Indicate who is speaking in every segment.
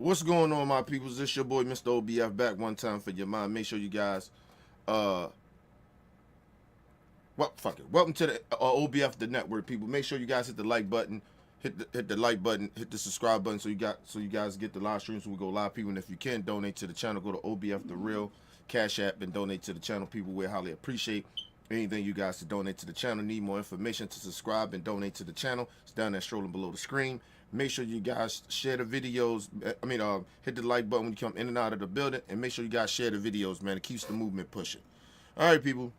Speaker 1: What's going on, my peoples? This your boy, Mr. OBF, back one time for your mind. Make sure you guys, well, fuck it. Welcome to the OBF, the network, people. Make sure you guys hit the like button, hit the like button, hit the subscribe button, so you guys get the live streams when we go live, people. And if you can donate to the channel, go to OBF the Real Cash App and donate to the channel, people. We highly appreciate anything you guys to donate to the channel. Need more information to subscribe and donate to the channel? It's down there scrolling below the screen. Make sure you guys share the videos. Hit the like button when you come in and out of the building, and make sure you guys share the videos, man. It keeps the movement pushing. All right, people,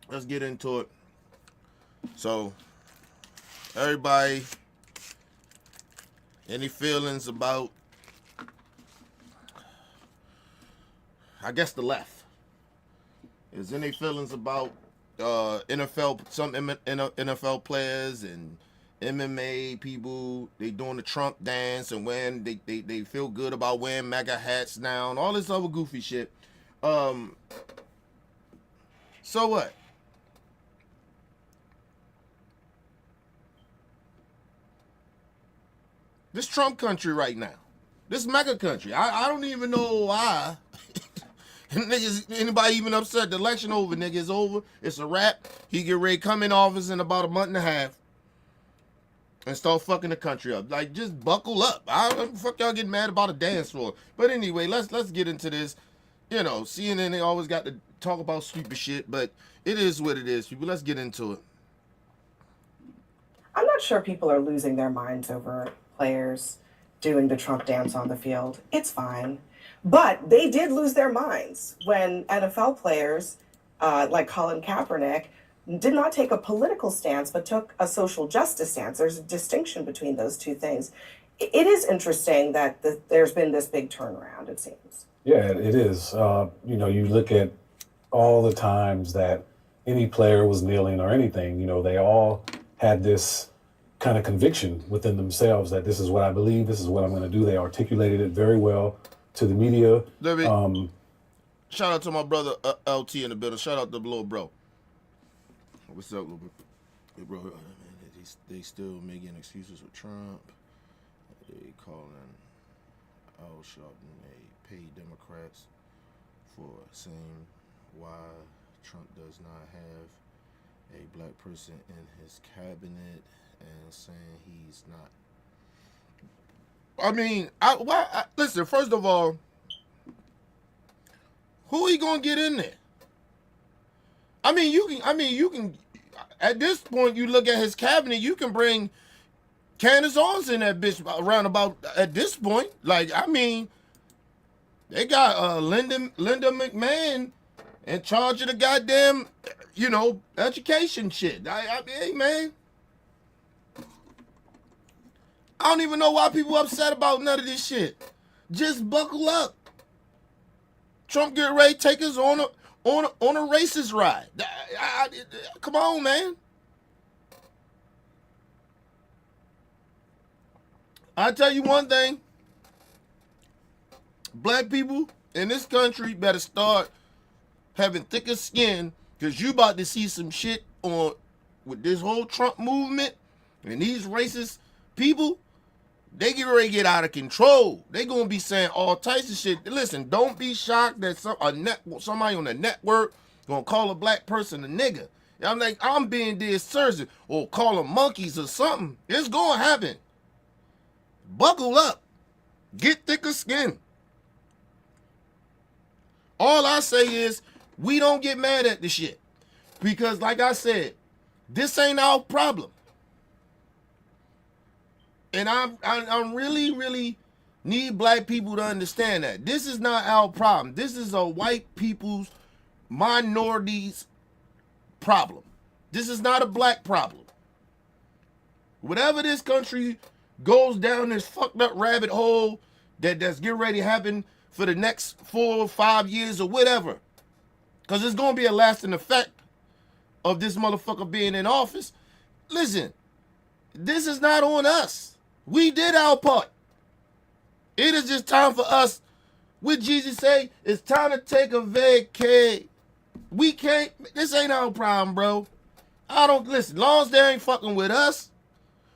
Speaker 1: let's get into it. So, everybody, any feelings about, I guess, the left? Is any feelings about NFL, some NFL players and MMA people, they doing the Trump dance and when they feel good about wearing MAGA hats now and all this other goofy shit. So what? This Trump country right now. This MAGA country. I don't even know why. Niggas, anybody even upset? The election over, nigga. It's over. It's a wrap. He get ready to come in office in about a month and a half and start fucking the country up. Like, just buckle up. I don't fuck y'all getting mad about a dance floor. But anyway, let's get into this. You know, CNN, they always got to talk about stupid shit, but it is what it is, people. Let's get into it.
Speaker 2: I'm not sure people are losing their minds over players doing the Trump dance on the field. It's fine. But they did lose their minds when NFL players like Colin Kaepernick did not take a political stance, but took a social justice stance. There's a distinction between those two things. It is interesting that there's been this big turnaround, it seems.
Speaker 3: Yeah, it is. You look at all the times that any player was kneeling or anything, they all had this kind of conviction within themselves that this is what I believe, this is what I'm going to do. They articulated it very well to the media.
Speaker 1: Shout out to my brother LT in the building. Shout out to the little bro. What's up, little bro? Hey, bro, they still making excuses with Trump. They calling Al Sharpton. They pay Democrats for saying why Trump does not have a black person in his cabinet and saying he's not. I mean, listen, first of all, who he gonna get in there? You can, at this point, you look at his cabinet, you can bring Candace Owens in that bitch around about at this point. Like, they got Linda McMahon in charge of the goddamn, education shit. Hey, man. I don't even know why people upset about none of this shit. Just buckle up. Trump get ready to take us on a racist ride. Come on, man. I tell you one thing. Black people in this country better start having thicker skin, because you about to see some shit on with this whole Trump movement and these racist people. They get ready to get out of control. They gonna be saying all types of shit. Listen, don't be shocked that somebody on the network gonna call a black person a nigga. I'm like, I'm being disservice, or call them monkeys or something. It's gonna happen. Buckle up. Get thicker skin. All I say is, we don't get mad at the shit. Because like I said, this ain't our problem. And I'm really need black people to understand that. This is not our problem. This is a white people's, minorities problem. This is not a black problem. Whatever this country goes down this fucked up rabbit hole that's getting ready to happen for the next 4 or 5 years or whatever, because it's going to be a lasting effect of this motherfucker being in office. Listen, this is not on us. We did our part. It is just time for us. What Jesus say? It's time to take a vacay. We can't. This ain't our problem, bro. I don't listen. Long as they ain't fucking with us,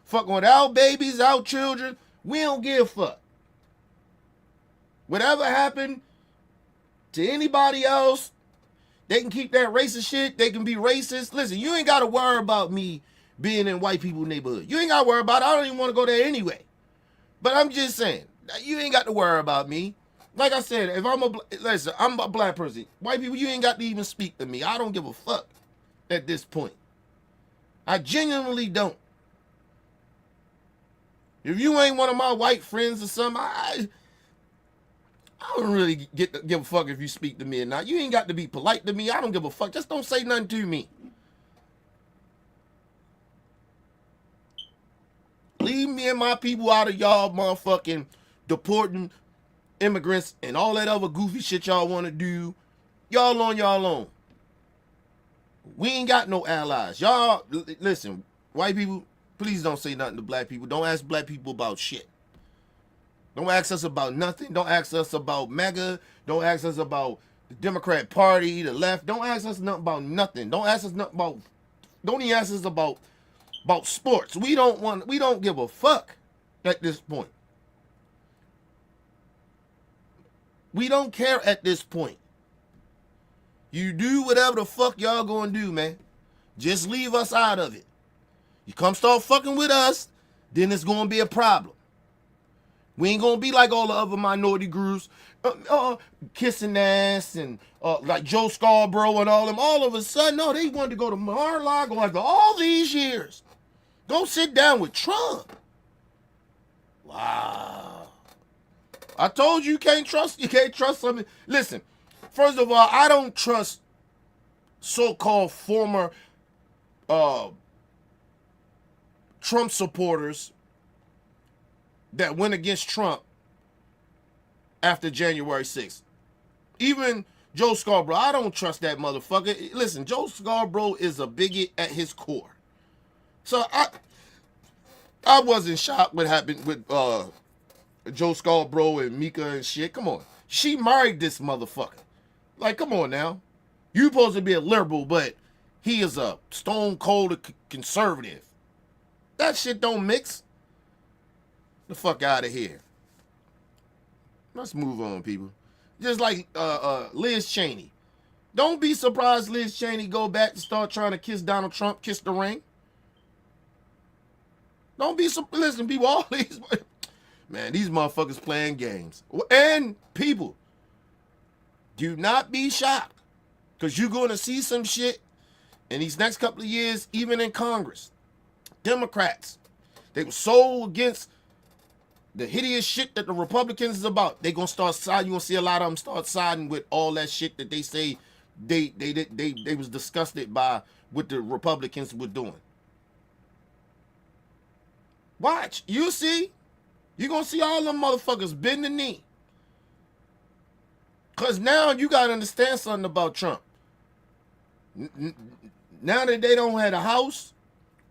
Speaker 1: fucking with our babies, our children, we don't give a fuck. Whatever happened to anybody else, they can keep that racist shit. They can be racist. Listen, you ain't got to worry about me being in white people's neighborhood. You ain't got to worry about it. I don't even want to go there anyway. But I'm just saying, you ain't got to worry about me. Like I said, if I'm a black person. White people, you ain't got to even speak to me. I don't give a fuck at this point. I genuinely don't. If you ain't one of my white friends or something, I don't really give a fuck if you speak to me or not. You ain't got to be polite to me. I don't give a fuck. Just don't say nothing to me. Leave me and my people out of y'all motherfucking deporting immigrants and all that other goofy shit y'all want to do. Y'all on y'all own. We ain't got no allies. Y'all, listen, white people, please don't say nothing to black people. Don't ask black people about shit. Don't ask us about nothing. Don't ask us about MAGA. Don't ask us about the Democrat Party, the left. Don't ask us nothing about nothing. Don't ask us nothing about, don't even ask us about sports. We don't give a fuck at this point. We don't care at this point. You do whatever the fuck y'all gonna do, man. Just leave us out of it. You come start fucking with us, then it's gonna be a problem. We ain't gonna be like all the other minority groups, kissing ass and like Joe Scarborough and all them. All of a sudden, no, they wanted to go to Mar-a-Lago after all these years. Go sit down with Trump. Wow. I told you you can't trust something. Listen, first of all, I don't trust so-called former Trump supporters that went against Trump after January 6th. Even Joe Scarborough, I don't trust that motherfucker. Listen, Joe Scarborough is a bigot at his core. So I wasn't shocked what happened with Joe Scarborough and Mika and shit. Come on. She married this motherfucker. Like, come on now. You supposed to be a liberal, but he is a stone cold conservative. That shit don't mix. The fuck out of here. Let's move on, people. Just like Liz Cheney. Don't be surprised Liz Cheney go back and start trying to kiss Donald Trump, kiss the ring. Don't be surprised. Listen, people, all these, man, these motherfuckers playing games. And people, do not be shocked, because you're going to see some shit in these next couple of years, even in Congress. Democrats, they were so against the hideous shit that the Republicans is about. They gonna start siding. You gonna see a lot of them start siding with all that shit that they say they was disgusted by what the Republicans were doing. Watch, you see, you gonna see all them motherfuckers bend the knee. Cause now you gotta understand something about Trump. Now that they don't have the House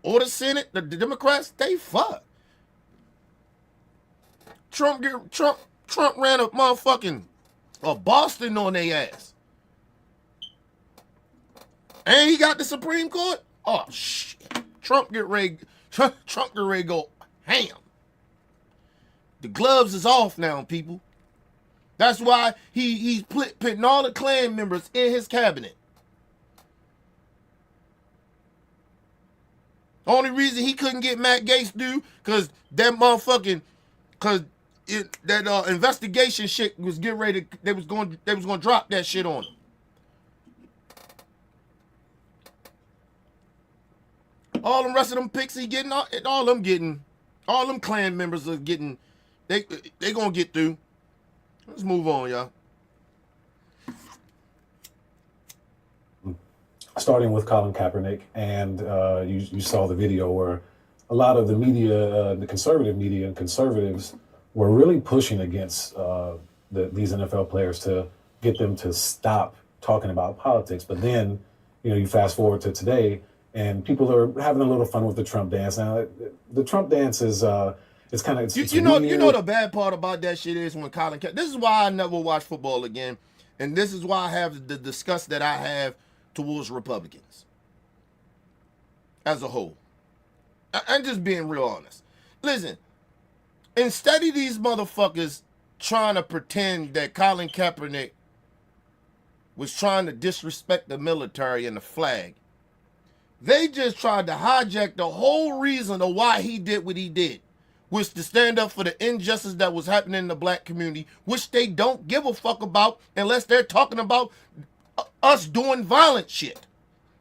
Speaker 1: or the Senate, the Democrats, they fuck. Trump ran a motherfucking Boston on their ass. And he got the Supreme Court? Oh shit. Trump get ready to go ham. The gloves is off now, people. That's why he's putting all the Klan members in his cabinet. Only reason he couldn't get Matt Gaetz due, because that motherfucking, that investigation shit was getting ready. They was going to drop that shit on him. All the rest of them picks he getting, all them Klan members are getting. They gonna get through. Let's move on, y'all.
Speaker 3: Starting with Colin Kaepernick, and you saw the video where a lot of the media, the conservative media and conservatives were really pushing against these NFL players to get them to stop talking about politics. But then, you fast forward to today, and people are having a little fun with the Trump dance. Now, the Trump dance is it's kind of
Speaker 1: you know the bad part about that shit is when Colin Kaepernick. This is why I never watch football again, and this is why I have the disgust that I have towards Republicans as a whole. I'm just being real honest. Listen, instead of these motherfuckers trying to pretend that Colin Kaepernick was trying to disrespect the military and the flag. They just tried to hijack the whole reason of why he did what he did, was to stand up for the injustice that was happening in the black community, which they don't give a fuck about unless they're talking about us doing violent shit.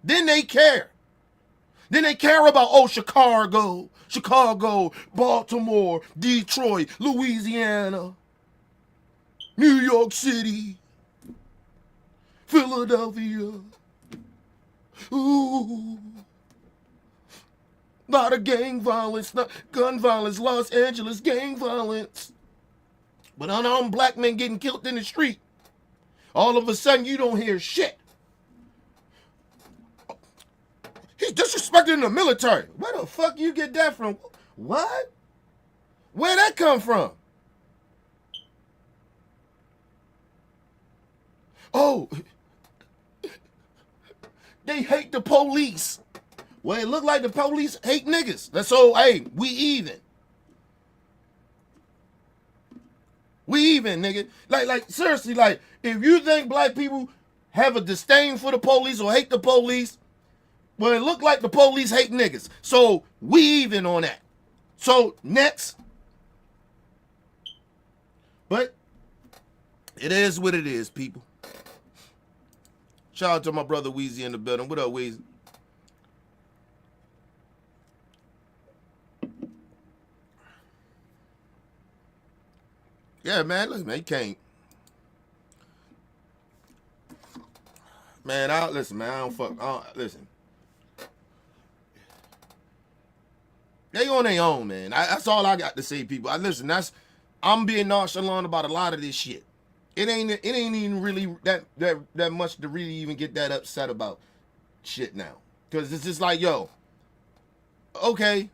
Speaker 1: Then they care. Then they care about, oh, Chicago, Baltimore, Detroit, Louisiana, New York City, Philadelphia. Ooh. Lot of gang violence, not gun violence, Los Angeles gang violence. But unarmed black men getting killed in the street. All of a sudden, you don't hear shit. He's disrespecting the military. Where the fuck you get that from? What? Where'd that come from? Oh, they hate the police. Well, it look like the police hate niggas. That's so, hey, we even. We even, nigga. Like, seriously, like, if you think black people have a disdain for the police or hate the police, well, it look like the police hate niggas. So, we even on that. So, next. But, it is what it is, people. Shout out to my brother Weezy in the building. What up, Weezy? Yeah, man, listen, man, you can't. Man, listen, man, I don't fuck, listen. They on their own, man. That's all I got to say, people. Listen, I'm being nonchalant about a lot of this shit. It ain't even really that much to really even get that upset about shit now. Because it's just like, yo, okay,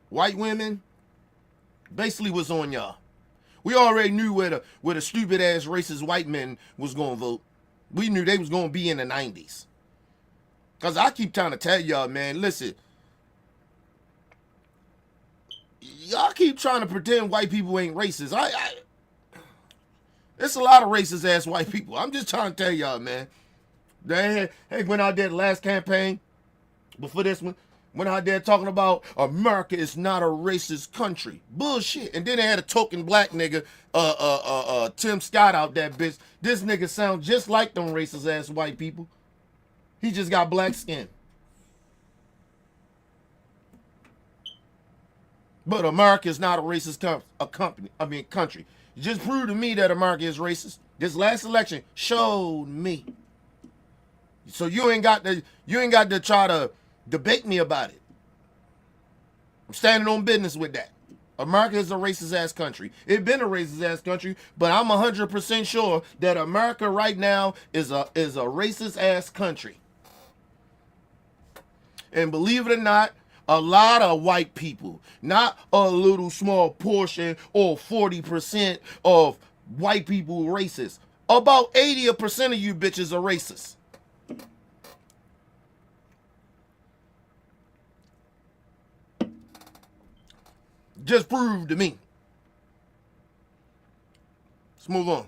Speaker 1: white women basically was on y'all. We already knew where the stupid ass racist white men was gonna vote. We knew they was gonna be in the 90s. Cause I keep trying to tell y'all, man, listen. Y'all keep trying to pretend white people ain't racist. There's a lot of racist ass white people. I'm just trying to tell y'all, man. They went out there the last campaign before this one. Went out there talking about America is not a racist country. Bullshit. And then they had a token black nigga, Tim Scott out that bitch. This nigga sound just like them racist ass white people. He just got black skin. But America is not a racist country. You just proved to me that America is racist. This last election showed me. So you ain't got to try to debate me about it. I'm standing on business with that. America is a racist ass country. It's been a racist ass country, but I'm 100% sure that America right now is a racist ass country. And believe it or not, a lot of white people, not a little small portion or 40% of white people racist. About 80% of you bitches are racist. Just proved to me. Let's move on.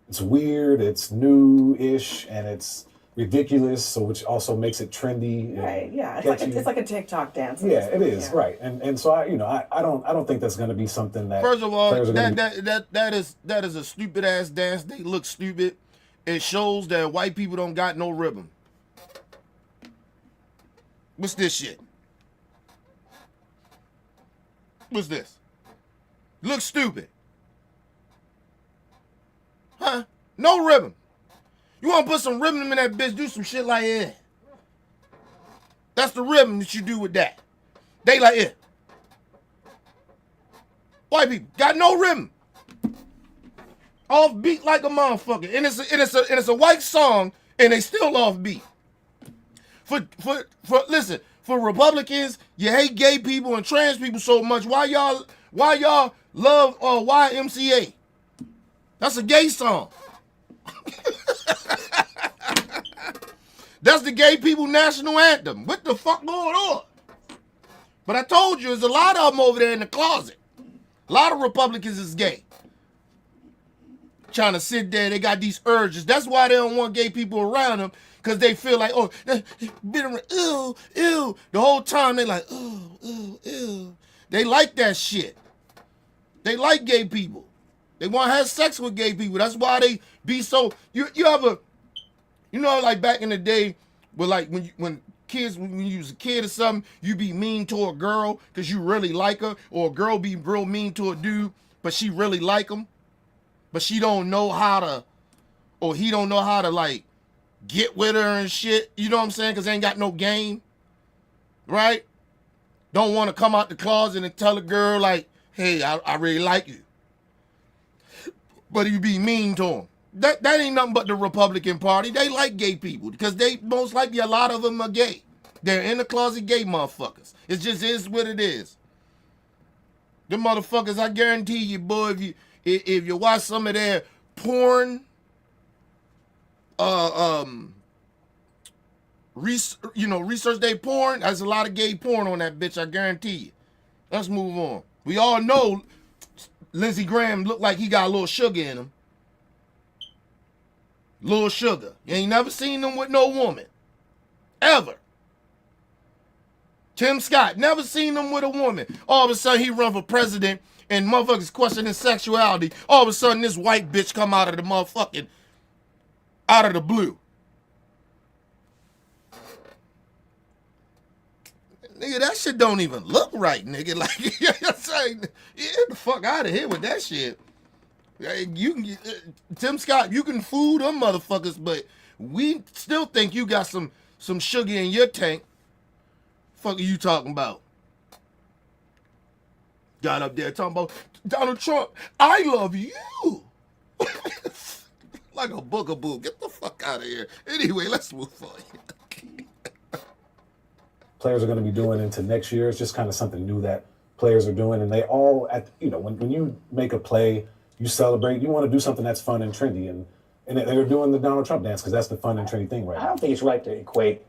Speaker 3: It's weird, it's new-ish, and it's ridiculous, so which also makes it trendy.
Speaker 2: Right, yeah. It's like a TikTok dance.
Speaker 3: Yeah, it is, yeah. Right. And so I don't think that's gonna be something that,
Speaker 1: first of all, that is a stupid ass dance. They look stupid. It shows that white people don't got no rhythm. What's this shit? What's this? Looks stupid. Huh? No rhythm. You want to put some rhythm in that bitch, do some shit like that. That's the rhythm that you do with that. They like it. White people got no rhythm. Off beat like a motherfucker. And it's a white song and they still off beat. Listen, for Republicans, you hate gay people and trans people so much. Why y'all love YMCA? That's a gay song. That's the gay people national anthem. What the fuck going on? But I told you, there's a lot of them over there in the closet. A lot of Republicans is gay. Trying to sit there, they got these urges. That's why they don't want gay people around them, because they feel like, oh, ew, ew. The whole time they like, oh, ew, ew. They like that shit. They like gay people. They want to have sex with gay people. That's why they be so. You have a, like back in the day, where like when you was a kid or something, you be mean to a girl because you really like her, or a girl be real mean to a dude, but she really like him, but she don't know how to, or he don't know how to like get with her and shit. You know what I'm saying? Because they ain't got no game, right? Don't want to come out the closet and tell a girl like, hey, I really like you. But you be mean to them. That ain't nothing but the Republican Party. They like gay people because they most likely, a lot of them are gay. They're in the closet gay motherfuckers. It just is what it is. Them motherfuckers, I guarantee you, boy, if you watch some of their porn, research their porn, there's a lot of gay porn on that bitch, I guarantee you. Let's move on. We all know Lindsey Graham looked like he got a little sugar in him. Little sugar. You ain't never seen him with no woman. Ever. Tim Scott, never seen him with a woman. All of a sudden he run for president and motherfuckers questioning sexuality. All of a sudden this white bitch come out of the motherfucking, out of the blue. Nigga, that shit don't even look right, nigga. Like, get the fuck out of here with that shit. You can Tim Scott, you can fool them motherfuckers, but we still think you got some sugar in your tank. Fuck are you talking about? Got up there talking about Donald Trump. I love you. Like a boogaboo. Get the fuck out of here. Anyway, let's move on.
Speaker 3: Players are going to be doing into next year. It's just kind of something new that players are doing, and they all, when you make a play, you celebrate. You want to do something that's fun and trendy, and they're doing the Donald Trump dance because that's the fun and trendy thing right now.
Speaker 4: I don't think it's right to equate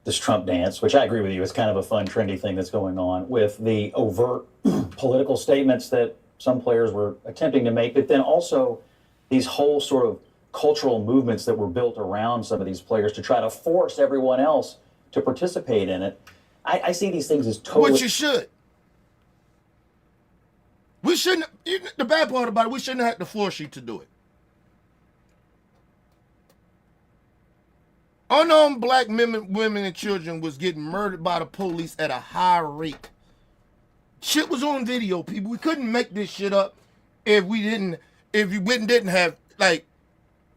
Speaker 4: this Trump dance, which I agree with you, it's kind of a fun, trendy thing that's going on, with the overt political statements that some players were attempting to make, but then also these whole sort of cultural movements that were built around some of these players to try to force everyone else to participate in it. I see these things as totally...
Speaker 1: Which you should. We shouldn't... The bad part about it, we shouldn't have to force you to do it. Unarmed black men, women, and children was getting murdered by the police at a high rate. Shit was on video, people. We couldn't make this shit up if you didn't have, like,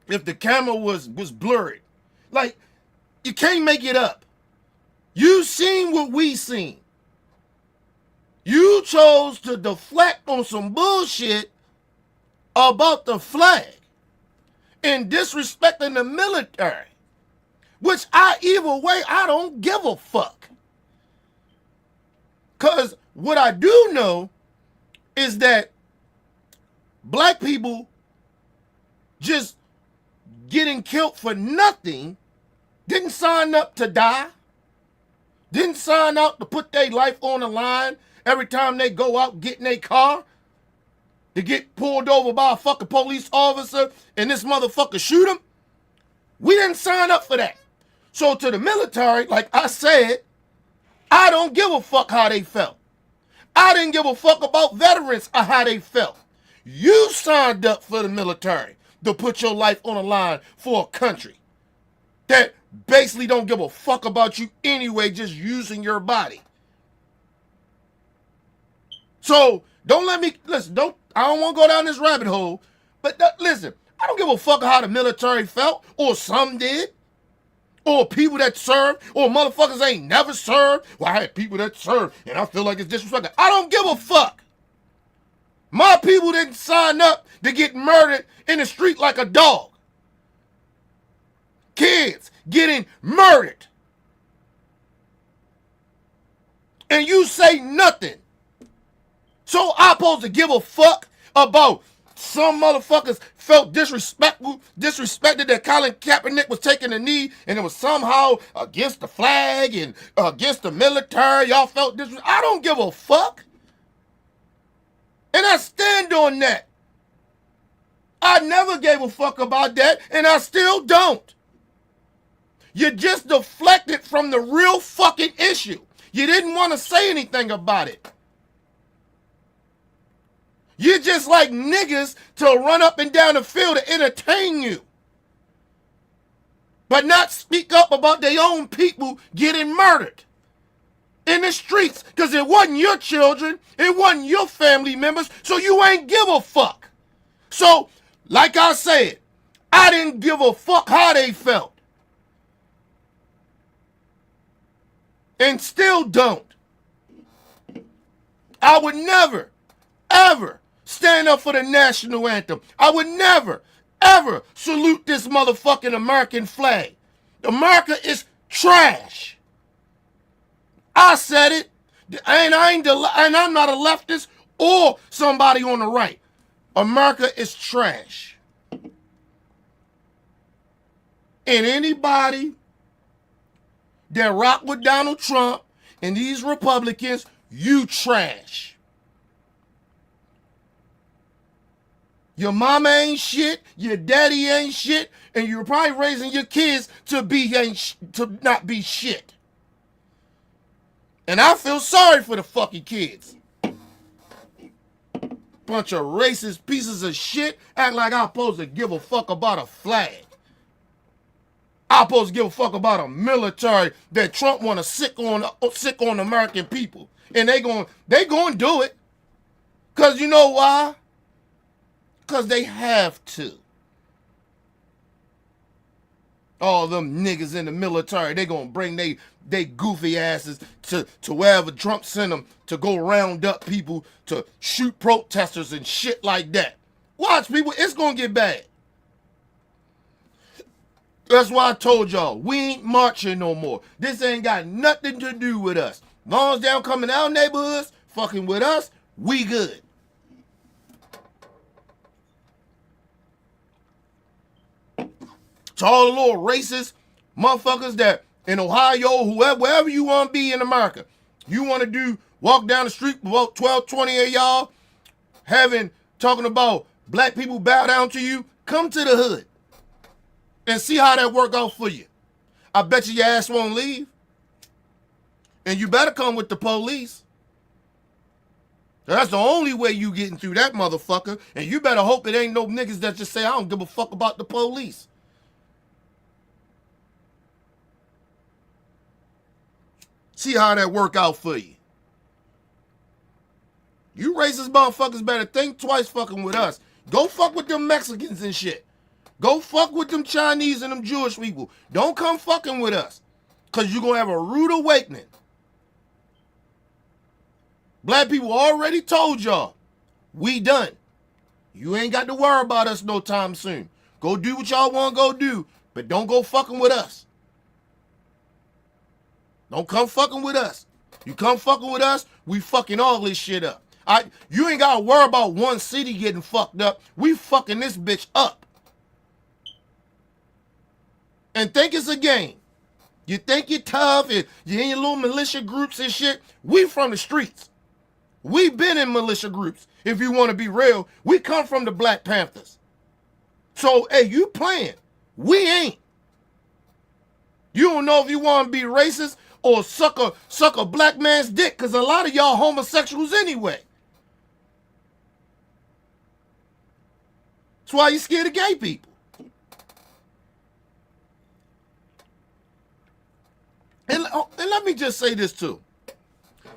Speaker 1: if the camera was blurred. Like, you can't make it up. You seen what we seen. You chose to deflect on some bullshit about the flag and disrespecting the military, which either way, I don't give a fuck. Because what I do know is that black people just getting killed for nothing, didn't sign up to die, didn't sign up to put their life on the line every time they go out get in their car to get pulled over by a fucking police officer and this motherfucker shoot them. We didn't sign up for that. So to the military, like I said, I don't give a fuck how they felt. I didn't give a fuck about veterans or how they felt. You signed up for the military to put your life on the line for a country that basically don't give a fuck about you anyway, just using your body. So don't let me, listen, I don't want to go down this rabbit hole, but listen, I don't give a fuck how the military felt, or some did, or people that served, or motherfuckers ain't never served. Well, I had people that served, and I feel like it's disrespectful. I don't give a fuck. My people didn't sign up to get murdered in the street like a dog. Kids getting murdered. And you say nothing. So I'm supposed to give a fuck about some motherfuckers felt disrespected that Colin Kaepernick was taking a knee and it was somehow against the flag and against the military. Y'all felt disrespected. I don't give a fuck. And I stand on that. I never gave a fuck about that, and I still don't. You just deflected from the real fucking issue. You didn't want to say anything about it. You're just like niggas to run up and down the field to entertain you, but not speak up about their own people getting murdered in the streets, because it wasn't your children, it wasn't your family members, so you ain't give a fuck. So, like I said, I didn't give a fuck how they felt. And still don't. I would never, ever stand up for the national anthem. I would never, ever salute this motherfucking American flag. America is trash. I said it, and I'm not a leftist or somebody on the right. America is trash. And anybody that rock with Donald Trump and these Republicans, you trash. Your mama ain't shit, your daddy ain't shit, and you're probably raising your kids to not be shit. And I feel sorry for the fucking kids. Bunch of racist pieces of shit act like I'm supposed to give a fuck about a flag. I'm supposed to give a fuck about a military that Trump want to sick on American people. And they going do it. Because you know why? Because they have to. All them niggas in the military, they going to bring they goofy asses to wherever Trump sent them to go round up people to shoot protesters and shit like that. Watch, people, it's going to get bad. That's why I told y'all, we ain't marching no more. This ain't got nothing to do with us. As long as they don't come in our neighborhoods, fucking with us, we good. To all the little racist motherfuckers that in Ohio, wherever you want to be in America, you want to walk down the street with about 12, 20 of y'all, talking about black people bow down to you, come to the hood and see how that work out for you. I bet you your ass won't leave. And you better come with the police. That's the only way you getting through that motherfucker. And you better hope it ain't no niggas that just say, I don't give a fuck about the police. See how that work out for you. You racist motherfuckers better think twice fucking with us. Go fuck with them Mexicans and shit. Go fuck with them Chinese and them Jewish people. Don't come fucking with us. Because you're going to have a rude awakening. Black people already told y'all, we done. You ain't got to worry about us no time soon. Go do what y'all want to go do, but don't go fucking with us. Don't come fucking with us. You come fucking with us, we fucking all this shit up. You ain't got to worry about one city getting fucked up. We fucking this bitch up. And think it's a game. You think you're tough and you're in your little militia groups and shit. We from the streets. We been in militia groups. If you want to be real, we come from the Black Panthers. So, hey, you playing. We ain't. You don't know if you want to be racist or suck a black man's dick, because a lot of y'all homosexuals anyway. That's why you scared of gay people. And let me just say this too.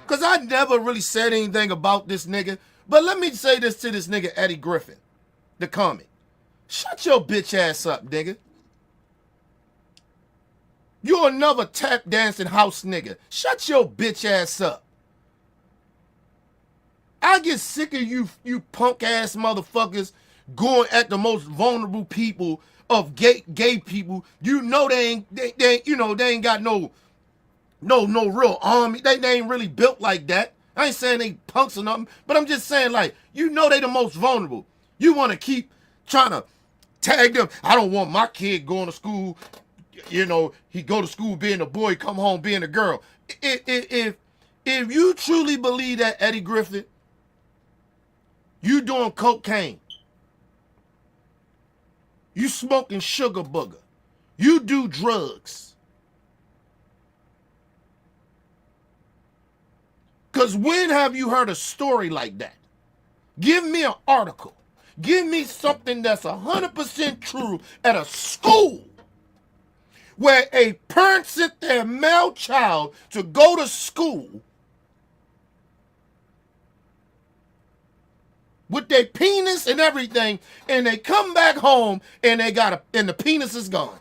Speaker 1: Because I never really said anything about this nigga. But let me say this to this nigga Eddie Griffin, the comic. Shut your bitch ass up, nigga. You're another tap dancing house nigga. Shut your bitch ass up. I get sick of you punk ass motherfuckers going at the most vulnerable people of gay people. You know they ain't got no real army. They ain't really built like that. I ain't saying they punks or nothing, but I'm just saying, like, you know they the most vulnerable. You want to keep trying to tag them. I don't want my kid going to school. You know, he go to school being a boy, come home being a girl. If you truly believe that, Eddie Griffin, You doing cocaine. You smoking sugar booger. You do drugs. Because when have you heard a story like that? Give me an article. Give me something that's 100% true at a school where a parent sent their male child to go to school with their penis and everything, and they come back home and and the penis is gone.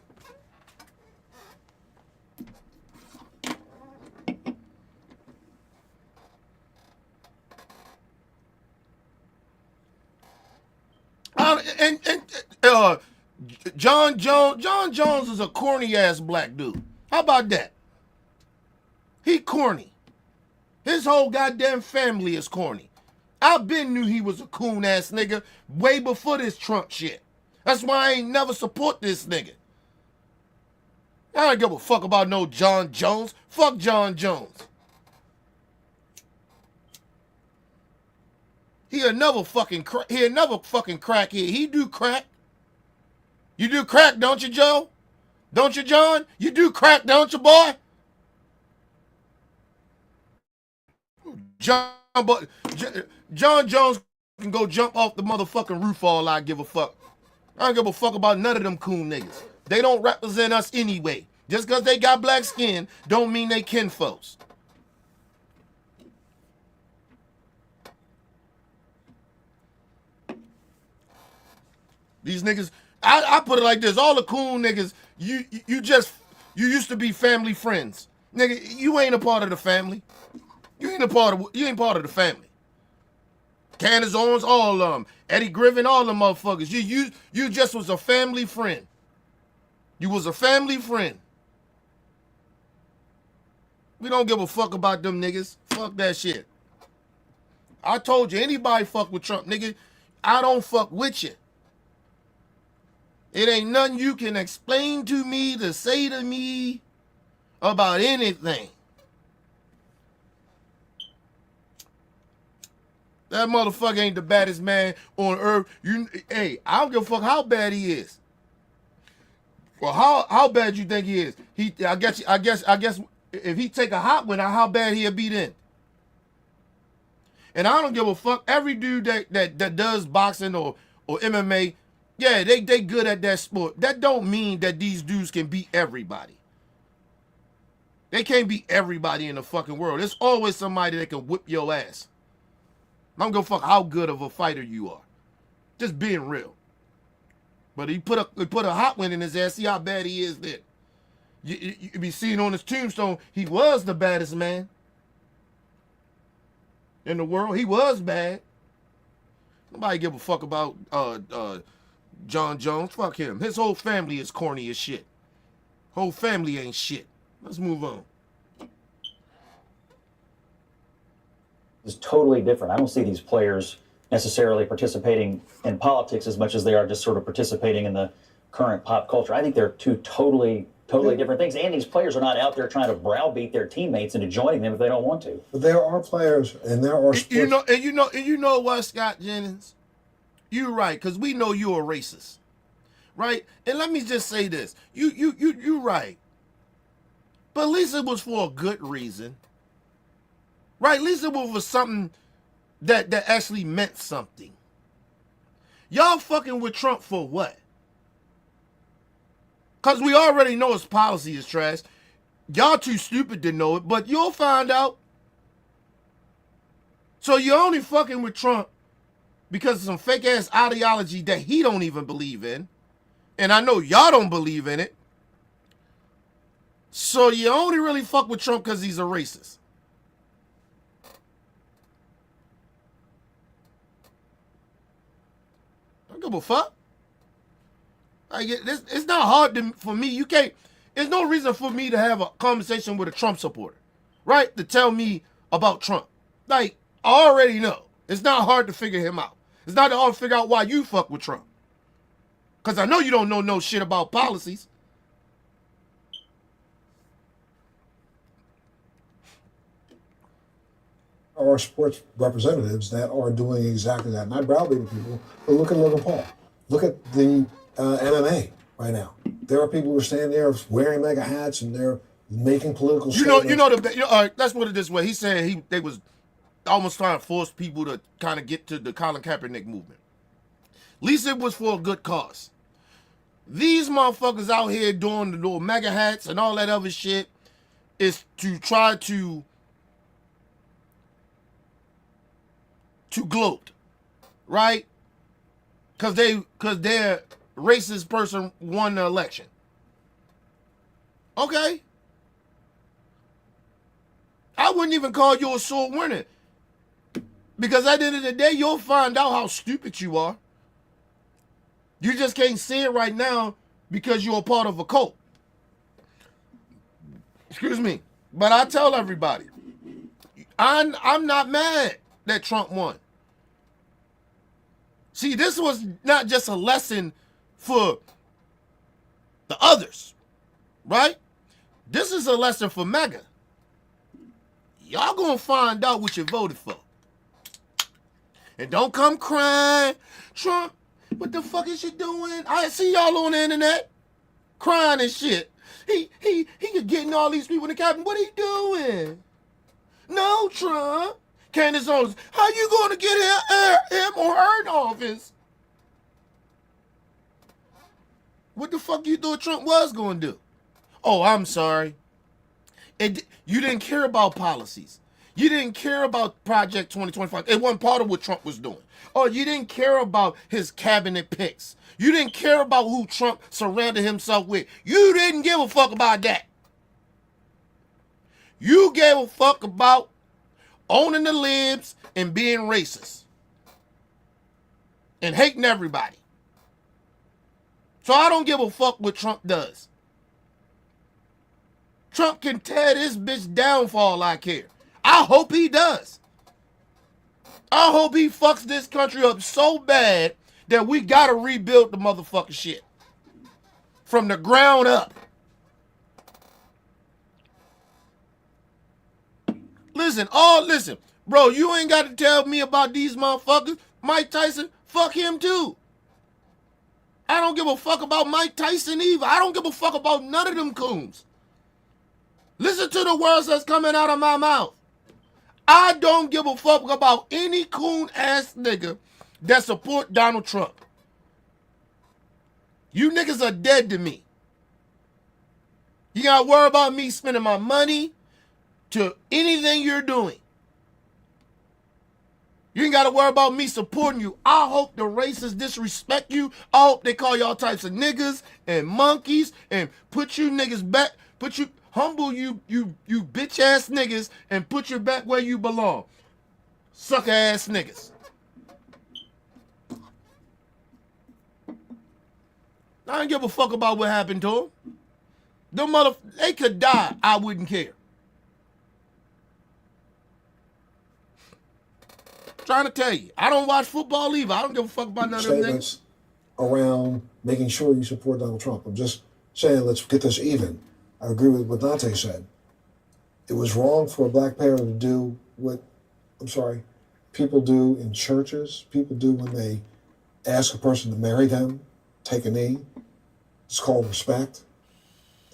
Speaker 1: John Jones is a corny ass black dude. How about that? He corny. His whole goddamn family is corny. I been knew he was a coon ass nigga way before this Trump shit. That's why I ain't never support this nigga. I don't give a fuck about no John Jones. Fuck John Jones. He another fucking crackhead. He do crack. You do crack, don't you, Joe? Don't you, John? You do crack, don't you, boy? John Jones can go jump off the motherfucking roof all I give a fuck. I don't give a fuck about none of them coon niggas. They don't represent us anyway. Just because they got black skin don't mean they kinfolks. These niggas, I put it like this: all the coon niggas, you used to be family friends, nigga. You ain't a part of the family. You ain't part of the family. Candace Owens, all of them, Eddie Griffin, all them motherfuckers. You just was a family friend. You was a family friend. We don't give a fuck about them niggas. Fuck that shit. I told you, anybody fuck with Trump, nigga, I don't fuck with you. It ain't nothing you can explain to me, to say to me about anything. That motherfucker ain't the baddest man on earth. Hey, I don't give a fuck how bad he is. Well, how bad you think he is? I guess if he take a hot one, how bad he'll be then. And I don't give a fuck. Every dude that does boxing or MMA, yeah, they good at that sport. That don't mean that these dudes can beat everybody. They can't beat everybody in the fucking world. There's always somebody that can whip your ass. I don't give a fuck how good of a fighter you are. Just being real. But he put a hot one in his ass. See how bad he is then. You be seeing on his tombstone, he was the baddest man in the world. He was bad. Nobody give a fuck about John Jones. Fuck him. His whole family is corny as shit. Whole family ain't shit. Let's move on.
Speaker 4: Is totally different. I don't see these players necessarily participating in politics as much as they are just sort of participating in the current pop culture. I think they're two totally different things. And these players are not out there trying to browbeat their teammates into joining them if they don't want to.
Speaker 5: But there are players, and there are sports.
Speaker 1: You know what, Scott Jennings? You're right, because we know you're a racist, right? And let me just say this: you're right, but at least it was for a good reason. Right, at least it was for something that actually meant something. Y'all fucking with Trump for what? Because we already know his policy is trash. Y'all too stupid to know it, but you'll find out. So you're only fucking with Trump because of some fake-ass ideology that he don't even believe in. And I know y'all don't believe in it. So you only really fuck with Trump because he's a racist. Give a fuck. It's not hard for me. You can't. There's no reason for me to have a conversation with a Trump supporter, right? To tell me about Trump. Like, I already know. It's not hard to figure him out. It's not hard to figure out why you fuck with Trump. Because I know you don't know no shit about policies.
Speaker 5: are sports representatives that are doing exactly that. And I browbeat people, but look at Logan Paul. Look at the MMA right now. There are people who are standing there wearing mega hats and they're making political statements.
Speaker 1: Let's put it this way. He said they was almost trying to force people to kind of get to the Colin Kaepernick movement. At least it was for a good cause. These motherfuckers out here doing the little mega hats and all that other shit is to try to gloat, right? Cause their racist person won the election. Okay. I wouldn't even call you a sore winner. Because at the end of the day, you'll find out how stupid you are. You just can't see it right now because you're a part of a cult. Excuse me. But I tell everybody, I'm not mad that Trump won. See, this was not just a lesson for the others, right? This is a lesson for MAGA. Y'all gonna find out what you voted for. And don't come crying, Trump, what the fuck is you doing? I see y'all on the internet crying and shit. He getting all these people in the cabinet. What he doing? No, Trump. Candace Owens, how you going to get him or her in office? What the fuck you thought Trump was going to do? Oh, I'm sorry. You didn't care about policies. You didn't care about Project 2025. It wasn't part of what Trump was doing. Or you didn't care about his cabinet picks. You didn't care about who Trump surrounded himself with. You didn't give a fuck about that. You gave a fuck about owning the libs and being racist. And hating everybody. So I don't give a fuck what Trump does. Trump can tear this bitch down for all I care. I hope he does. I hope he fucks this country up so bad that we gotta rebuild the motherfucking shit. From the ground up. Listen. Bro, you ain't got to tell me about these motherfuckers. Mike Tyson, fuck him too. I don't give a fuck about Mike Tyson either. I don't give a fuck about none of them coons. Listen to the words that's coming out of my mouth. I don't give a fuck about any coon-ass nigga that support Donald Trump. You niggas are dead to me. You gotta worry about me spending my money to anything you're doing. You ain't gotta worry about me supporting you. I hope the racists disrespect you. I hope they call y'all types of niggas and monkeys and put you niggas back, humble you bitch ass niggas and put you back where you belong. Sucker ass niggas. I don't give a fuck about what happened to them. They could die. I wouldn't care. Trying to tell you, I don't watch football either. I don't give a fuck about none of them niggas.
Speaker 5: Statements around making sure you support Donald Trump. I'm just saying, let's get this even. I agree with what Dante said. It was wrong for a black parent to do what, people do in churches, people do when they ask a person to marry them, take a knee. It's called respect.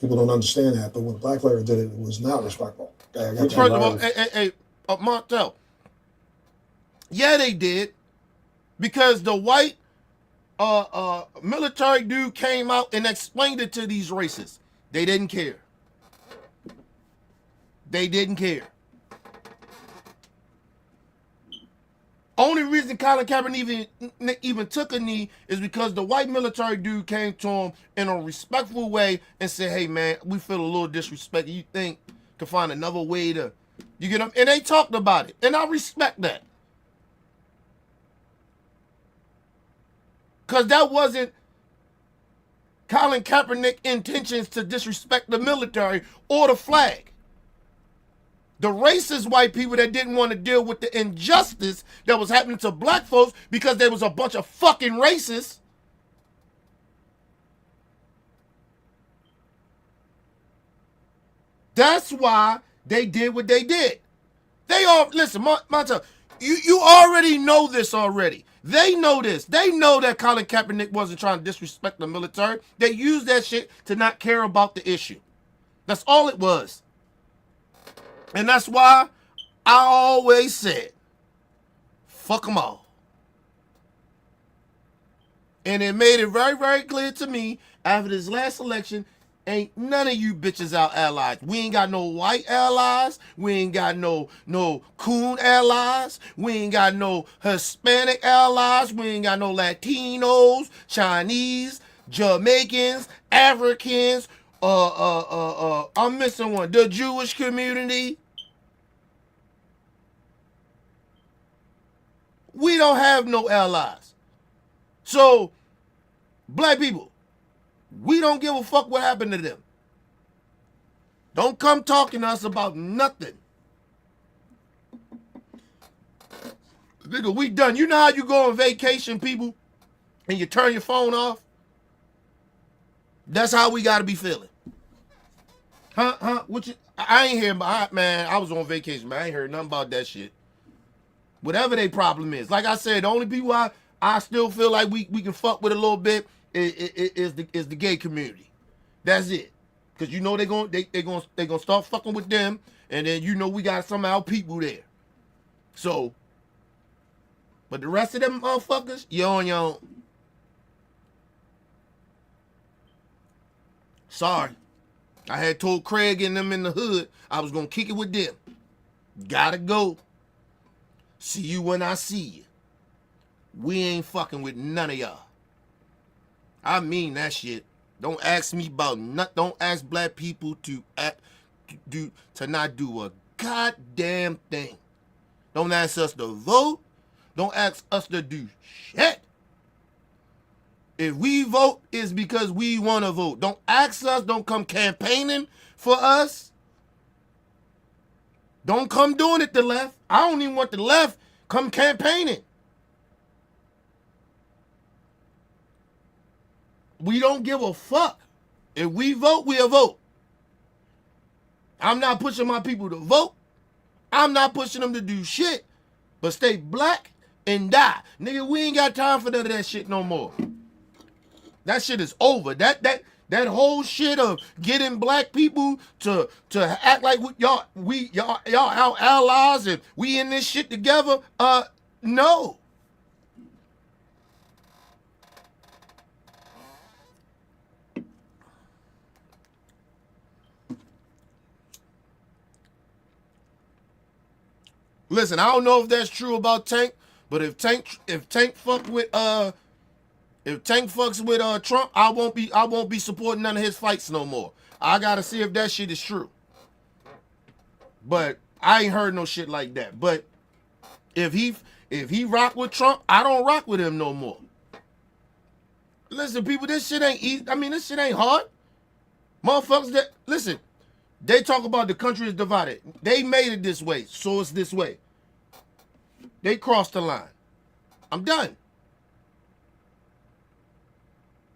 Speaker 5: People don't understand that, but when a black player did it, it was not respectful. Okay, I got
Speaker 1: First of all, Montel, yeah, they did, because the white military dude came out and explained it to these racists. They didn't care. They didn't care. Only reason Colin Kaepernick even took a knee is because the white military dude came to him in a respectful way and said, "Hey man, we feel a little disrespected. You think can find another way to, you get them?" And they talked about it, and I respect that. Because that wasn't Colin Kaepernick's intentions to disrespect the military or the flag. The racist white people that didn't want to deal with the injustice that was happening to black folks because there was a bunch of fucking racists. That's why they did what they did. They all listen, Montel. You already know this already. They know this. They know that Colin Kaepernick wasn't trying to disrespect the military. They used that shit to not care about the issue. That's all it was. And that's why I always said, fuck them all. And it made it very, very clear to me after this last election, ain't none of you bitches our allies. We ain't got no white allies. We ain't got no coon allies. We ain't got no Hispanic allies. We ain't got no Latinos, Chinese, Jamaicans, Africans. I'm missing one. The Jewish community. We don't have no allies. So, black people, we don't give a fuck what happened to them. Don't come talking to us about nothing. Nigga, we done. You know how you go on vacation, people, and you turn your phone off? That's how we gotta be feeling. Huh? What you? I ain't hear about, man, I was on vacation, man. I ain't heard nothing about that shit. Whatever their problem is. Like I said, the only people I still feel like we can fuck with a little bit is the gay community. That's it. Cause you know they gonna start fucking with them, and then you know we got some of our people there. So, but the rest of them motherfuckers, you on your own. Sorry. I had told Craig and them in the hood I was gonna kick it with them. Gotta go. See you when I see you. We ain't fucking with none of y'all. I mean that shit. Don't ask me about nothing. Don't ask black people to not do a goddamn thing. Don't ask us to vote. Don't ask us to do shit. If we vote, it's because we want to vote. Don't ask us. Don't come campaigning for us. Don't come doing it, the left. I don't even want the left come campaigning. We don't give a fuck. If we vote, we'll vote. I'm not pushing my people to vote. I'm not pushing them to do shit. But stay black and die. Nigga, we ain't got time for none of that shit no more. That shit is over. That whole shit of getting black people to act like y'all our allies and we in this shit together. No. Listen, I don't know if that's true about Tank, but if Tank fucks with Trump, I won't be supporting none of his fights no more. I gotta see if that shit is true. But I ain't heard no shit like that. But if he rock with Trump, I don't rock with him no more. Listen, people, this shit ain't easy. I mean, this shit ain't hard. Motherfuckers listen, they talk about the country is divided. They made it this way, so it's this way. They crossed the line. I'm done.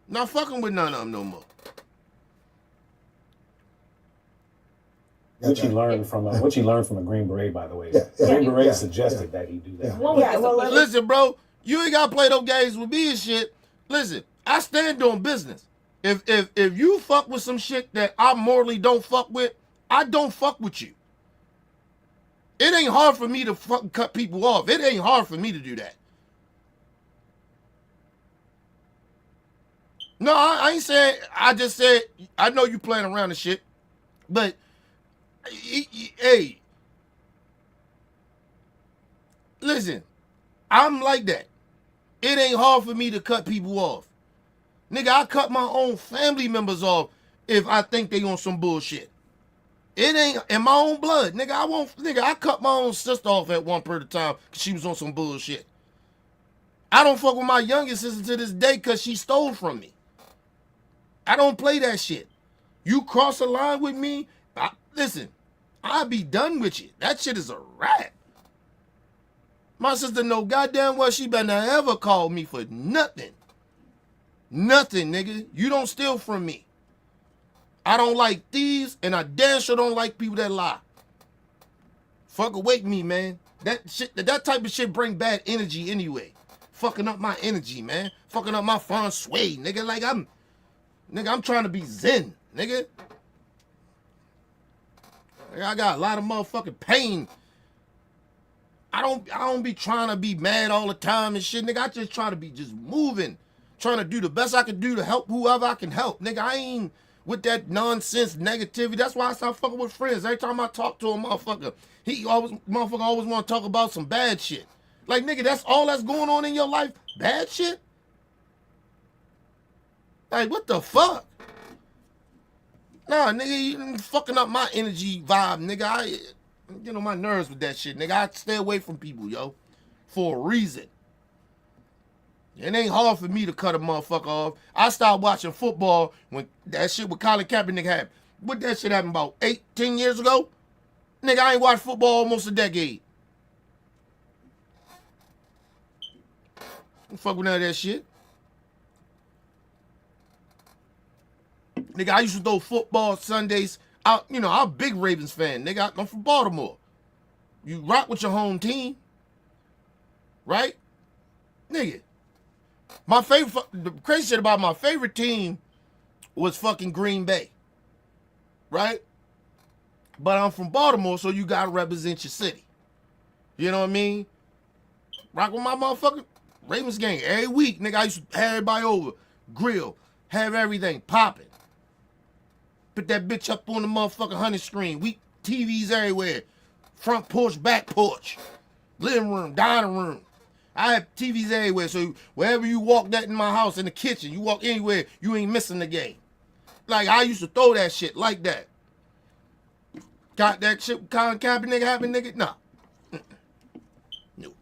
Speaker 1: Not fucking with none of them no more.
Speaker 3: What you learned from a Green Beret, by the way.
Speaker 5: Yeah.
Speaker 3: Green Beret suggested that he do that.
Speaker 5: Yeah.
Speaker 1: Listen, bro, you ain't gotta play those games with me and shit. Listen, I stand doing business. If you fuck with some shit that I morally don't fuck with, I don't fuck with you. It ain't hard for me to fucking cut people off. It ain't hard for me to do that. No, I ain't saying, I just said, I know you playing around and shit, but, hey, listen, I'm like that. It ain't hard for me to cut people off. Nigga, I cut my own family members off if I think they on some bullshit. It ain't in my own blood. Nigga, I cut my own sister off at one period of time because she was on some bullshit. I don't fuck with my youngest sister to this day because she stole from me. I don't play that shit. You cross a line with me, listen, I'll be done with you. That shit is a wrap. My sister know goddamn well she better not ever call me for nothing. Nothing, nigga. You don't steal from me. I don't like thieves, and I damn sure don't like people that lie. Fuck awake me, man. That type of shit bring bad energy anyway. Fucking up my energy, man. Fucking up my feng shui, nigga. Like I'm trying to be zen, nigga. Like, I got a lot of motherfucking pain. I don't be trying to be mad all the time and shit, nigga. I just try to be just moving. Trying to do the best I can do to help whoever I can help. Nigga, I ain't with that nonsense negativity. That's why I start fucking with friends. Every time I talk to a motherfucker, motherfucker always want to talk about some bad shit. Like, nigga, that's all that's going on in your life? Bad shit? Like, what the fuck? Nah, nigga, you fucking up my energy vibe, nigga. I get on my nerves with that shit, nigga. I stay away from people, yo, for a reason. It ain't hard for me to cut a motherfucker off. I started watching football when that shit with Colin Kaepernick happened. What that shit happened about 10 years ago? Nigga, I ain't watched football almost a decade. Don't fuck with none of that shit. Nigga, I used to throw football Sundays out. You know, I'm a big Ravens fan. Nigga, I'm from Baltimore. You rock with your home team. Right? Nigga. The crazy shit about my favorite team was fucking Green Bay. Right? But I'm from Baltimore, so you gotta represent your city. You know what I mean? Rock with my motherfucking Ravens game every week. Nigga, I used to have everybody over. Grill. Have everything popping. Put that bitch up on the motherfucking 100 screen. We TVs everywhere. Front porch, back porch. Living room, dining room. I have TVs everywhere, so wherever you walk that in my house, in the kitchen, you walk anywhere, you ain't missing the game. Like, I used to throw that shit like that. Got that shit with Colin Kaepernick happen, nigga? Nah. No.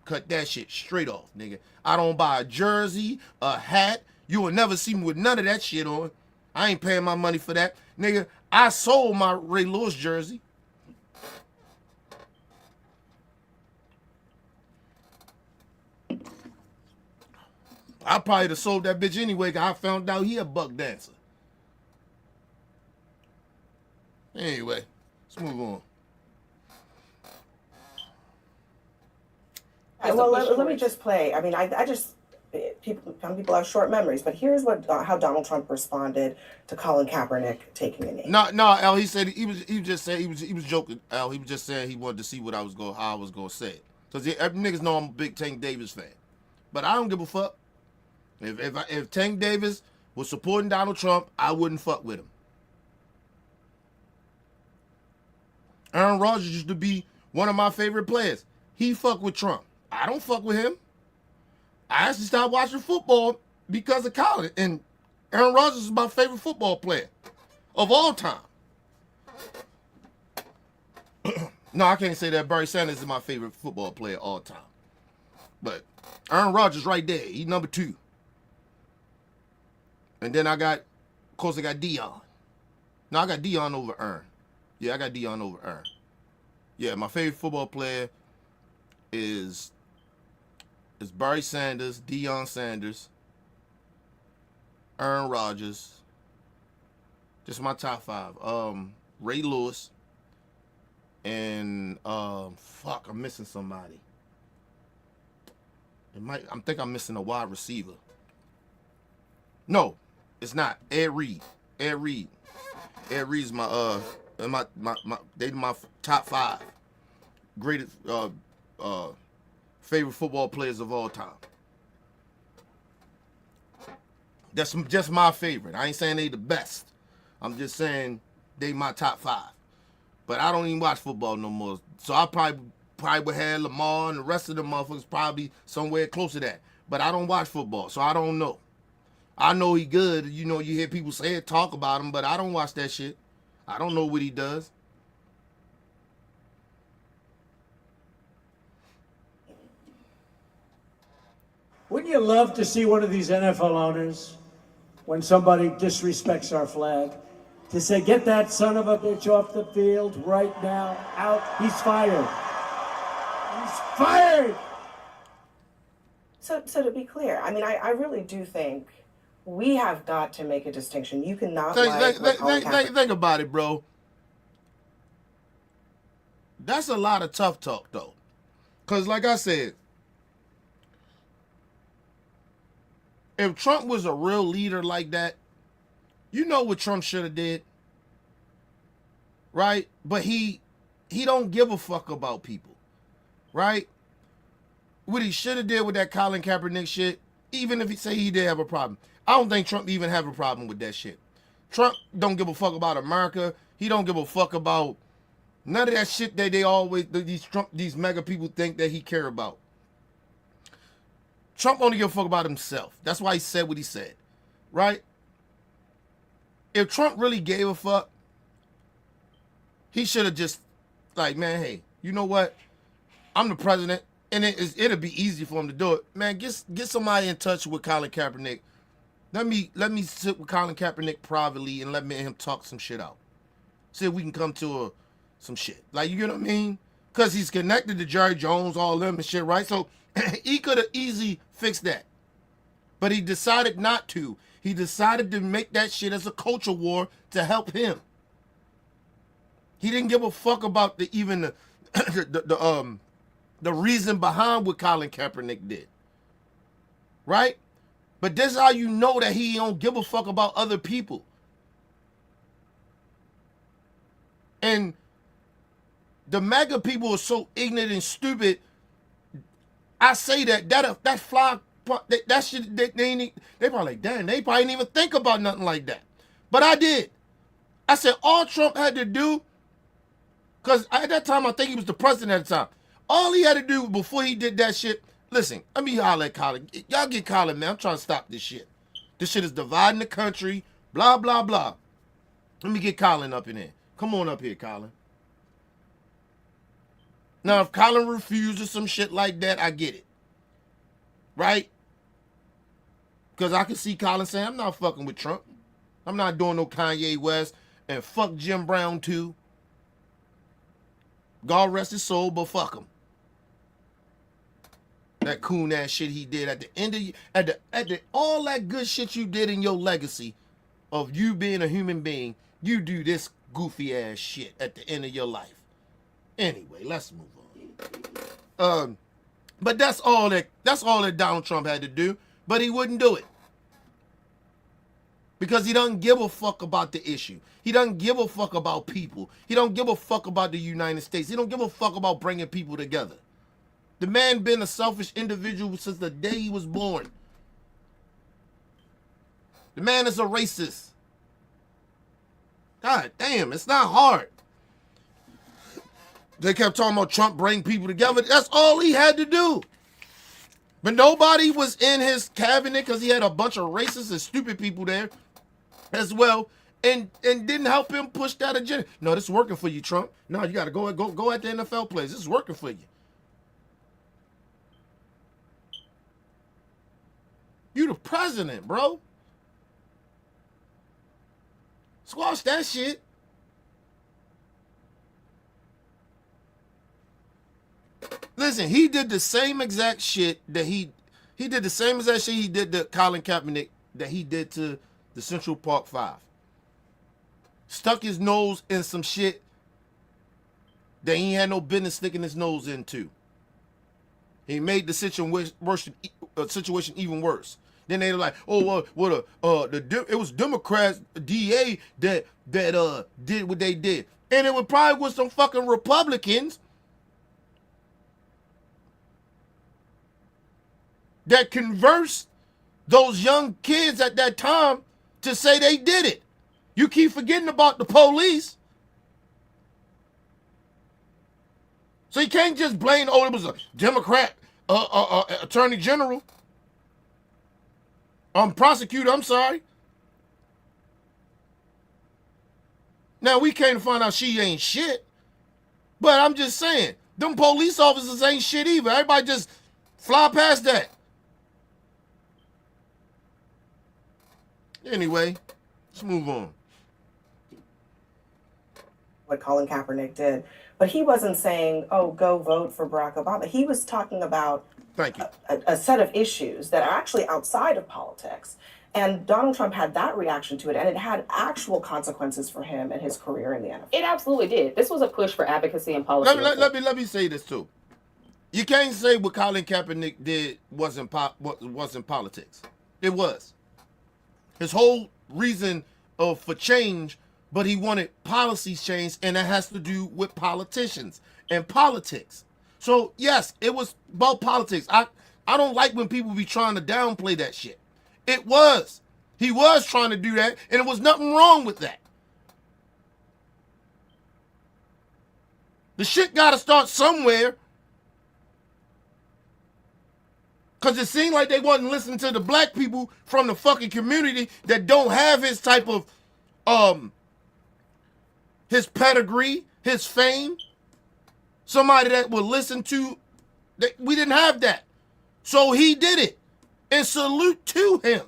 Speaker 1: Cut that shit straight off, nigga. I don't buy a jersey, a hat. You will never see me with none of that shit on. I ain't paying my money for that. Nigga, I sold my Ray Lewis jersey. I probably have sold that bitch anyway because I found out he a buck dancer. Anyway, let's move on.
Speaker 2: Well, let me just play. I mean, I just some people have short memories, but here's what how Donald Trump responded to Colin Kaepernick taking a knee.
Speaker 1: No, Al. He said he was joking. Al, he was just saying he wanted to see how I was gonna say it. Cause niggas know I'm a big Tank Davis fan, but I don't give a fuck. If Tank Davis was supporting Donald Trump, I wouldn't fuck with him. Aaron Rodgers used to be one of my favorite players. He fuck with Trump. I don't fuck with him. I actually started watching football because of Colin. And Aaron Rodgers is my favorite football player of all time. No, I can't say that. Barry Sanders is my favorite football player of all time. But Aaron Rodgers right there. He's number 2. And then I got Deion. No, I got Deion over Aaron. Yeah, I got Deion over Aaron. Yeah, my favorite football player is Barry Sanders, Deion Sanders, Aaron Rodgers. Just my top 5. Ray Lewis. And I'm missing somebody. I think I'm missing a wide receiver. No, it's not. Ed Reed. Ed Reed's my my top 5 greatest favorite football players of all time. That's just my favorite. I ain't saying they the best. I'm just saying they my top 5. But I don't even watch football no more. So I probably would have Lamar and the rest of the motherfuckers probably somewhere close to that. But I don't watch football, so I don't know. I know he good. You know, you hear people say it, talk about him, but I don't watch that shit. I don't know what he does.
Speaker 6: Wouldn't you love to see one of these NFL owners, when somebody disrespects our flag, to say, get that son of a bitch off the field right now, out, he's fired. He's fired!
Speaker 2: So to be clear, I mean, I really do think we have got to make a distinction. You cannot
Speaker 1: Think about it, bro. That's a lot of tough talk, though. Because, like I said, if Trump was a real leader like that, you know what Trump should have did, right? But he don't give a fuck about people, right? What he should have did with that Colin Kaepernick shit, even if he say he did have a problem, I don't think Trump even have a problem with that shit. Trump don't give a fuck about America. He don't give a fuck about none of that shit that they always, these mega people think that he care about. Trump only give a fuck about himself. That's why he said what he said, right? If Trump really gave a fuck, he should have just like, man, hey, you know what? I'm the president, and it'll be easy for him to do it. Man, get somebody in touch with Colin Kaepernick. Let me sit with Colin Kaepernick privately and let me and him talk some shit out. See if we can come to some shit. Like, you know what I mean? Because he's connected to Jerry Jones, all them and shit, right? So he could have easily fixed that. But he decided not to. He decided to make that shit as a culture war to help him. He didn't give a fuck about the reason behind what Colin Kaepernick did. Right? But this is how you know that he don't give a fuck about other people. And the MAGA people are so ignorant and stupid. I say that fly, that shit, they probably like, damn, they probably didn't even think about nothing like that. But I did. I said all Trump had to do, because at that time I think he was the president at the time. All he had to do before he did that shit, listen, let me holler at Colin. Y'all get Colin, man. I'm trying to stop this shit. This shit is dividing the country, blah, blah, blah. Let me get Colin up in there. Come on up here, Colin. Now, if Colin refuses some shit like that, I get it. Right? Because I can see Colin saying, I'm not fucking with Trump. I'm not doing no Kanye West. And fuck Jim Brown, too. God rest his soul, but fuck him. That coon ass shit he did at the end of all that good shit you did in your legacy of you being a human being, you do this goofy ass shit at the end of your life. Anyway, let's move on. But that's all that Donald Trump had to do, but he wouldn't do it. Because he doesn't give a fuck about the issue. He doesn't give a fuck about people. He don't give a fuck about the United States. He don't give a fuck about bringing people together. The man been a selfish individual since the day he was born. The man is a racist. God damn, it's not hard. They kept talking about Trump bring people together. That's all he had to do. But nobody was in his cabinet because he had a bunch of racist and stupid people there as well, and didn't help him push that agenda. No, this is working for you, Trump. No, you got to go at the NFL players. This is working for you. You the president, bro. Squash that shit. Listen, he did the same exact shit that he did the same exact shit he did to Colin Kaepernick that he did to the Central Park Five. Stuck his nose in some shit that he had no business sticking his nose into. He made the situation even worse. Then they were like, oh, well, it was Democrats, DA that did what they did, and it was probably with some fucking Republicans that conversed those young kids at that time to say they did it. You keep forgetting about the police. So you can't just blame, it was a Democrat attorney general. Prosecutor, I'm sorry. Now, we came to find out she ain't shit. But I'm just saying, them police officers ain't shit either. Everybody just fly past that. Anyway, let's move on.
Speaker 2: What Colin Kaepernick did. But he wasn't saying, oh, go vote for Barack Obama. He was talking about
Speaker 1: Thank you.
Speaker 2: a set of issues that are actually outside of politics And Donald Trump had that reaction to it, and it had actual consequences for him and his career in the NFL.
Speaker 7: It absolutely did. This was a push for advocacy and policy.
Speaker 1: Let me say this too. You can't say what Colin Kaepernick did wasn't politics. It was. His whole reason for change, but he wanted policies changed, and that has to do with politicians and politics. So yes, it was about politics. I don't like when people be trying to downplay that shit. It was. He was trying to do that, and there was nothing wrong with that. The shit got to start somewhere. Because it seemed like they wasn't listening to the black people from the fucking community that don't have his type of, his pedigree, his fame. Somebody that would listen to, we didn't have that. So he did it. And salute to him.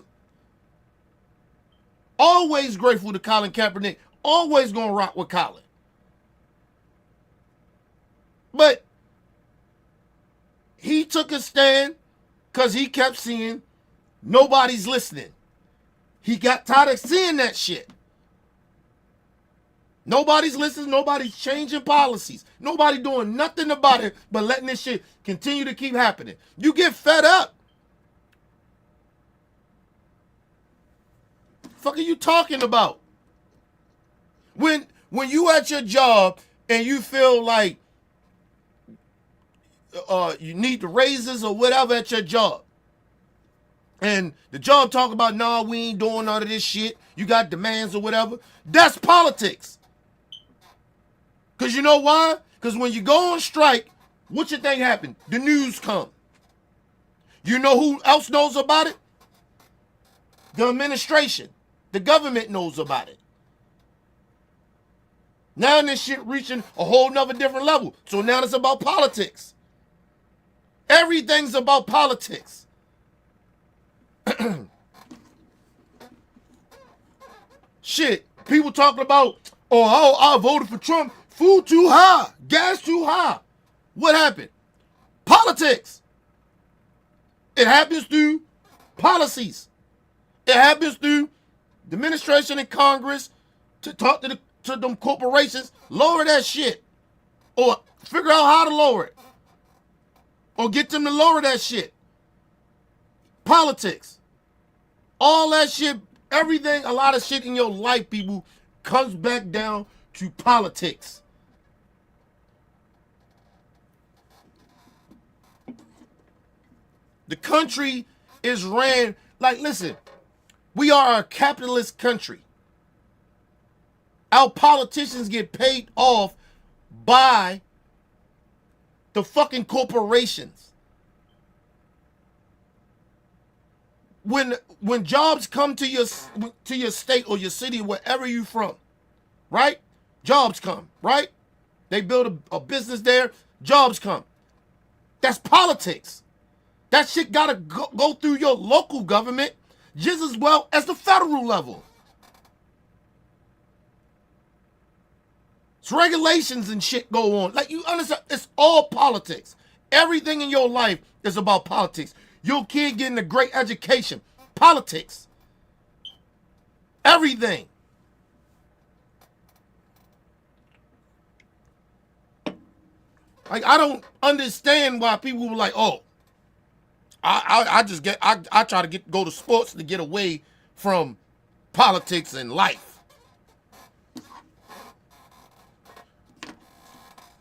Speaker 1: Always grateful to Colin Kaepernick. Always gonna rock with Colin. But he took a stand because he kept seeing nobody's listening. He got tired of seeing that shit. Nobody's listening. Nobody's changing policies. Nobody doing nothing about it but letting this shit continue to keep happening. You get fed up. Fuck are you talking about? When you at your job and you feel like you need the raises or whatever at your job, and the job talk about, nah, we ain't doing none of this shit, you got demands or whatever, that's politics. Because you know why? Because when you go on strike, what you think happened? The news come. You know who else knows about it? The administration. The government knows about it. Now this shit reaching a whole nother different level. So now it's about politics. Everything's about politics. Shit. People talking about, oh, I voted for Trump. Food too high. Gas too high. What happened? Politics. It happens through policies. It happens through the administration and Congress to talk to them corporations, lower that shit. Or figure out how to lower it. Or get them to lower that shit. Politics. All that shit, everything, a lot of shit in your life, people, comes back down to politics. The country is ran, like, listen, we are a capitalist country. Our politicians get paid off by the fucking corporations. When jobs come to your state or your city, wherever you from, right? Jobs come, right? They build a business there, jobs come. That's politics. That shit gotta go through your local government just as well as the federal level. It's regulations and shit go on. Like, you understand, it's all politics. Everything in your life is about politics. Your kid getting a great education, politics. Everything. Like, I don't understand why people were like, oh, I try to go to sports to get away from politics and life.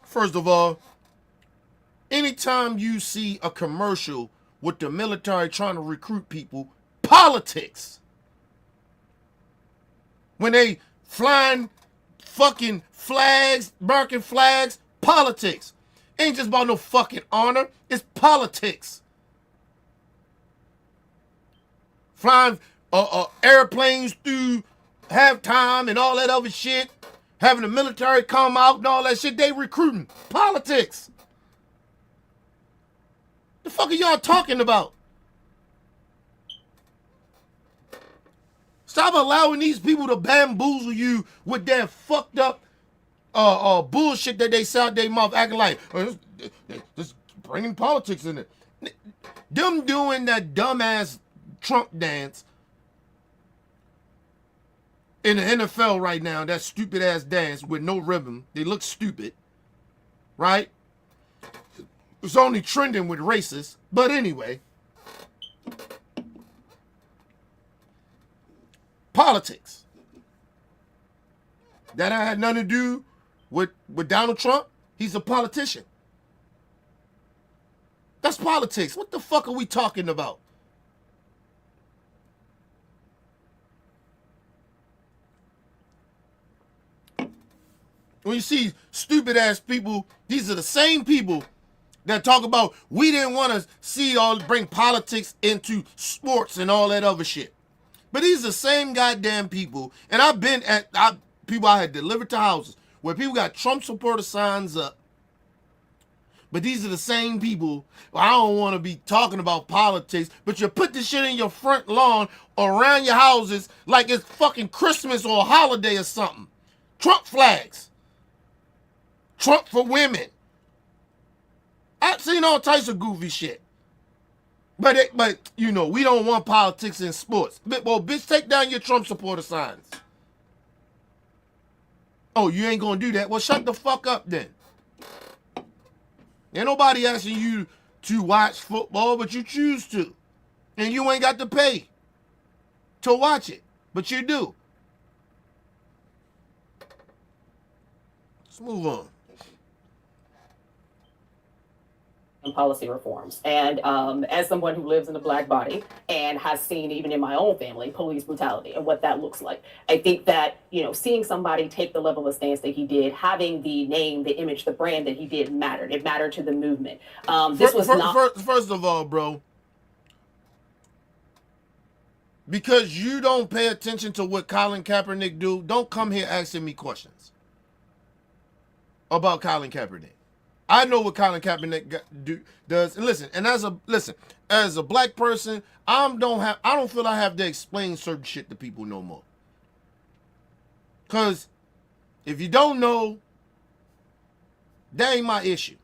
Speaker 1: First of all, anytime you see a commercial with the military trying to recruit people, politics. When they flying fucking flags, American flags, politics. Ain't just about no fucking honor, it's politics. Flying airplanes through halftime and all that other shit. Having the military come out and all that shit. They recruiting. Politics. The fuck are y'all talking about? Stop allowing these people to bamboozle you with their fucked up bullshit that they say out their mouth, acting like, just bringing politics in it. Them doing that dumbass Trump dance in the NFL right now, that stupid ass dance with no rhythm. They look stupid, right? It's only trending with racists. But anyway, politics. That had nothing to do with Donald Trump. He's a politician. That's politics. What the fuck are we talking about? When you see stupid ass people, these are the same people that talk about we didn't want to see all bring politics into sports and all that other shit. But these are the same goddamn people, and I've been at people I had delivered to houses where people got Trump supporter signs up. But these are the same people. I don't want to be talking about politics, but you put this shit in your front lawn or around your houses like it's fucking Christmas or a holiday or something. Trump flags. Trump for women. I've seen all types of goofy shit. But you know, we don't want politics in sports. Well, bitch, take down your Trump supporter signs. Oh, you ain't gonna do that? Well, shut the fuck up then. Ain't nobody asking you to watch football, but you choose to. And you ain't got to pay to watch it, but you do. Let's move on.
Speaker 7: Policy reforms. And as someone who lives in a Black body and has seen, even in my own family, police brutality and what that looks like, I think that, you know, seeing somebody take the level of stance that he did, having the name, the image, the brand that he did mattered. It mattered to the movement.
Speaker 1: First of all, bro, because you don't pay attention to what Colin Kaepernick do, don't come here asking me questions about Colin Kaepernick. I know what Colin Kaepernick does. And listen, as a black person, I don't feel I have to explain certain shit to people no more. Cause if you don't know, that ain't my issue.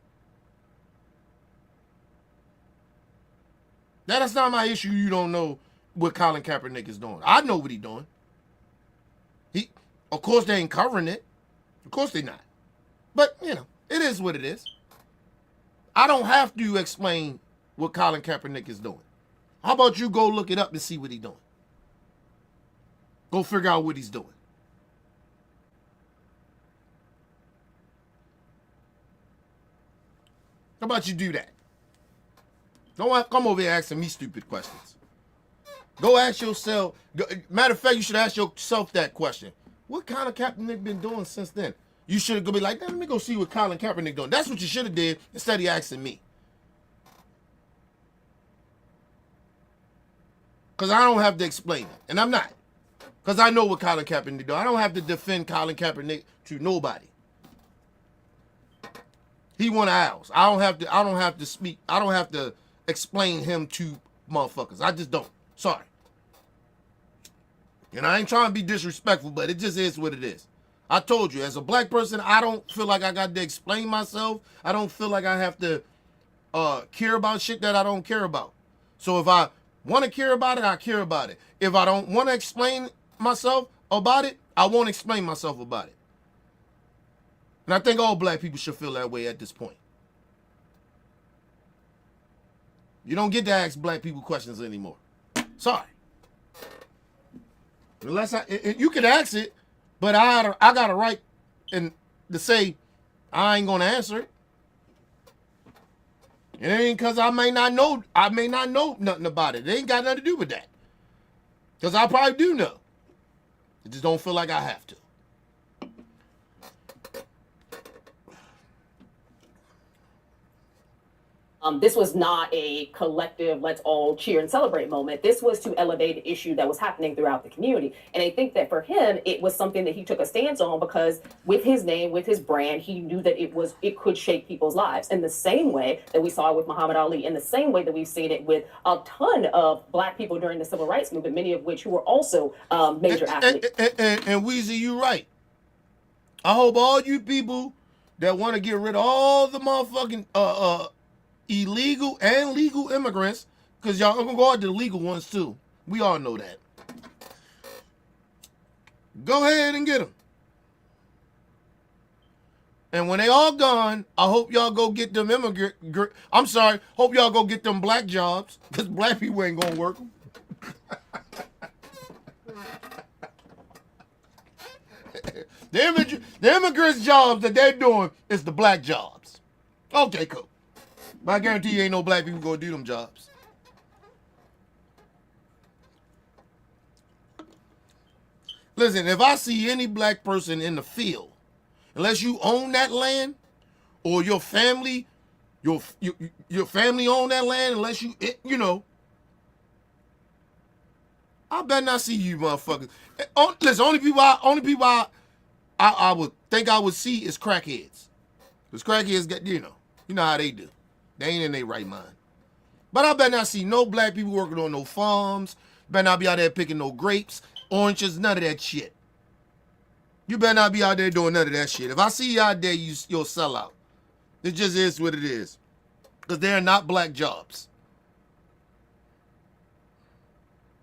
Speaker 1: That's not my issue. You don't know what Colin Kaepernick is doing. I know what he's doing. Of course, they ain't covering it. Of course they not. But, you know, it is what it is. I don't have to explain what Colin Kaepernick is doing. How about you go look it up and see what he's doing? Go figure out what he's doing. How about you do that? Don't come over here asking me stupid questions. Go ask yourself. Matter of fact, you should ask yourself that question. What Colin Kaepernick been doing since then? You should go be like, let me go see what Colin Kaepernick doing. That's what you should have did instead of asking me. Because I don't have to explain it. And I'm not. Because I know what Colin Kaepernick doing. I don't have to defend Colin Kaepernick to nobody. He one of ours. I don't have to speak. I don't have to explain him to motherfuckers. I just don't. Sorry. And I ain't trying to be disrespectful, but it just is what it is. I told you, as a black person, I don't feel like I got to explain myself. I don't feel like I have to care about shit that I don't care about. So if I want to care about it, I care about it. If I don't want to explain myself about it, I won't explain myself about it. And I think all black people should feel that way at this point. You don't get to ask black people questions anymore. Sorry. Unless you can ask it, but I got a right to say I ain't gonna answer it. It ain't because I may not know nothing about it. It ain't got nothing to do with that. Because I probably do know. I just don't feel like I have to.
Speaker 7: This was not a collective, let's all cheer and celebrate moment. This was to elevate an issue that was happening throughout the community. And I think that for him, it was something that he took a stance on because with his name, with his brand, he knew that it could shape people's lives in the same way that we saw with Muhammad Ali, in the same way that we've seen it with a ton of black people during the civil rights movement, many of which who were also major athletes.
Speaker 1: And Weezy, you right. I hope all you people that want to get rid of all the motherfucking illegal and legal immigrants, because y'all are gonna go out to the legal ones too. We all know that. Go ahead and get them. And when they all gone, I hope y'all go get them hope y'all go get them black jobs, because black people ain't gonna work them. The immigrants' jobs that they're doing is the black jobs. Okay, cool. But I guarantee you ain't no black people gonna do them jobs. Listen, if I see any black person in the field, unless you own that land or your family, your family own that land, unless you know, I better not see you motherfuckers. Listen, only people I would think I would see is crackheads. Because crackheads get, you know how they do. They ain't in their right mind. But I better not see no black people working on no farms. Better not be out there picking no grapes, oranges, none of that shit. You better not be out there doing none of that shit. If I see you out there, you'll sell out. It just is what it is. Because they're not black jobs.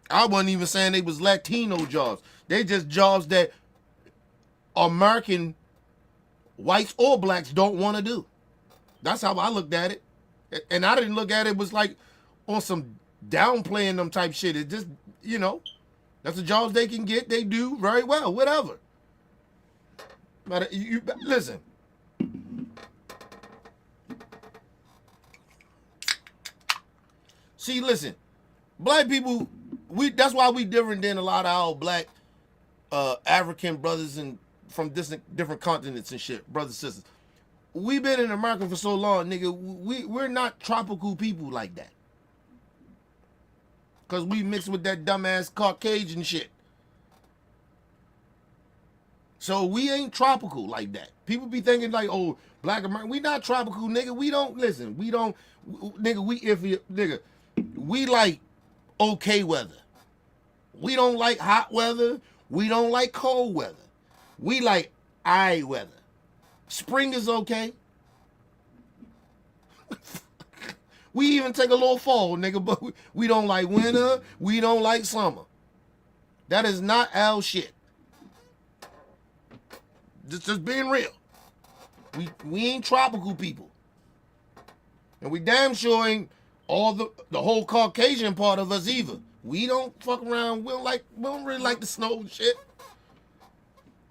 Speaker 1: I wasn't even saying they was Latino jobs. They just jobs that American whites or blacks don't want to do. That's how I looked at it. And I didn't look at it was like on some downplaying them type shit. It just, that's the jobs they can get. They do very well, whatever. But you listen. See, listen. Black people, that's why we different than a lot of our black African brothers and from different continents and shit, brothers and sisters. We've been in America for so long, nigga. We're not tropical people like that. Cause we mixed with that dumbass Caucasian shit. So we ain't tropical like that. People be thinking like, oh, black American. We not tropical, nigga. We don't listen. We don't, nigga. We iffy, nigga. We like okay weather. We don't like hot weather. We don't like cold weather. We like aight weather. Spring is okay. We even take a little fall, nigga, but we don't like winter. We don't like summer. That is not our shit. Just being real. We ain't tropical people. And we damn sure ain't all the whole Caucasian part of us either. We don't fuck around. We don't really like the snow and shit.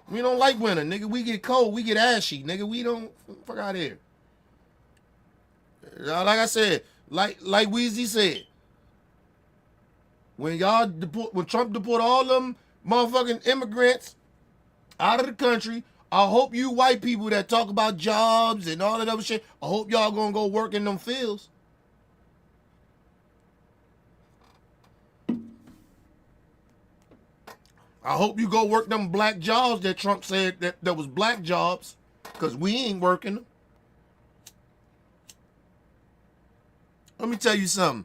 Speaker 1: We don't like winter, nigga. We get cold. We get ashy, nigga. We don't fuck out here. Like I said, like Weezy said, when Trump deport all them motherfucking immigrants out of the country, I hope you white people that talk about jobs and all that other shit, I hope y'all gonna go work in them fields. I hope you go work them black jobs that Trump said that was black jobs, because we ain't working them. Let me tell you something.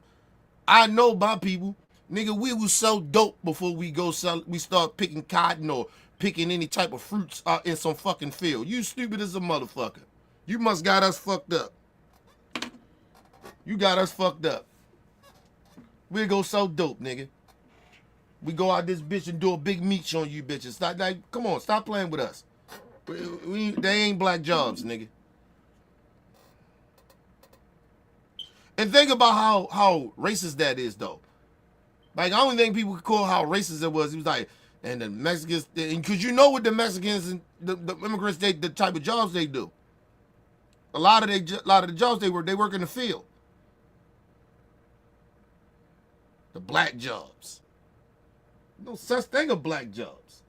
Speaker 1: I know my people, nigga, we was so dope before we start picking cotton or picking any type of fruits out in some fucking field. You stupid as a motherfucker. You must got us fucked up. You got us fucked up. We go so dope, nigga. We go out this bitch and do a big meet on you bitches. Come on, stop playing with us. They ain't black jobs, nigga. And think about how racist that is, though. Like, I don't think people could call how racist it was. He was like, and the Mexicans, because you know what the Mexicans and the immigrants, the type of jobs they do. A lot of the jobs they work in the field. The black jobs. No such thing of black jobs.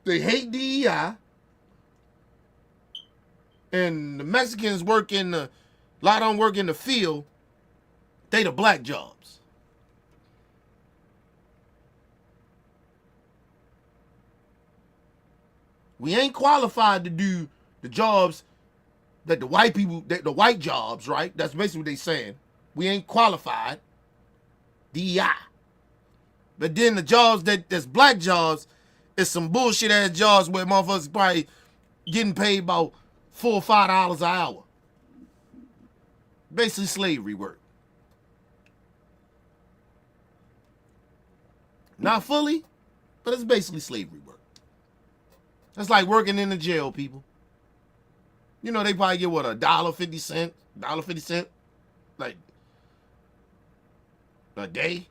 Speaker 1: They hate DEI. And the Mexicans a lot of them work in the field. They the black jobs. We ain't qualified to do the jobs that the white jobs, right? That's basically what they saying. We ain't qualified. DEI. But then the jobs that's black jobs is some bullshit ass jobs where motherfuckers probably getting paid about $4 or $5 an hour. Basically slavery work. Not fully, but it's basically slavery work. That's like working in the jail, people. You know, they probably get what, $1.50, like a day.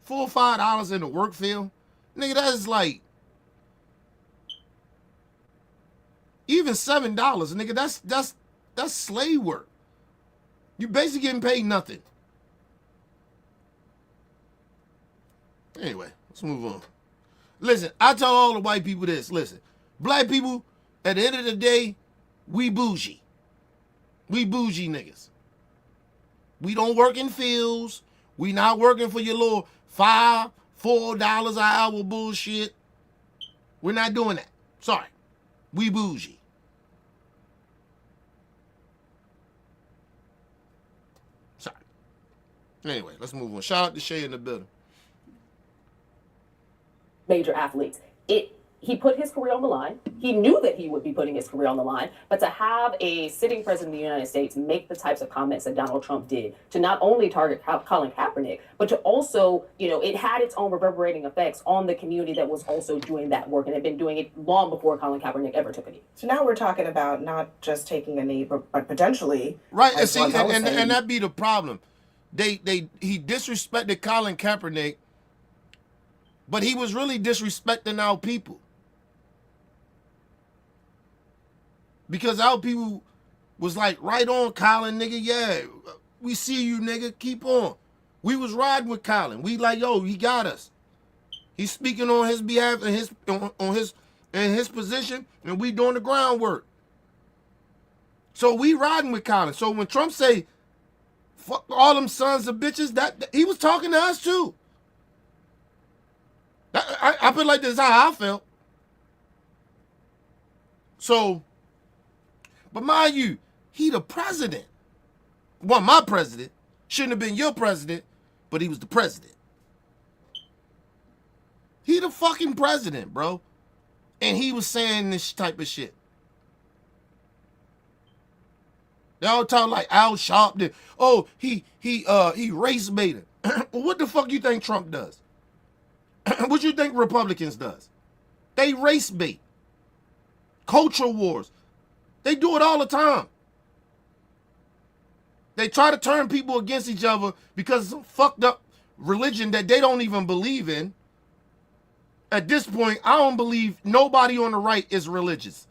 Speaker 1: $4 or $5 in the work field. Nigga, that is like even $7, nigga. That's slave work. You basically getting paid nothing. Anyway, let's move on. Listen, I tell all the white people this. Listen, black people, at the end of the day, we bougie. We bougie niggas. We don't work in fields. We not working for your little $5, $4 an hour bullshit. We're not doing that. Sorry. We bougie. Sorry. Anyway, let's move on. Shout out to Shay in the building.
Speaker 7: Major athletes. He put his career on the line. He knew that he would be putting his career on the line. But to have a sitting president of the United States make the types of comments that Donald Trump did, to not only target Colin Kaepernick, but to also, it had its own reverberating effects on the community that was also doing that work and had been doing it long before Colin Kaepernick ever took a knee.
Speaker 2: So now we're talking about not just taking a knee, but potentially.
Speaker 1: Right, and see, and that be the problem. He disrespected Colin Kaepernick, but he was really disrespecting our people. Because our people was like, right on, Colin, nigga, yeah, we see you, nigga, keep on. We was riding with Colin. We like, yo, he got us. He's speaking on his behalf and his position, and we doing the groundwork. So we riding with Colin. So when Trump say, fuck all them sons of bitches, that he was talking to us too. I feel like this is how I felt. So, but mind you, he the president. Well, my president. Shouldn't have been your president, but he was the president. He the fucking president, bro. And he was saying this type of shit. They all talk like Al Sharpton. Oh, he race baited. Well, what the fuck you think Trump does? What you think Republicans does? They race bait. Culture wars. They do it all the time. They try to turn people against each other because of some fucked up religion that they don't even believe in. At this point, I don't believe nobody on the right is religious.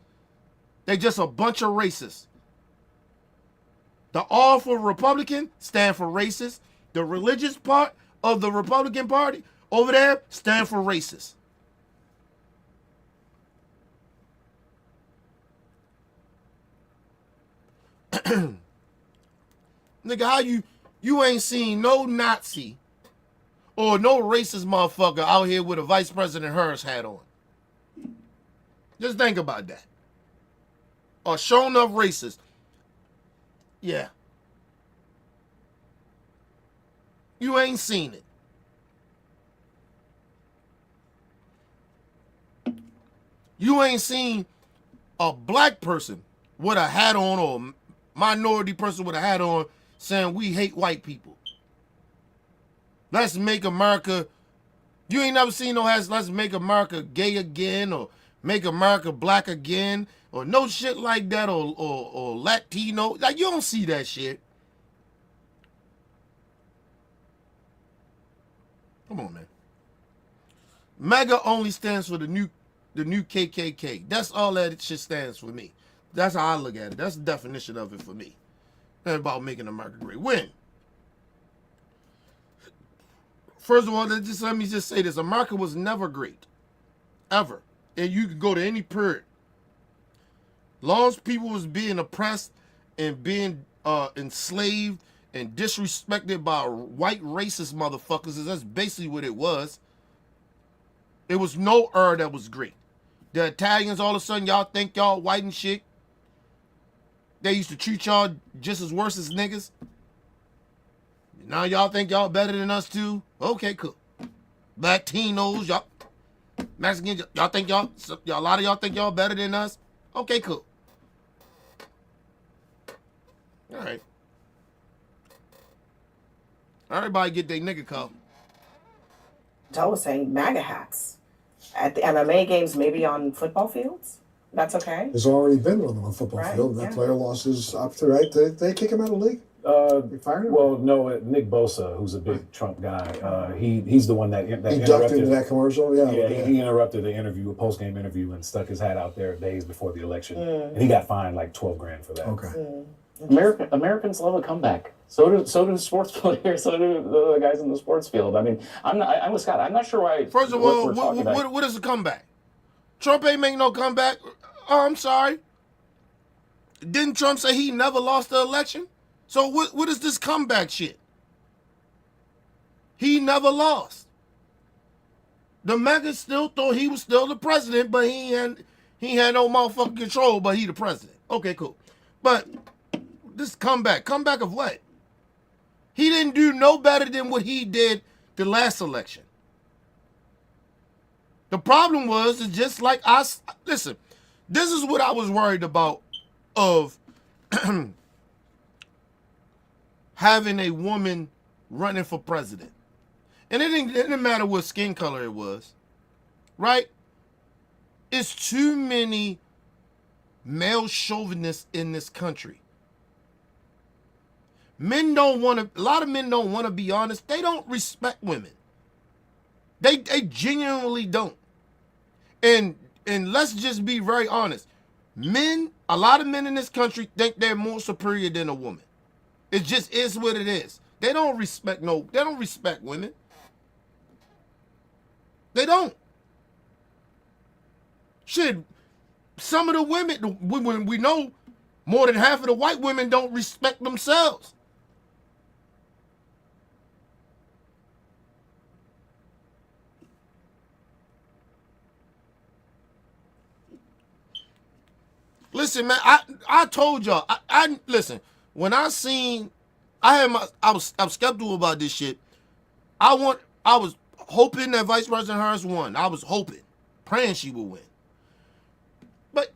Speaker 1: They just a bunch of racists. The R for Republican stand for racist. The religious part of the Republican Party over there stand for racist. Nigga, how you ain't seen no Nazi or no racist motherfucker out here with a Vice President Harris hat on? Just think about that. Or shown up racist. Yeah. You ain't seen it. You ain't seen a black person with a hat on or a minority person with a hat on saying we hate white people. Let's make America. You ain't never seen no hats, let's make America gay again or make America black again or no shit like that or Latino. Like, you don't see that shit. Come on, man. MAGA only stands for the new KKK. That's all that shit stands for me. That's how I look at it. That's the definition of it for me. And about making America great. When? First of all, let me just say this. America was never great. Ever. And you could go to any period. Long as people was being oppressed and being enslaved and disrespected by white racist motherfuckers, that's basically what it was. It was no era that was great. The Italians, all of a sudden, y'all think y'all white and shit. They used to treat y'all just as worse as niggas. Now y'all think y'all better than us too? Okay, cool. Latinos, y'all, Mexicans, y'all think y'all, a lot of y'all think y'all better than us? Okay, cool. All right. Everybody get their nigga call.
Speaker 2: Dell was saying MAGA hats at the MMA games, maybe on football fields. That's okay.
Speaker 5: There's already been one on a football
Speaker 2: Right,
Speaker 5: field. That
Speaker 2: yeah.
Speaker 5: player lost his opportunity. Right? They kick him out of the league. They fired him.
Speaker 3: Well, no, Nick Bosa, who's a big Trump guy, he's the one that
Speaker 5: he ducked
Speaker 3: interrupted.
Speaker 5: into that commercial. Yeah.
Speaker 3: Yeah, he interrupted the interview, a post game interview, and stuck his hat out there days before the election, and he got fined like $12,000 for that.
Speaker 5: Okay.
Speaker 4: Americans love a comeback. So do sports players. So do the guys in the sports field. I mean, I'm with Scott. I'm not sure why.
Speaker 1: First of
Speaker 4: what
Speaker 1: all,
Speaker 4: we're talking about.
Speaker 1: what is a comeback? Trump ain't make no comeback. Oh, I'm sorry. Didn't Trump say he never lost the election? So what is this comeback shit? He never lost. The MAGA still thought he was still the president, but he had no motherfucking control, but he the president. Okay, cool. But this comeback of what? He didn't do no better than what he did the last election. The problem was, it's just like listen, this is what I was worried about of having a woman running for president. And it didn't matter what skin color it was, right? It's too many male chauvinists in this country. A lot of men don't want to be honest. They don't respect women. They genuinely don't. And let's just be very honest. A lot of men in this country think they're more superior than a woman. It just is what it is. They don't respect women. They don't. Shit, some of the women, we know more than half of the white women don't respect themselves. Listen, man, I told y'all, I listen, when I seen, I was skeptical about this shit. I was hoping that Vice President Harris won. I was hoping, praying she would win. But,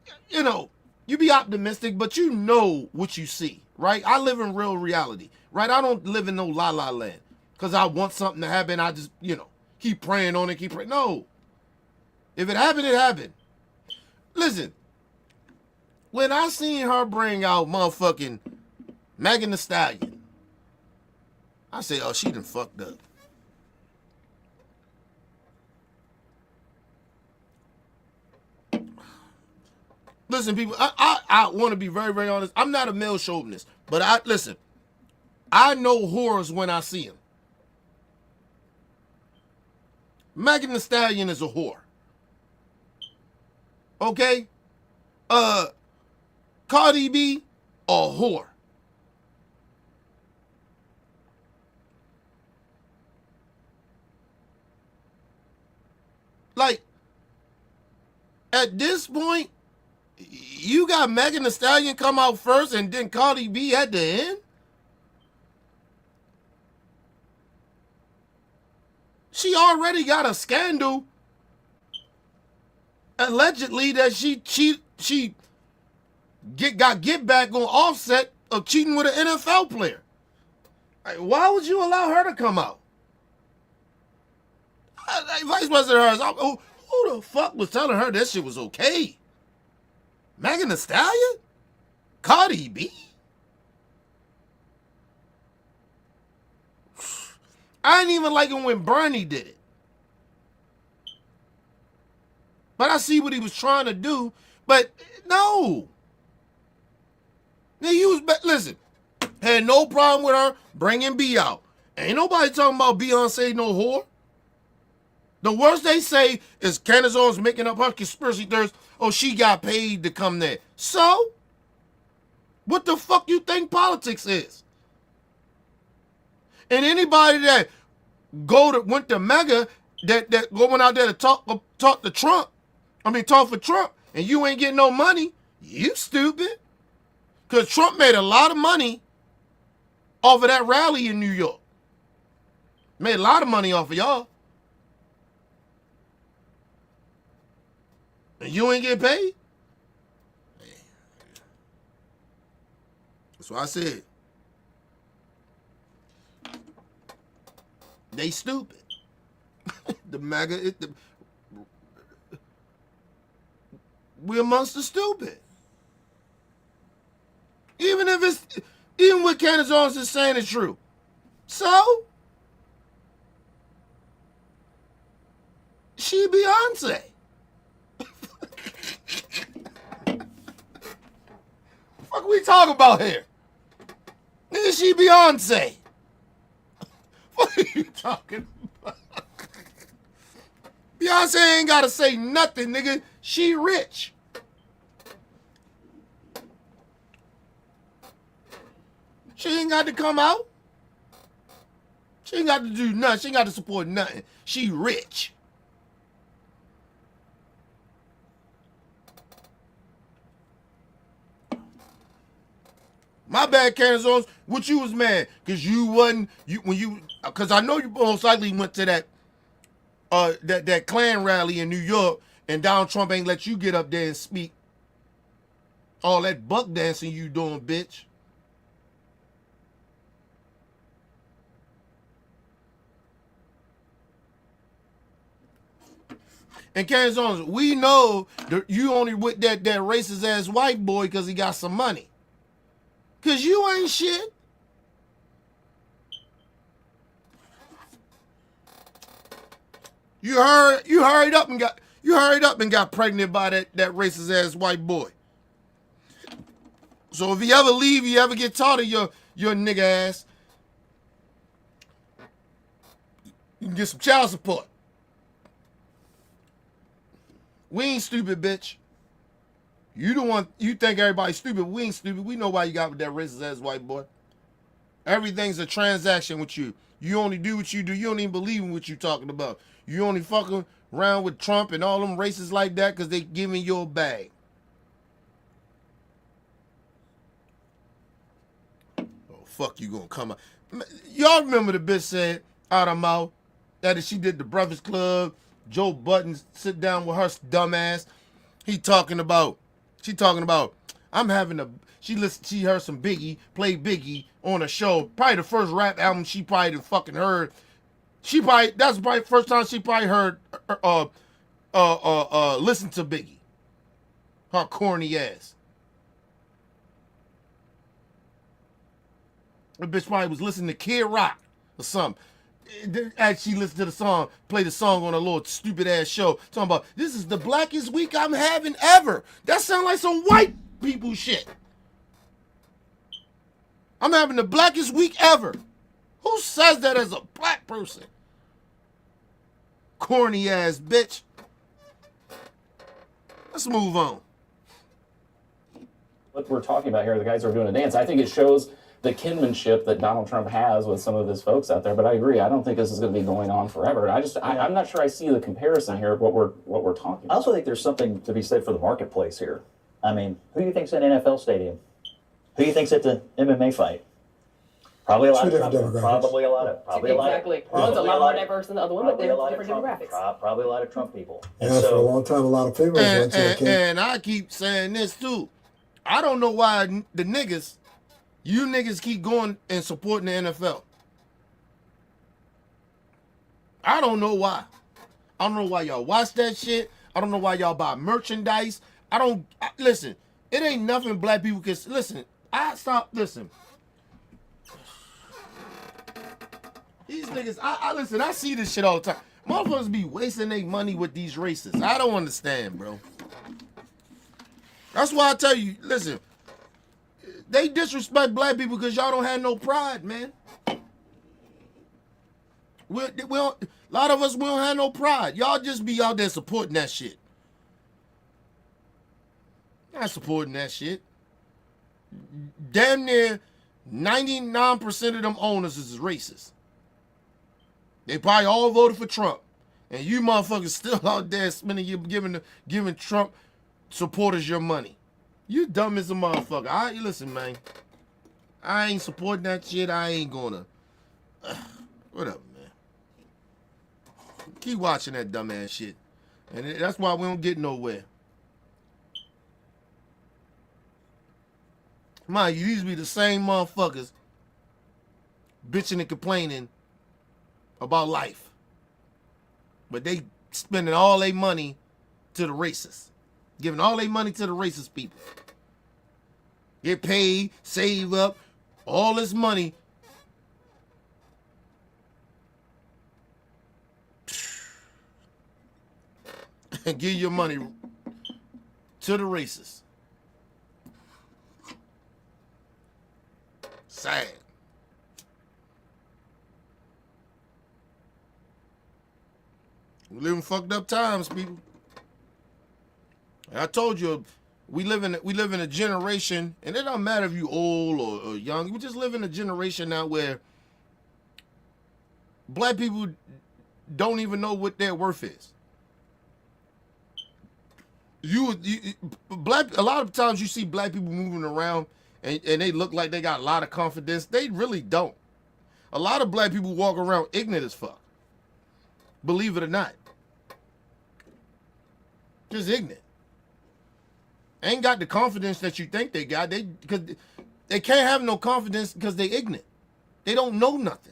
Speaker 1: you be optimistic, but you know what you see, right? I live in real reality, right? I don't live in no la-la land because I want something to happen. I just, keep praying on it, keep praying. No. If it happened, it happened. Listen, when I seen her bring out motherfucking Megan Thee Stallion, I said, oh, she done fucked up. Listen, people, I want to be very, very honest. I'm not a male chauvinist, but I know whores when I see them. Megan Thee Stallion is a whore. Okay? Cardi B, a whore. Like, at this point, you got Megan Thee Stallion come out first and then Cardi B at the end? She already got a scandal, allegedly, that she got get back on Offset of cheating with an NFL player. Like, why would you allow her to come out? Vice President Harris, who the fuck was telling her that shit was okay? Megan Thee Stallion? Cardi B? I ain't even like it when Bernie did it. But I see what he was trying to do. But no. Listen, had no problem with her bringing B out. Ain't nobody talking about Beyonce no whore. The worst they say is Candace Owens making up her conspiracy theories. Oh, she got paid to come there. So? What the fuck you think politics is? And anybody that went to MAGA, that going out there to talk to Trump, talk for Trump, and you ain't getting no money, you stupid. Because Trump made a lot of money off of that rally in New York. Made a lot of money off of y'all. And you ain't get paid? That's what I said. They stupid. The MAGA, we're amongst the stupid. Even what Candace Owens is saying is true. So, she Beyonce. Fuck we talking about here? Nigga, she Beyonce. What are you talking about? Beyonce ain't gotta say nothing, nigga. She rich. She ain't got to come out. She ain't got to do nothing. She ain't got to support nothing. She rich. My bad, Candace Owens. What you was mad? Cause you wasn't cause I know you most likely went to that Klan rally in New York and Donald Trump ain't let you get up there and speak. All that buck dancing you doing, bitch. And Candace Owens, we know that you only with that racist ass white boy because he got some money. Cause you ain't shit. You hurried up and got pregnant by that racist ass white boy. So if you ever leave, you ever get taught of your nigga ass, you can get some child support. We ain't stupid, bitch. You the one, you think everybody's stupid. We ain't stupid. We know why you got with that racist ass white boy. Everything's a transaction with you. You only do what you do. You don't even believe in what you talking about. You only fucking around with Trump and all them racists like that because they giving you a bag. Oh, fuck you gonna come out. Y'all remember the bitch said out her mouth that if she did the Breakfast Club, Joe Budden sit down with her dumb ass. She talking about, she heard some Biggie, play Biggie on a show. Probably the first rap album she probably done fucking heard. That's probably the first time she probably heard, listen to Biggie. Her corny ass. The bitch probably was listening to Kid Rock or something. As she listened to the song, play the song on a little stupid ass show, talking about this is the blackest week I'm having ever. That sound like some white people shit. I'm having the blackest week ever. Who says that as a black person? Corny ass bitch. Let's move on.
Speaker 8: What we're talking about here, the guys who are doing a dance, I think it shows the kinship that Donald Trump has with some of his folks out there. But I agree, I don't think this is going to be going on forever. And I'm not sure I see the comparison here of what we're talking
Speaker 4: I
Speaker 8: about.
Speaker 4: also think there's something to be said for the marketplace here. I mean, who do you think's at an NFL stadium? Who do you think's at the MMA fight? Probably a lot
Speaker 5: Two
Speaker 4: of Trump.
Speaker 5: different demographics.
Speaker 4: Probably a lot of
Speaker 7: Exactly. One's a lot more diverse than the other one, but they're different demographics.
Speaker 4: Probably a lot of Trump people. And
Speaker 5: And for a
Speaker 4: so
Speaker 5: long time, a lot of females went to the camp.
Speaker 1: And I keep saying this too. I don't know why you niggas keep going and supporting the NFL. I don't know why. I don't know why y'all watch that shit. I don't know why y'all buy merchandise. Listen, it ain't nothing black people can, listen, listen. These niggas, listen, I see this shit all the time. Motherfuckers be wasting their money with these racists. I don't understand, bro. That's why I tell you, listen, they disrespect black people because y'all don't have no pride, man. We don't, a lot of us, we don't have no pride. Y'all just be out there supporting that shit. Not supporting that shit. Damn near 99% of them owners is racist. They probably all voted for Trump. And you motherfuckers still out there spending, giving Trump supporters your money. You dumb as a motherfucker. Listen, man. I ain't supporting that shit. I ain't gonna. Whatever, man. Keep watching that dumb ass shit. And that's why we don't get nowhere. Mind you, these be the same motherfuckers bitching and complaining about life. but they spending all their money to the racists, giving all their money to the racist people. Get paid, save up, all this money. And give your money to the racists. Sad. We live in fucked up times, people. I told you, we live in a generation, and it don't matter if you old or young. We just live in a generation now where black people don't even know what their worth is. A lot of times you see black people moving around and they look like they got a lot of confidence. They really don't. A lot of black people walk around ignorant as fuck. Believe it or not. Just ignorant. Ain't got the confidence that you think they got. Because they can't have no confidence because they ignorant. They don't know nothing.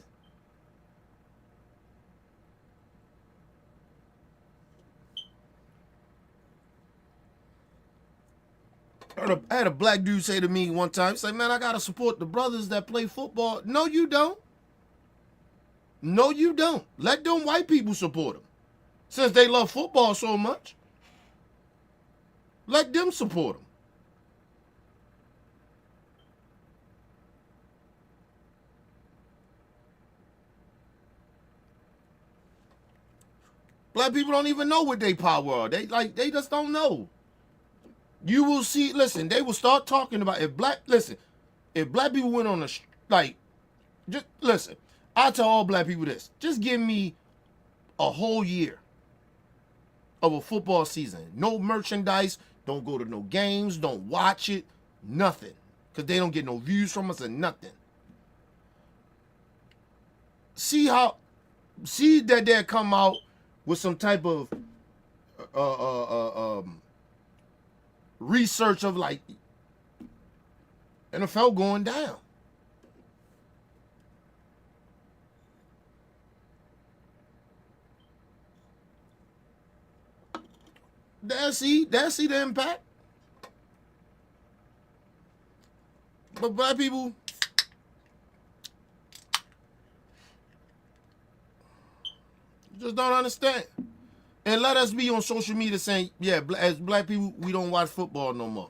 Speaker 1: I had a black dude say to me one time, he's like, man, I got to support the brothers that play football. No, you don't. No, you don't. Let them white people support them. Since they love football so much, let them support them. Black people don't even know what they power are. They just don't know. You will see, listen, they will start talking about if black people went on just listen, I tell all black people this, just give me a whole year of a football season. No merchandise, don't go to no games, don't watch it, nothing. Because they don't get no views from us or nothing. See that they come out with some type of research of like NFL going down. They'll see the impact. But black people just don't understand. And let us be on social media saying, yeah, as black people, we don't watch football no more.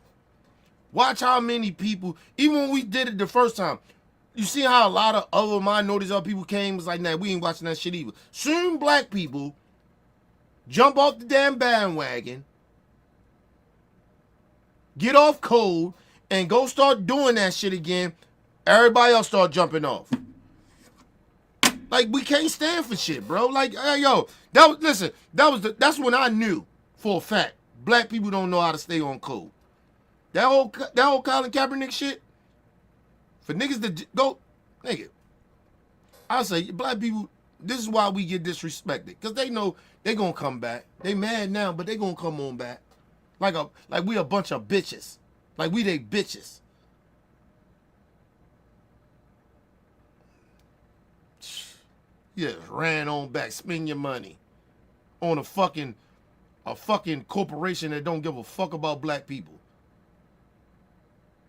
Speaker 1: Watch how many people, even when we did it the first time, you see how a lot of other minorities, other people came, was like, nah, we ain't watching that shit either. Soon black people jump off the damn bandwagon, get off code, and go start doing that shit again. Everybody else start jumping off. Like, we can't stand for shit, bro. Like, hey, yo, that's when I knew for a fact black people don't know how to stay on code. That whole Colin Kaepernick shit, for niggas to go, nigga, I say, black people, this is why we get disrespected. Because they know they gonna come back. They mad now, but they gonna come on back. Like we a bunch of bitches. Like we they bitches. Yeah, ran on back, spend your money on a fucking corporation that don't give a fuck about black people.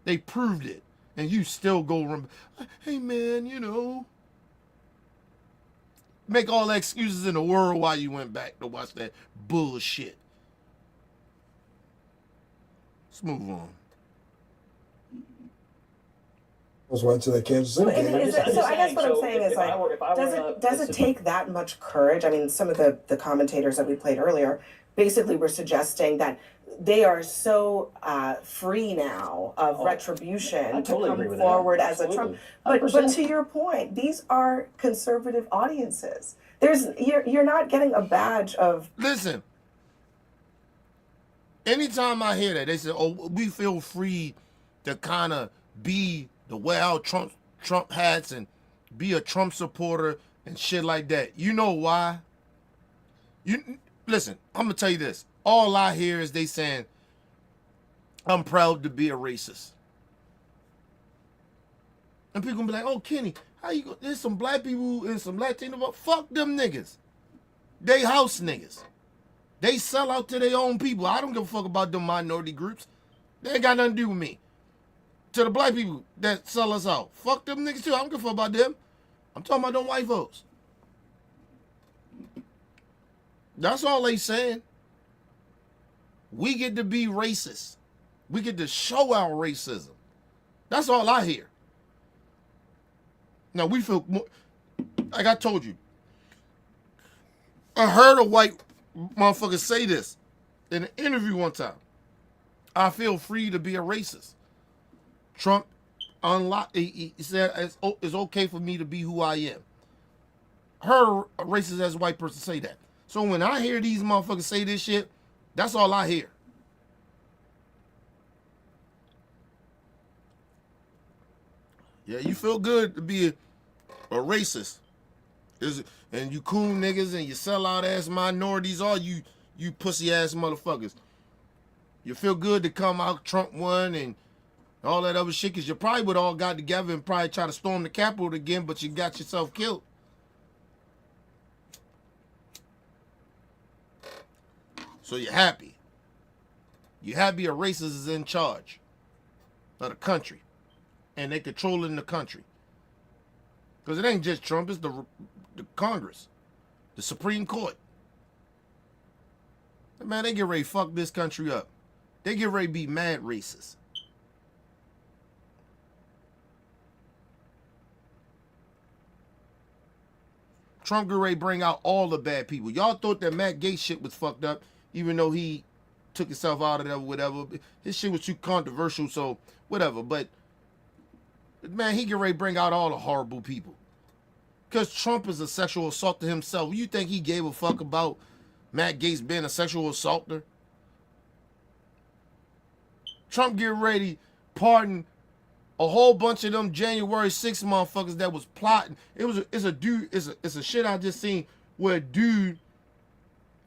Speaker 1: They proved it, and you still go, hey man, you know, make all the excuses in the world why you went back to watch that bullshit. Let's move on.
Speaker 5: Let's went to the Kansas City game.
Speaker 2: So I guess what I'm saying is, like, does it take that much courage? I mean, some of the commentators that we played earlier basically were suggesting that they are so free now of retribution to come forward as a Trump. But to your point, these are conservative audiences. You're not getting a badge of.
Speaker 1: Listen, anytime I hear that, they say, "Oh, we feel free to kind of be the wear out Trump hats and be a Trump supporter and shit like that." You know why? Listen, I'm gonna tell you this. All I hear is they saying, "I'm proud to be a racist," and people gonna be like, "Oh, Kenny, how you go? There's some black people and some Latino, but fuck them niggas. They house niggas. They sell out to their own people. I don't give a fuck about them minority groups. They ain't got nothing to do with me. To the black people that sell us out. Fuck them niggas too. I don't give a fuck about them. I'm talking about them white folks. That's all they saying. We get to be racist. We get to show our racism. That's all I hear. Now we feel more, like I told you. I heard a white motherfucker say this in an interview one time. I feel free to be a racist. Trump he said it's okay for me to be who I am. Heard a racist as a white person say that. So when I hear these motherfuckers say this shit, that's all I hear. Yeah, you feel good to be a racist. And you coon niggas and you sell out ass minorities, all you pussy ass motherfuckers. You feel good to come out Trump won and all that other shit, because you probably would all got together and probably try to storm the Capitol again, but you got yourself killed. So you're happy. You're happy a racist is in charge of the country. And they controlling the country. Because it ain't just Trump, it's the Congress. The Supreme Court. Man, they get ready to fuck this country up. They get ready to be mad racist. Trump get ready to bring out all the bad people. Y'all thought that Matt Gaetz shit was fucked up, even though he took himself out of that or whatever. His shit was too controversial, so whatever. But, man, he get ready to bring out all the horrible people. Because Trump is a sexual assaulter himself. You think he gave a fuck about Matt Gaetz being a sexual assaulter? Trump get ready to pardon a whole bunch of them January 6th motherfuckers that was plotting. It's a shit I just seen where a dude,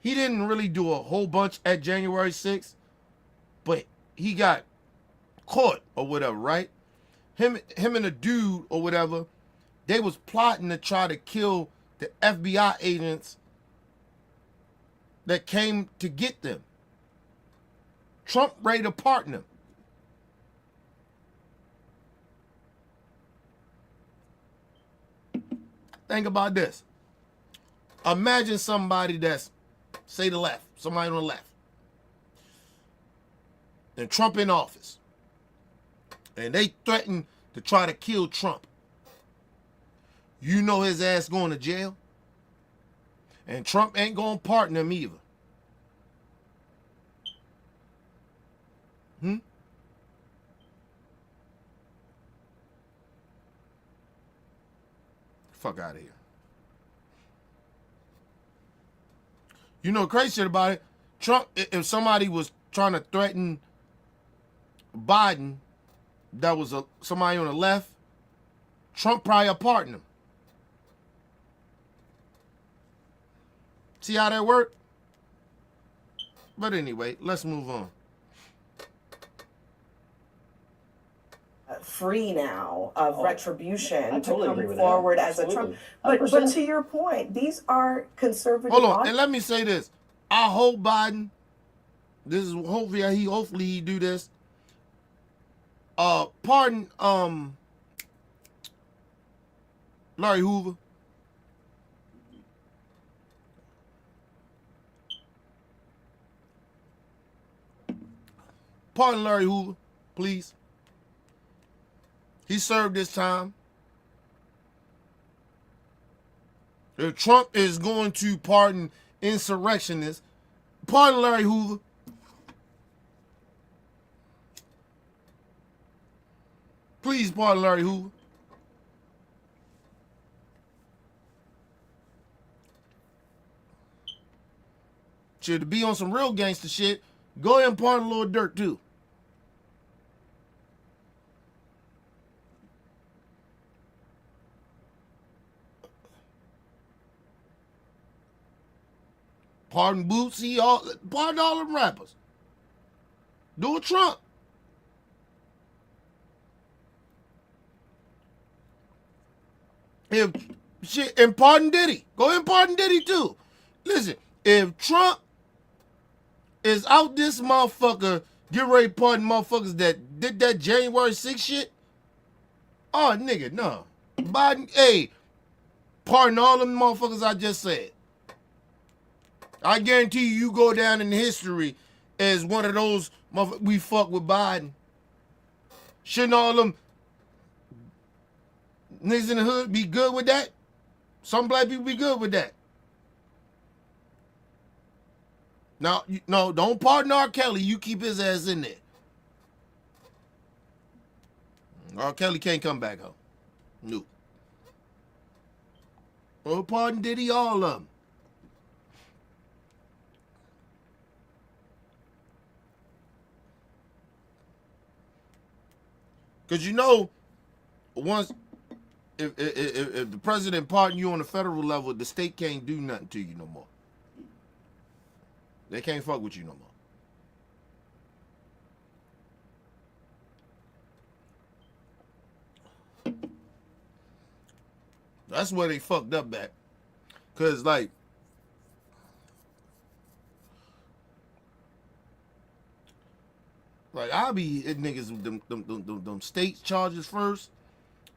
Speaker 1: he didn't really do a whole bunch at January 6th, but he got caught or whatever, right? Him and a dude or whatever, they was plotting to try to kill the FBI agents that came to get them. Trump ready to pardon them. Think about this. Imagine somebody that's, say the left, somebody on the left, and Trump in office, and they threaten to try to kill Trump. You know his ass going to jail, and Trump ain't gonna pardon him either. Fuck out of here. You know, crazy shit about it. Trump, if somebody was trying to threaten Biden, that was somebody on the left, Trump probably pardon him. See how that worked? But anyway, let's move on.
Speaker 2: Free now of retribution
Speaker 4: I totally
Speaker 2: to
Speaker 4: agree
Speaker 2: come
Speaker 4: with
Speaker 2: forward
Speaker 4: that.
Speaker 2: as a Trump.
Speaker 4: Absolutely.
Speaker 2: But to your point, these are conservative.
Speaker 1: Hold on, and let me say this. I hope Biden, hopefully he do this. Pardon Larry Hoover. Pardon Larry Hoover, please. He served his time. If Trump is going to pardon insurrectionists, pardon Larry Hoover. Please pardon Larry Hoover. Shit, to be on some real gangster shit, go ahead and pardon Lil Durk too. Pardon Bootsy, pardon all them rappers. Do a Trump. And pardon Diddy. Go ahead and pardon Diddy too. Listen, if Trump is out this motherfucker, get ready to pardon motherfuckers that did that January 6th shit. Oh, nigga, no. Biden, hey, pardon all them motherfuckers I just said. I guarantee you go down in history as one of those motherfuckers we fuck with Biden. Shouldn't all them niggas in the hood be good with that? Some black people be good with that. Now, no, don't pardon R. Kelly. You keep his ass in there. R. Kelly can't come back home. No. Oh, pardon Diddy, all of them. Because you know, once if the president pardon you on the federal level, the state can't do nothing to you no more. They can't fuck with you no more. That's where they fucked up at. Cause like I'll be hitting niggas with them state charges first,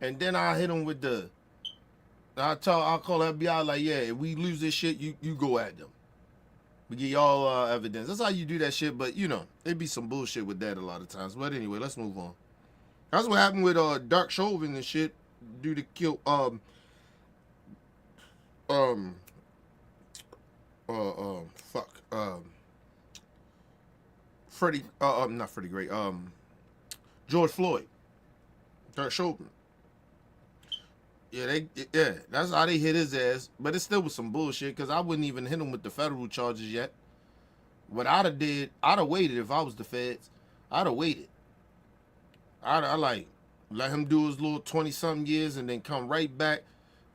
Speaker 1: and then I hit them with the. I'll call FBI like, yeah, if we lose this shit, you go at them. We get y'all evidence. That's how you do that shit, but you know, it'd be some bullshit with that a lot of times. But anyway, let's move on. That's what happened with Dark Chauvin and shit due to kill not Freddie Gray, George Floyd. Dark Chauvin. Yeah, that's how they hit his ass. But it still was some bullshit because I wouldn't even hit him with the federal charges yet. What I'd have waited if I was the feds. I'd have waited. I'd like let him do his little 20-something years and then come right back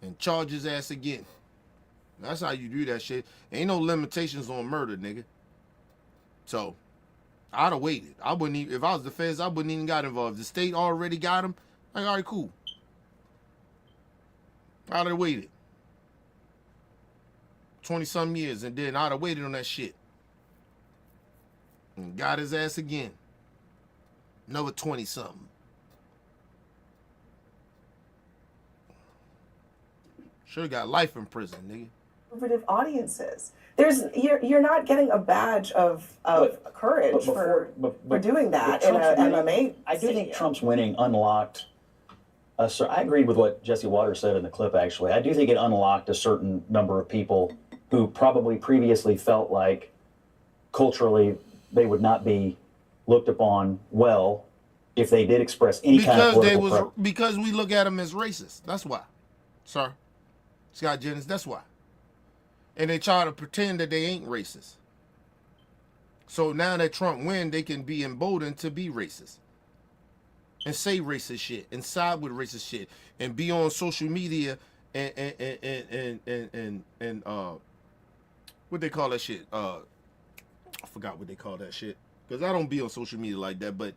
Speaker 1: and charge his ass again. That's how you do that shit. Ain't no limitations on murder, nigga. So I'd have waited. I wouldn't even, if I was the feds, I wouldn't even got involved. The state already got him. Like, all right, cool. I'd have waited 20-something years, and then I'd have waited on that shit. And got his ass again. Another 20-something. Should have got life in prison, nigga.
Speaker 2: Conservative audiences. You're not getting a badge of courage for doing that in an MMA.
Speaker 4: I do think
Speaker 2: stadium.
Speaker 4: Trump's winning unlocked. I agreed with what Jesse Waters said in the clip, actually. I do think it unlocked a certain number of people who probably previously felt like culturally they would not be looked upon well if they did express any kind of political
Speaker 1: because we look at them as racist. That's why. Sir. Scott Jennings, that's why. And they try to pretend that they ain't racist. So now that Trump win, they can be emboldened to be racist. And say racist shit and side with racist shit and be on social media and what they call that shit? I forgot what they call that shit because I don't be on social media like that. But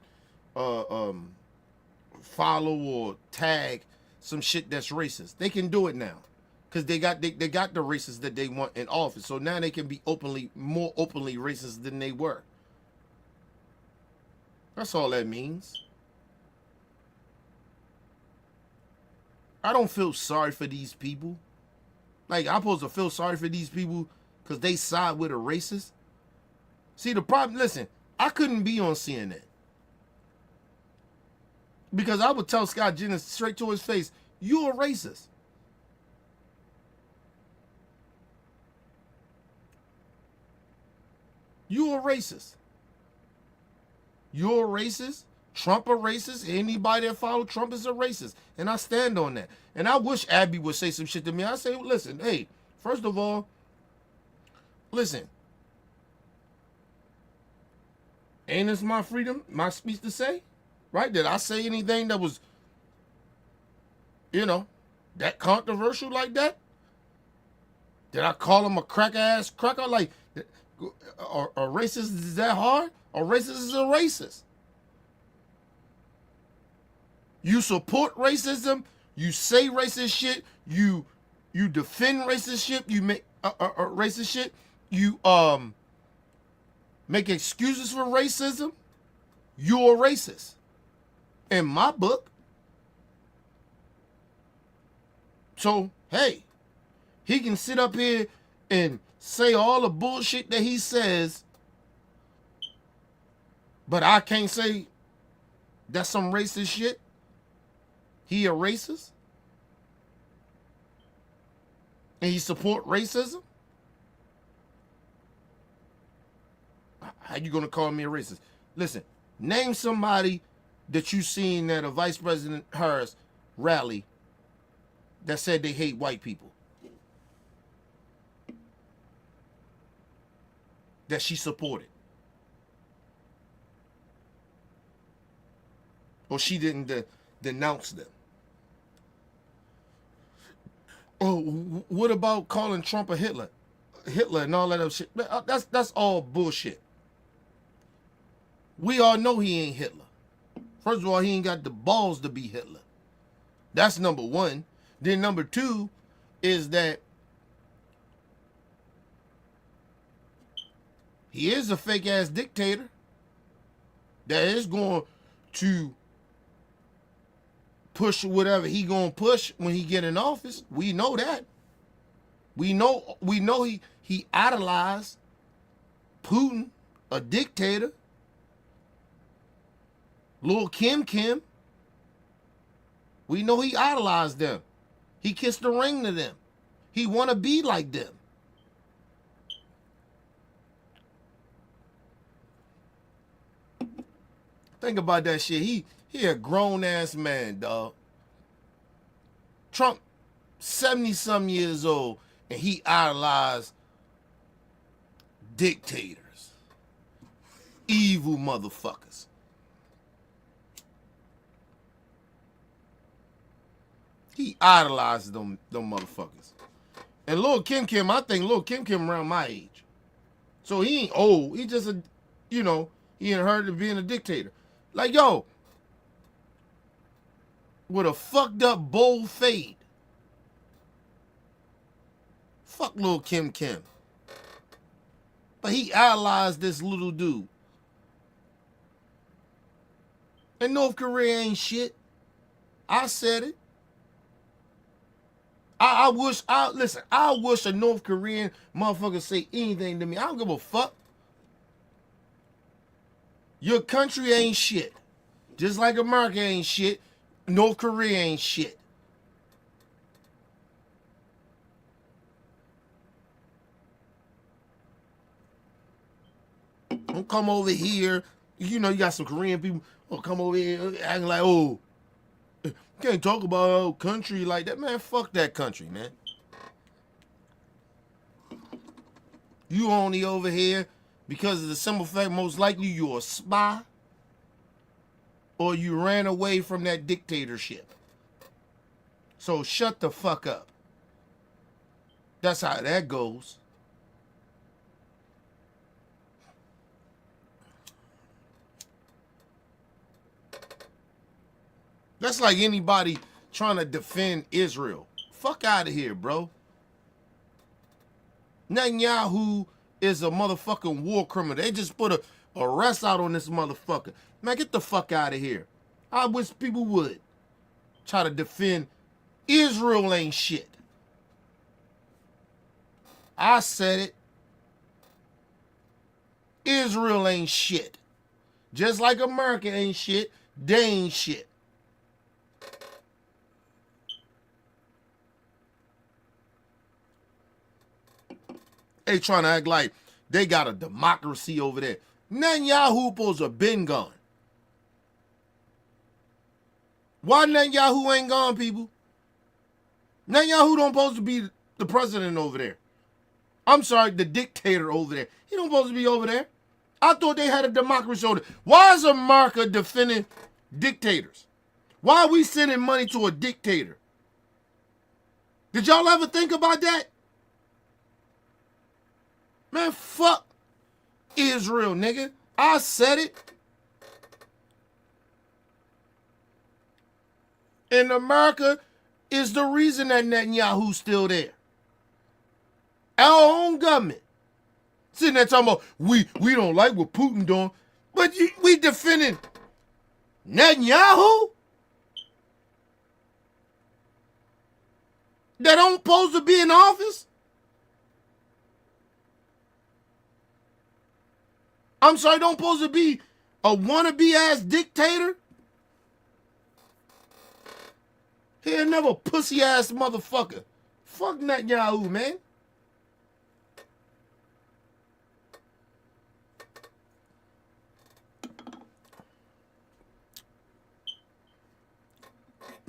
Speaker 1: follow or tag some shit that's racist. They can do it now because they got the racists that they want in office. So now they can be more openly racist than they were. That's all that means. I don't feel sorry for these people. Like, I'm supposed to feel sorry for these people because they side with a racist? See, the problem, listen, I couldn't be on CNN. Because I would tell Scott Jennings straight to his face, you're a racist. You're a racist. You're a racist. Trump a racist. Anybody that follow Trump is a racist. And I stand on that. And I wish Abby would say some shit to me. I say, listen, hey, first of all, listen. Ain't this my freedom, my speech to say? Right? Did I say anything that was, that controversial like that? Did I call him a cracker? Like, a racist is that hard? A racist is a racist. You support racism, you say racist shit, you defend racist shit, you make racist shit, you make excuses for racism, you're a racist. In my book. So, hey, he can sit up here and say all the bullshit that he says, but I can't say that's some racist shit. He a racist? And he support racism? How you gonna call me a racist? Listen, name somebody that you seen at a Vice President Harris rally that said they hate white people. That she supported. Or she didn't denounce them. Oh, what about calling Trump a Hitler? Hitler and all that other shit. That's all bullshit. We all know he ain't Hitler. First of all, he ain't got the balls to be Hitler. That's number one. Then number two is that he is a fake ass dictator that is going to push whatever he gonna push when he get in office. We know that. We know he idolized Putin, a dictator. Lil' Kim. We know he idolized them. He kissed the ring to them. He want to be like them. Think about that shit. He a grown ass man, dog. Trump, 70-some years old, and he idolized dictators. Evil motherfuckers. He idolized them motherfuckers. And Lil' Kim, I think Lil' Kim around my age. So he ain't old. He just he ain't heard of being a dictator. Like, yo, with a fucked up bold fade. Fuck Lil' Kim. But he idolized this little dude. And North Korea ain't shit. I said it. I wish a North Korean motherfucker say anything to me. I don't give a fuck. Your country ain't shit. Just like America ain't shit, North Korea ain't shit. Don't come over here. You got some Korean people who come over here acting like, oh, can't talk about a country like that. Man, fuck that country, man. You only over here because of the simple fact, most likely you're a spy or you ran away from that dictatorship. So shut the fuck up. That's how that goes. That's like anybody trying to defend Israel. Fuck out of here, bro. Netanyahu is a motherfucking war criminal. They just put a arrest out on this motherfucker. Man, get the fuck out of here. I wish people would try to defend Israel ain't shit. I said it. Israel ain't shit. Just like America ain't shit, they ain't shit. They trying to act like they got a democracy over there. Netanyahu supposed to have been gone. Why Netanyahu ain't gone, people? Netanyahu don't supposed to be the president over there. I'm sorry, the dictator over there. He don't supposed to be over there. I thought they had a democracy over there. Why is America defending dictators? Why are we sending money to a dictator? Did y'all ever think about that? Man, fuck Israel, nigga. I said it. And America is the reason that Netanyahu's still there. Our own government. Sitting there talking about, we don't like what Putin doing. But we defending Netanyahu? That don't supposed to be in office? I'm sorry, don't supposed to be a wannabe ass dictator? He another pussy ass motherfucker. Fuck Netanyahu, man.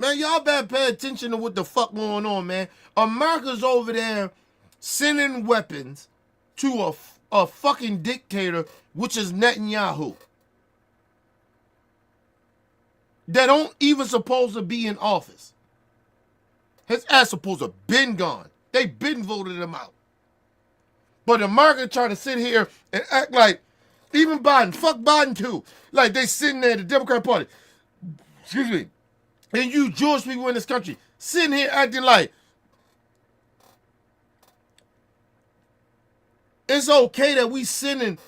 Speaker 1: Man, y'all better pay attention to what the fuck going on, man. America's over there sending weapons to a fucking dictator, which is Netanyahu. That don't even supposed to be in office. His ass supposed to been gone. They been voted him out. But America try to sit here and act like, even Biden, fuck Biden too. Like they sitting there, the Democrat Party, excuse me, and you Jewish people in this country sitting here acting like it's okay that we sending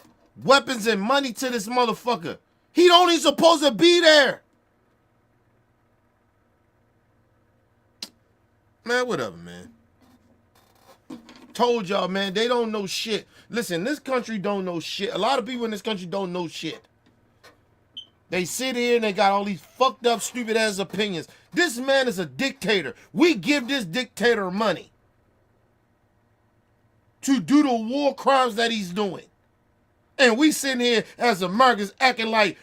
Speaker 1: weapons and money to this motherfucker. He don't even supposed to be there. Man, whatever, man. Told y'all, man, they don't know shit. Listen, this country don't know shit. A lot of people in this country don't know shit. They sit here and they got all these fucked up, stupid ass opinions. This man is a dictator. We give this dictator money to do the war crimes that he's doing. And we sitting here as Americans acting like,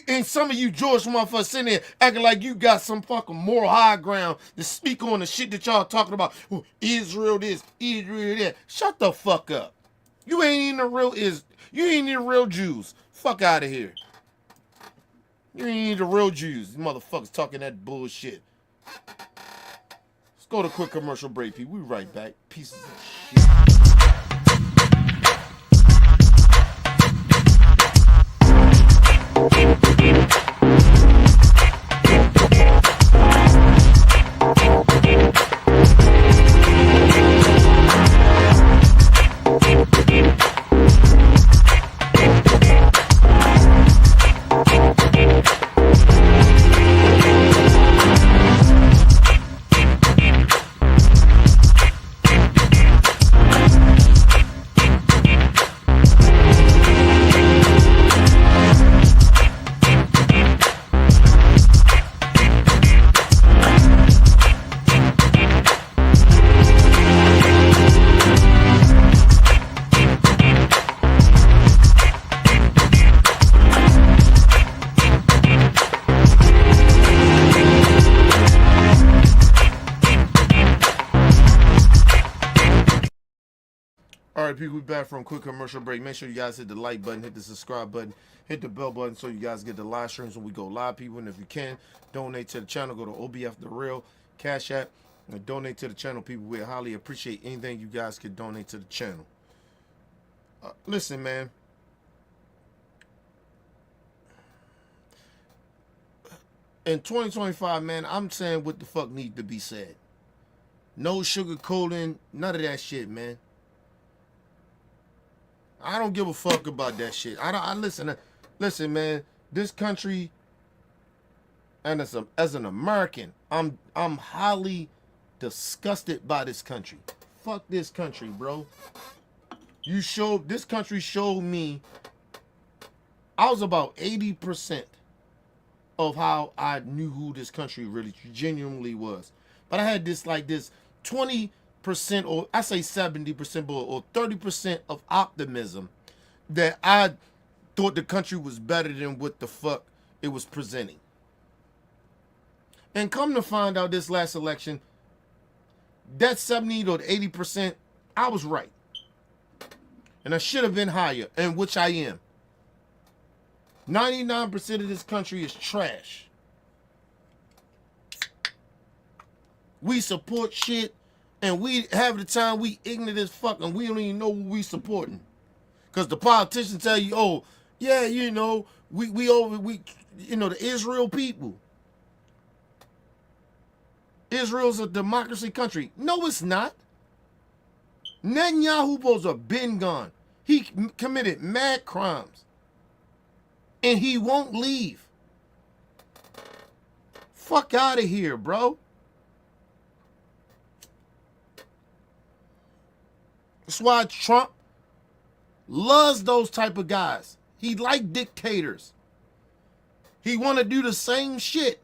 Speaker 1: and some of you Jewish motherfuckers sitting here acting like you got some fucking moral high ground to speak on the shit that y'all talking about. Oh, Israel this, Israel that. Shut the fuck up. You ain't even the real you ain't even the real Jews. Fuck out of here. You ain't even the real Jews. These motherfuckers talking that bullshit. Let's go to quick commercial break, people. We right back. Pieces of shit. All right, people, we back from quick commercial break. Make sure you guys hit the like button, hit the subscribe button, hit the bell button so you guys get the live streams when we go live, people. And if you can, donate to the channel. Go to OBF The Real, Cash App, and donate to the channel, people. We highly appreciate anything you guys can donate to the channel. Listen, man. In 2025, man, I'm saying what the fuck needs to be said. No sugarcoating, none of that shit, man. I don't give a fuck about that shit. I listen, man. This country, and as an American, I'm highly disgusted by this country. Fuck this country, bro. This country showed me I was about 80% of how I knew who this country really genuinely was. But I had this 20%, or I say 70% or 30% of optimism that I thought the country was better than what the fuck it was presenting. And come to find out this last election, that 70 to 80%, I was right. And I should have been higher, and which I am. 99% of this country is trash. We support shit, and we have the time we ignorant as fuck, and we don't even know what we supporting. Because the politicians tell you, oh, yeah, you know, we the Israel people. Israel's a democracy country. No, it's not. Netanyahu supposed to have been gone. He committed mad crimes. And he won't leave. Fuck out of here, bro. That's why Trump loves those type of guys. He like dictators. He want to do the same shit.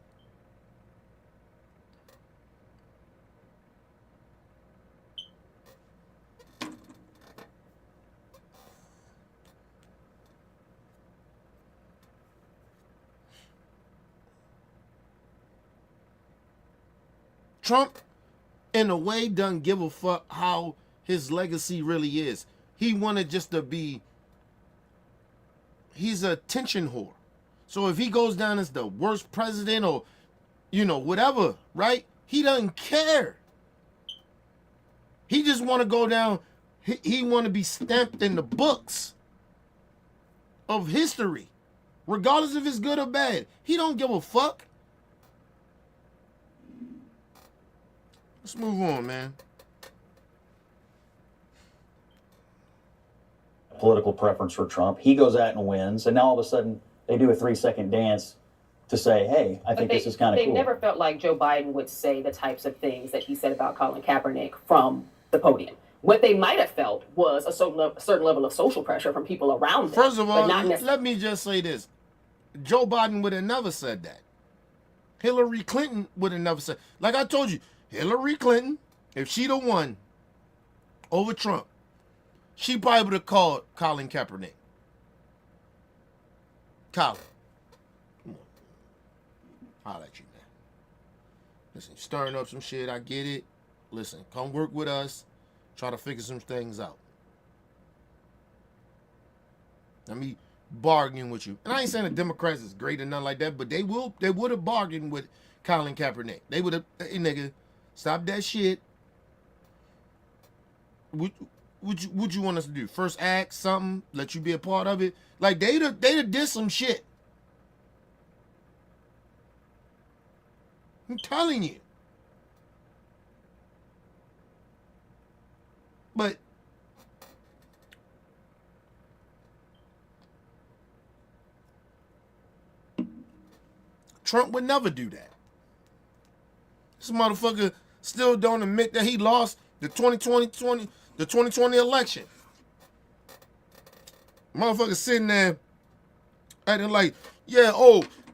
Speaker 1: Trump, in a way, doesn't give a fuck how his legacy really is. He wanted just to be, he's a attention whore. So if he goes down as the worst president or, whatever, right? He doesn't care. He just want to go down, he want to be stamped in the books of history, regardless if it's good or bad. He don't give a fuck. Let's move on, man.
Speaker 4: Political preference for Trump. He goes out and wins, and now all of a sudden they do a 3-second dance to say, hey, I think this is kind of cool.
Speaker 7: They never felt like Joe Biden would say the types of things that he said about Colin Kaepernick from the podium. What they might have felt was a certain level of social pressure from people around them.
Speaker 1: First of all,
Speaker 7: but not
Speaker 1: let me just say this. Joe Biden would have never said that. Hillary Clinton would have never said. Like I told you, Hillary Clinton, if she'd have won over Trump, she probably would have called Colin Kaepernick. Colin. Come on. Holla at you, man. Listen, stirring up some shit, I get it. Listen, come work with us. Try to figure some things out. Let me bargain with you. And I ain't saying the Democrats is great or nothing like that, but they would have bargained with Colin Kaepernick. They would have, hey nigga, stop that shit. What you want us to do? First act something, let you be a part of it. Like they'd have did some shit. I'm telling you. But Trump would never do that. This motherfucker still don't admit that he lost the 2020 election. Motherfucker sitting there acting like, yeah,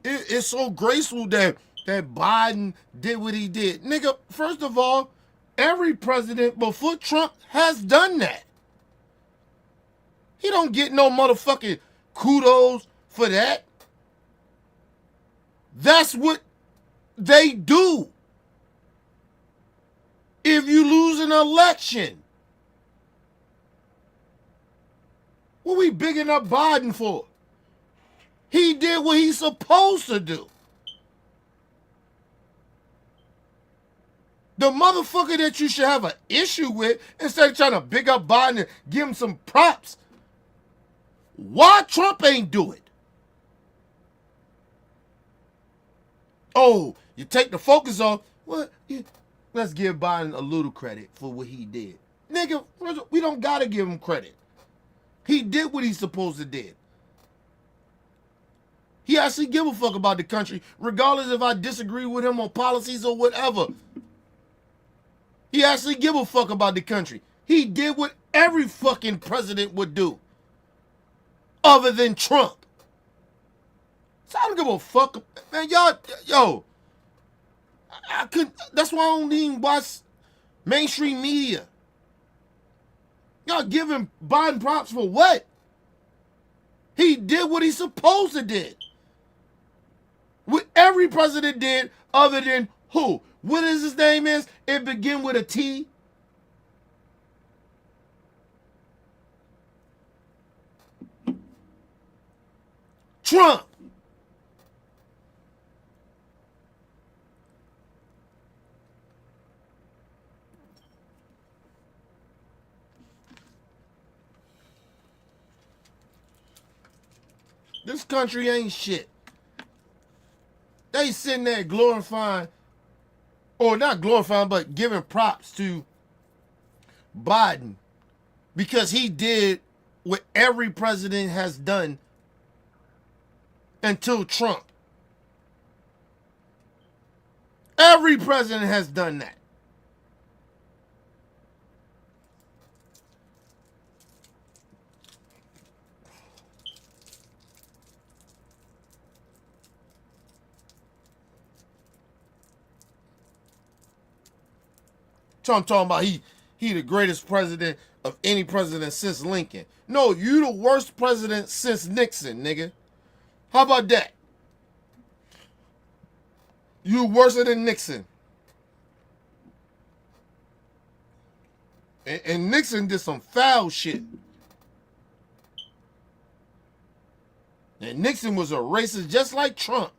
Speaker 1: it's so graceful that Biden did what he did. Nigga, first of all, every president before Trump has done that. He don't get no motherfucking kudos for that. That's what they do. If you lose an election. What we bigging up Biden for? He did what he's supposed to do. The motherfucker that you should have an issue with, instead of trying to big up Biden and give him some props, why Trump ain't do it? Oh, you take the focus off. What? Let's give Biden a little credit for what he did. Nigga, we don't gotta give him credit. He did what he's supposed to did. He actually give a fuck about the country, regardless if I disagree with him on policies or whatever. He actually give a fuck about the country. He did what every fucking president would do. Other than Trump. So I don't give a fuck. Man, y'all, I couldn't, that's why I don't even watch mainstream media. Y'all giving Biden props for what? He did what he's supposed to did. What every president did other than who? What is his name is? It begin with a T. Trump. This country ain't shit. They sitting there glorifying, or not glorifying, but giving props to Biden because he did what every president has done until Trump. Every president has done that. Trump talking about he the greatest president of any president since Lincoln. No, you the worst president since Nixon, nigga. How about that? You worse than Nixon. And Nixon did some foul shit. And Nixon was a racist just like Trump.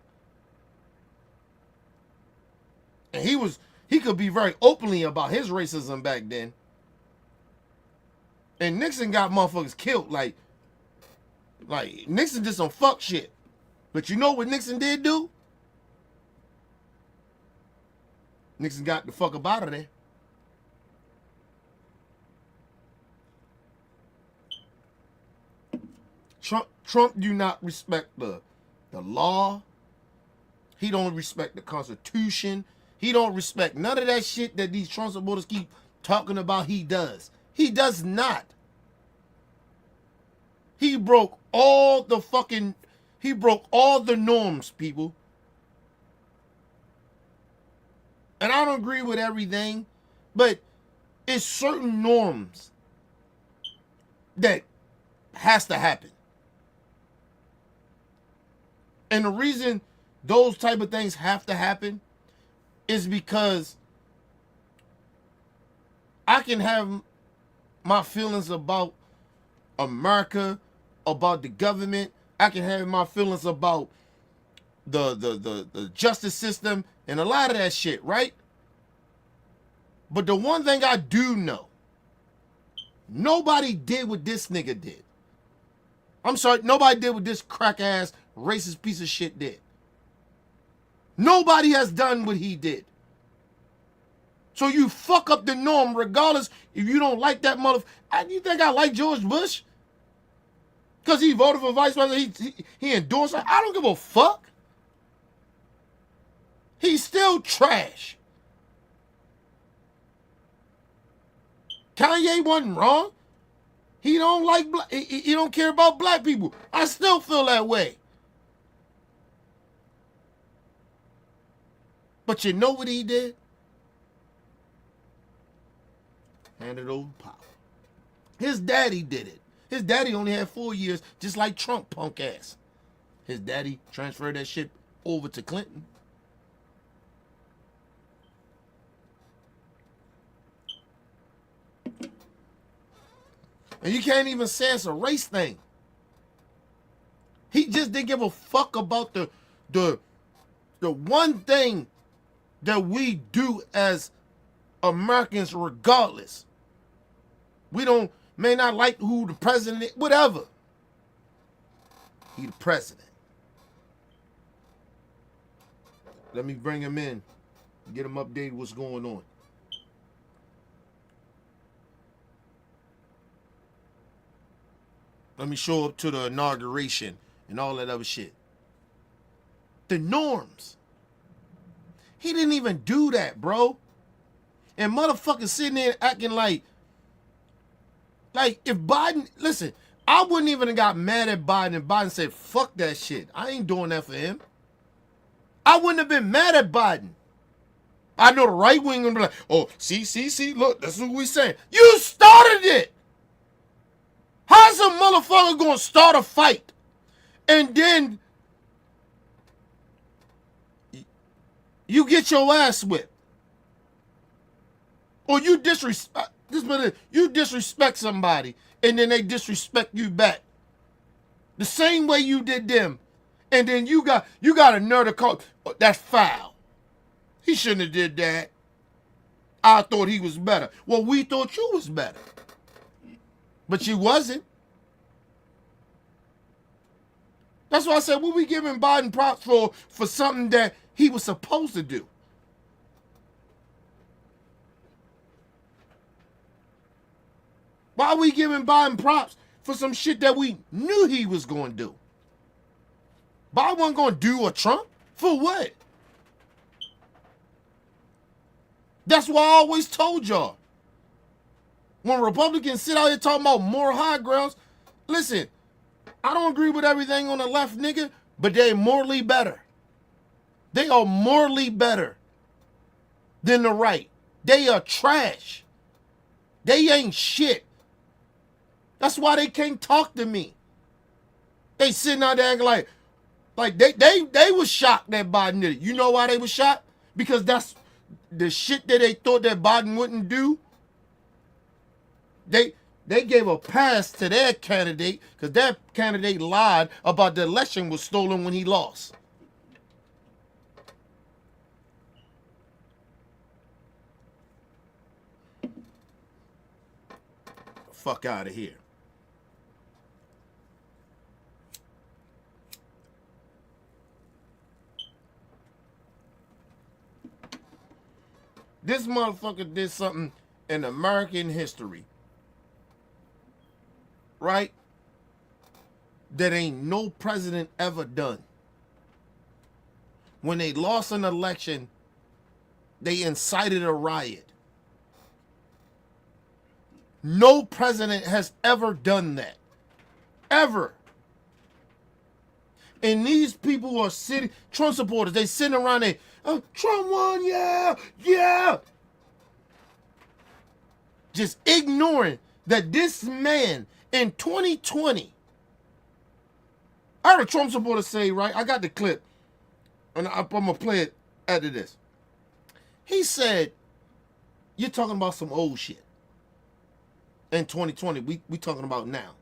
Speaker 1: And he could be very openly about his racism back then. And Nixon got motherfuckers killed. Like Nixon did some fuck shit. But you know what Nixon did do? Nixon got the fuck up out of there. Trump do not respect the law. He don't respect the Constitution. He don't respect none of that shit that these Trump supporters keep talking about he does. He does not. He broke all the norms, people. And I don't agree with everything, but it's certain norms that has to happen. And the reason those type of things have to happen is because I can have my feelings about America, about the government. I can have my feelings about the justice system and a lot of that shit, right? But the one thing I do know, nobody did what this nigga did. I'm sorry, nobody did what this crack ass racist piece of shit did. Nobody has done what he did. So you fuck up the norm regardless if you don't like that motherfucker. You think I like George Bush? Because he voted for vice president, he endorsed it? I don't give a fuck. He's still trash. Kanye wasn't wrong. He don't like he don't care about black people. I still feel that way. But you know what he did? Handed over power. His daddy did it. His daddy only had 4 years, just like Trump, punk ass. His daddy transferred that shit over to Clinton. And you can't even say it's a race thing. He just didn't give a fuck about the one thing that we do as Americans regardless. We may not like who the president is, whatever. He the president. Let me bring him in, get him updated what's going on. Let me show up to the inauguration and all that other shit. The norms. He didn't even do that, bro. And motherfuckers sitting there acting like if Biden, listen, I wouldn't even have got mad at Biden if Biden said, fuck that shit. I ain't doing that for him. I wouldn't have been mad at Biden. I know the right wing would be like, oh, see, look, that's what we saying. You started it. How's a motherfucker gonna start a fight and then you get your ass whipped? Or you disrespect somebody and then they disrespect you back. The same way you did them. And then you got a nerve to call, oh, that's foul. He shouldn't have did that. I thought he was better. Well, we thought you was better. But you wasn't. That's why I said, what we giving Biden props for something that he was supposed to do? Why are we giving Biden props for some shit that we knew he was going to do? Biden wasn't going to do a Trump? For what? That's why I always told y'all. When Republicans sit out here talking about more high grounds, listen, I don't agree with everything on the left, nigga, but they're morally better. They are morally better than the right. They are trash. They ain't shit. That's why they can't talk to me. They sitting out there acting like they was shocked that Biden did it. You know why they was shocked? Because that's the shit that they thought that Biden wouldn't do. They gave a pass to their candidate because their candidate lied about the election was stolen when he lost. Fuck out of here. This motherfucker did something in American history, right? That ain't no president ever done. When they lost an election, they incited a riot. No president has ever done that. Ever. And these people are sitting, Trump supporters, they sitting around there, oh, Trump won, yeah, yeah. Just ignoring that this man in 2020, I heard a Trump supporter say, right, I got the clip, and I'm going to play it after this. He said, you're talking about some old shit. In 2020, we talking about now.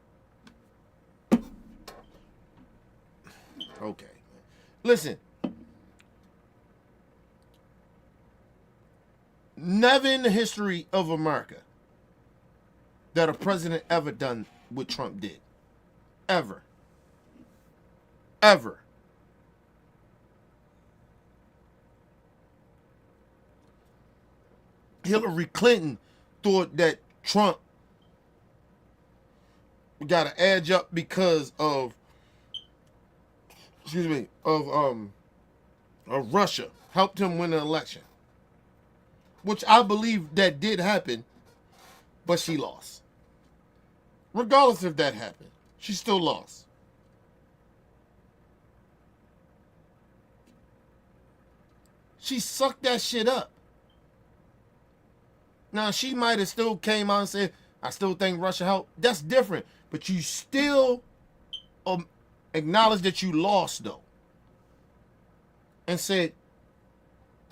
Speaker 1: Okay. Listen. Never in the history of America that a president ever done what Trump did. Ever. Ever. Hillary Clinton thought that Trump got an edge up because of Russia helped him win the election, which I believe that did happen, but she lost. Regardless if that happened, she still lost. She sucked that shit up. Now, she might have still came out and said, I still think Russia helped. That's different. But you still acknowledge that you lost, though. And said,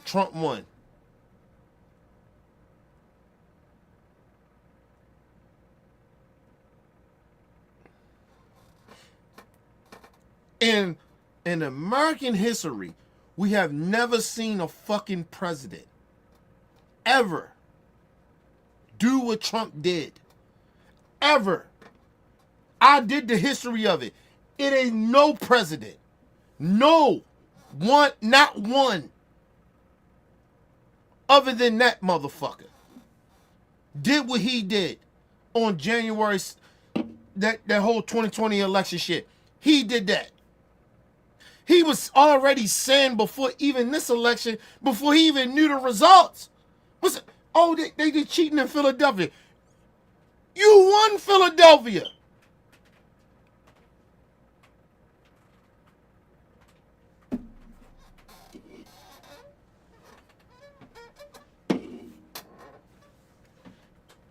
Speaker 1: Trump won. In American history, we have never seen a fucking president ever do what Trump did. Ever. I did the history of it. It ain't no president. No one, not one. Other than that motherfucker. Did what he did on January, that whole 2020 election shit. He did that. He was already saying before even this election, before he even knew the results. Oh, they did cheating in Philadelphia. You won Philadelphia.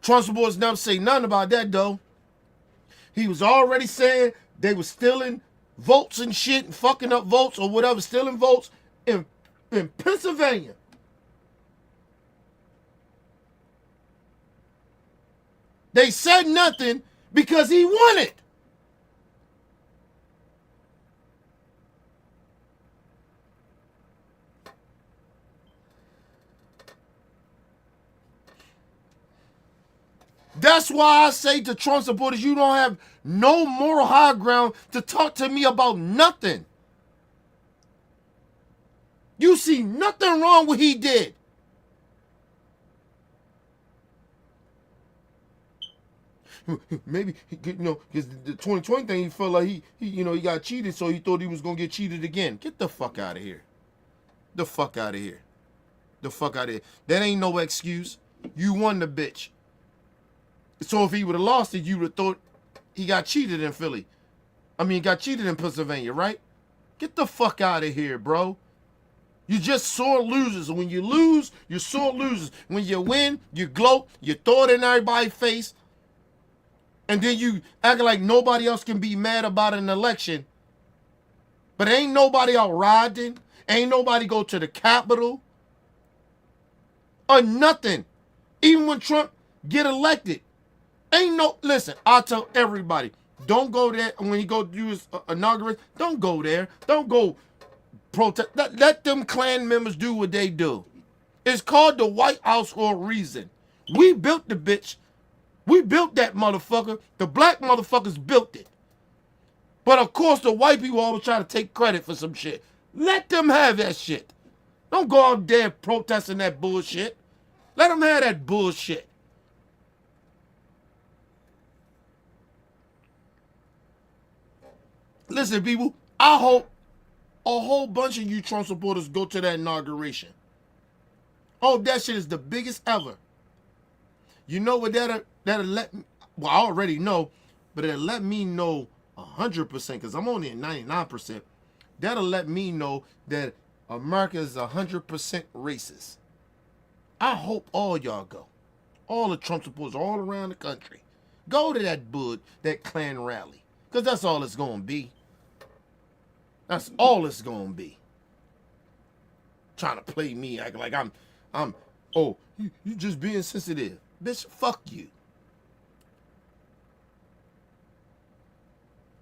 Speaker 1: Trump supporters never say nothing about that, though. He was already saying they were stealing votes and shit and fucking up votes or whatever, stealing votes in Pennsylvania. They said nothing because he won it. That's why I say to Trump supporters, you don't have no moral high ground to talk to me about nothing. You see nothing wrong with what he did. maybe because the 2020 thing, he felt like he got cheated, so he thought he was gonna get cheated again. Get the fuck out of here. The fuck out of here. The fuck out of here. That ain't no excuse. You won the bitch. So if he would have lost it, you would have thought he got cheated in Philly. I mean, got cheated in Pennsylvania, right? Get the fuck out of here, bro. You just sore losers. When you lose, you're sore losers. When you win, you gloat, you throw it in everybody's face, and then you act like nobody else can be mad about an election. But ain't nobody out riding. Ain't nobody go to the Capitol. Or nothing. Even when Trump get elected. Listen, I tell everybody, don't go there when he go do his inauguration. Don't go there. Don't go protest. Let them Klan members do what they do. It's called the White House for a reason. We built the bitch. We built that motherfucker. The black motherfuckers built it. But of course, the white people always try to take credit for some shit. Let them have that shit. Don't go out there protesting that bullshit. Let them have that bullshit. Listen, people, I hope a whole bunch of you Trump supporters go to that inauguration. Oh, that shit is the biggest ever. You know what that'll let me, well, I already know, but it'll let me know 100%, because I'm only at 99%. That'll let me know that America is 100% racist. I hope all y'all go. All the Trump supporters all around the country. Go to that Klan rally. Because that's all it's going to be. That's all it's going to be. Trying to play me, act like you just being sensitive. Bitch, fuck you.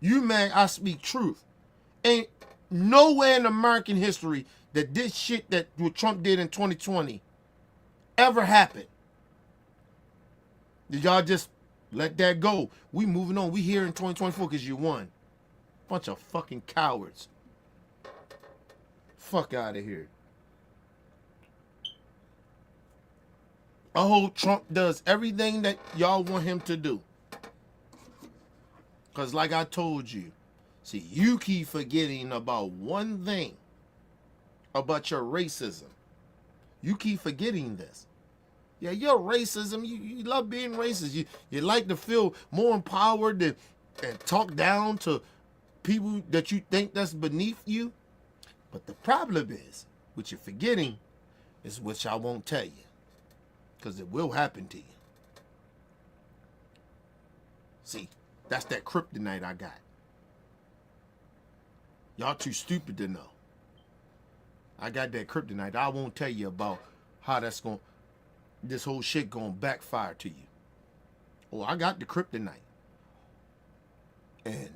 Speaker 1: You mad I speak truth. Ain't nowhere in American history that this shit that what Trump did in 2020 ever happened. Did y'all just let that go? We moving on. We here in 2024 because you won. Bunch of fucking cowards. Fuck out of here. I hope Trump does everything that y'all want him to do. Because like I told you, see, you keep forgetting about one thing about your racism. You keep forgetting this. Yeah, your racism, you love being racist. You like to feel more empowered and talk down to people that you think that's beneath you. But the problem is, what you're forgetting is which I won't tell you. Because it will happen to you. See, that's that kryptonite I got. Y'all too stupid to know. I got that kryptonite. I won't tell you about how this whole shit gonna backfire to you. Oh, I got the kryptonite. And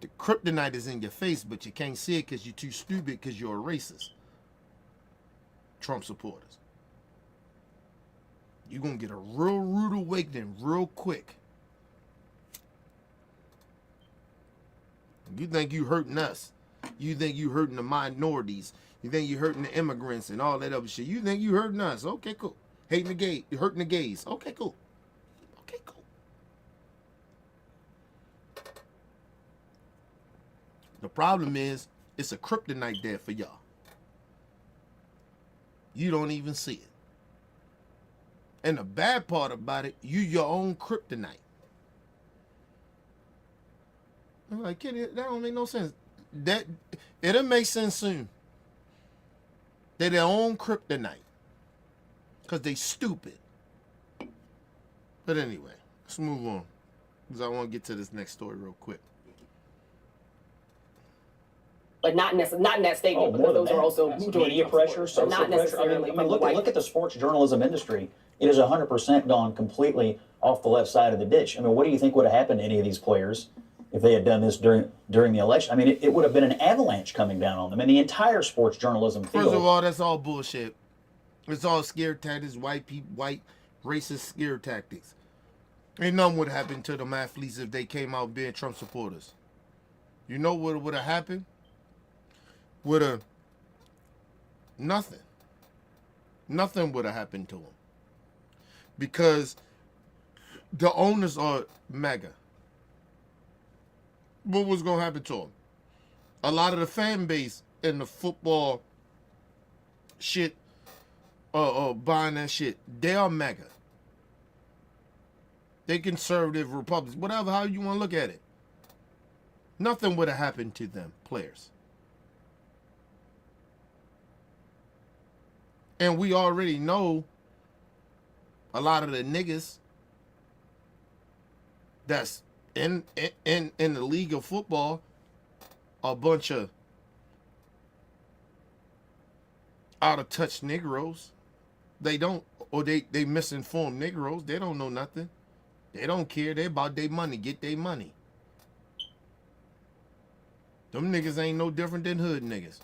Speaker 1: the kryptonite is in your face, but you can't see it because you're too stupid because you're a racist. Trump supporters. You're gonna get a real rude awakening real quick. You think you hurting us. You think you hurting the minorities. You think you hurting the immigrants and all that other shit. You think you hurting us. Okay, cool. Hating the gay, hurting the gays. Okay, cool. Okay, cool. The problem is, it's a kryptonite there for y'all. You don't even see it. And the bad part about it, you your own kryptonite. I'm like, kid, that don't make no sense. It'll make sense soon. They're their own kryptonite. Because they stupid. But anyway, let's move on. Because I want to get to this next story real quick.
Speaker 7: But not in that statement, because those are also
Speaker 4: media pressure, social
Speaker 7: not
Speaker 4: pressure.
Speaker 7: necessarily
Speaker 4: I mean, look at the sports journalism industry. It has 100% gone completely off the left side of the ditch. I mean, what do you think would have happened to any of these players if they had done this during the election? I mean, it would have been an avalanche coming down on them, and the entire sports journalism field.
Speaker 1: First of all, that's all bullshit. It's all scare tactics, white racist scare tactics. Ain't nothing would have happened to them athletes if they came out being Trump supporters. You know what would have happened? Nothing. Nothing would have happened to them. Because the owners are MAGA. What was gonna happen to them? A lot of the fan base in the football shit, buying that shit, they are MAGA. They conservative Republicans, whatever, how you want to look at it. Nothing would have happened to them, players. And we already know a lot of the niggas that's in the league of football are a bunch of out of touch Negroes. They don't, or they misinformed Negroes. They don't know nothing. They don't care. They about their money. Get their money. Them niggas ain't no different than hood niggas.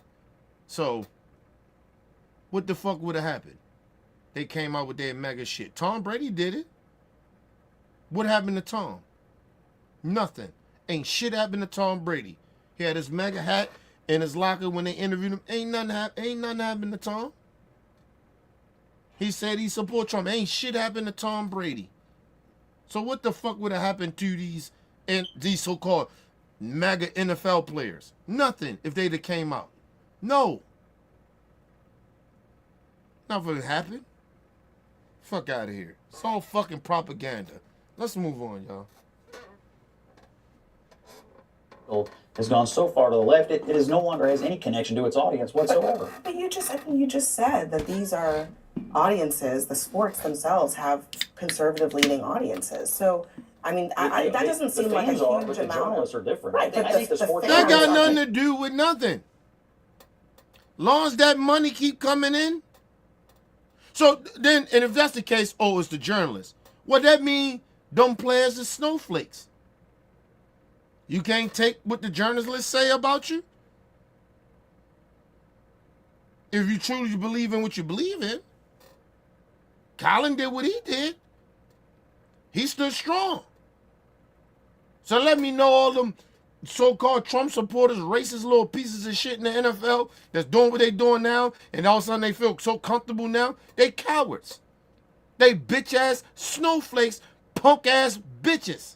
Speaker 1: So, what the fuck would have happened? They came out with their mega shit. Tom Brady did it. What happened to Tom? Nothing. Ain't shit happened to Tom Brady. He had his mega hat in his locker when they interviewed him. Ain't nothing happened to Tom. He said he support Trump. Ain't shit happened to Tom Brady. So what the fuck would have happened to these so-called MAGA NFL players? Nothing if they'd have came out. No. Nothing happened. Fuck out of here. It's all fucking propaganda. Let's move on, y'all.
Speaker 4: Has gone so far to the left, it is no longer has any connection to its audience whatsoever.
Speaker 2: But you just said that these are audiences. The sports themselves have conservative leaning audiences. So I mean, that doesn't seem like a huge amount.
Speaker 4: But the journalists are different.
Speaker 2: Right,
Speaker 4: I think the sports
Speaker 1: That got
Speaker 2: fans
Speaker 1: nothing to do with nothing. Long as that money keep coming in. So then, and if that's the case, it's the journalists. What that mean? Them players are snowflakes. You can't take what the journalists say about you? If you truly believe in what you believe in. Colin did what he did. He stood strong. So let me know all them so-called Trump supporters, racist little pieces of shit in the NFL that's doing what they doing now, and all of a sudden they feel so comfortable now. They cowards. They bitch-ass snowflakes, punk-ass bitches.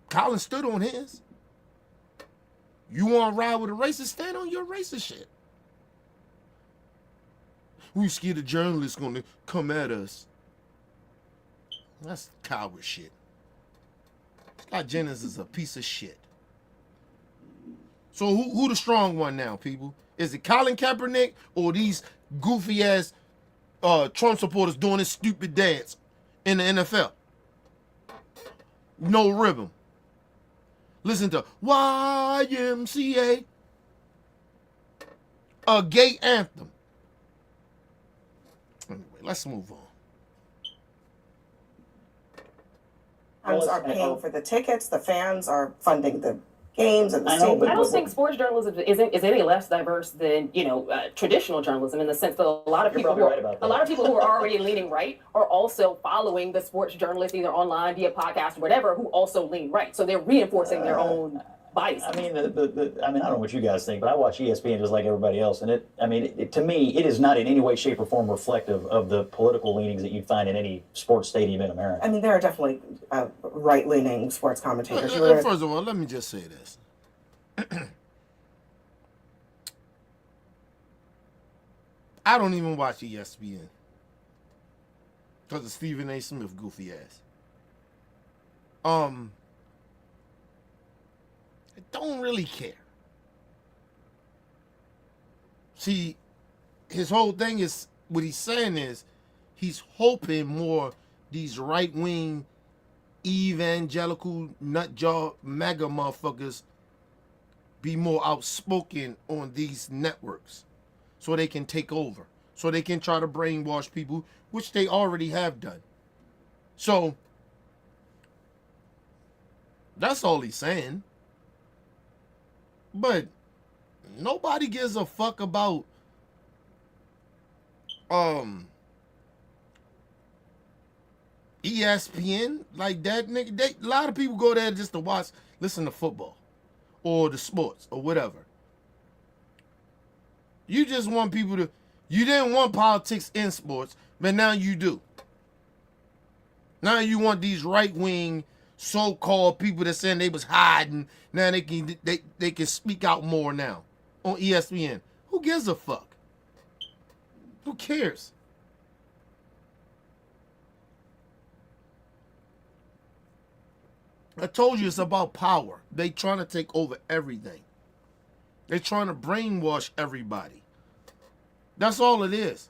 Speaker 1: Colin stood on his. You want to ride with a racist? Stand on your racist shit. We scared the journalists going to come at us. That's coward shit. Scott Jennings is a piece of shit. So who the strong one now, people? Is it Colin Kaepernick or these goofy ass Trump supporters doing this stupid dance in the NFL? No rhythm. Listen to YMCA, a gay anthem. Anyway, let's move on.
Speaker 2: Fans are paying for the tickets. The fans are funding the games and the
Speaker 4: I know,
Speaker 2: stadium.
Speaker 7: I don't think sports journalism is any less diverse than traditional journalism, in the sense that a lot of people who are already leaning right are also following the sports journalists either online via podcast or whatever, who also lean right. So they're reinforcing their own bias.
Speaker 4: I mean, I don't know what you guys think, but I watch ESPN just like everybody else, and to me, it is not in any way, shape, or form reflective of the political leanings that you'd find in any sports stadium in America.
Speaker 2: I mean, there are definitely right-leaning sports commentators.
Speaker 1: First of all, let me just say this. I don't even watch ESPN because of Stephen A. Smith goofy ass. I don't really care. See, his whole thing is, what he's saying is, he's hoping more these right-wing, evangelical, nutjaw, MAGA motherfuckers be more outspoken on these networks so they can take over, so they can try to brainwash people, which they already have done. So, that's all he's saying. But nobody gives a fuck about ESPN like that, nigga. A lot of people go there just to listen to football or the sports or whatever. You just want people to, you didn't want politics in sports, but now you do. Now you want these right-wing so-called people that saying they was hiding. Now they can speak out more now on ESPN. Who gives a fuck? Who cares? I told you it's about power. They trying to take over everything. They trying to brainwash everybody. That's all it is.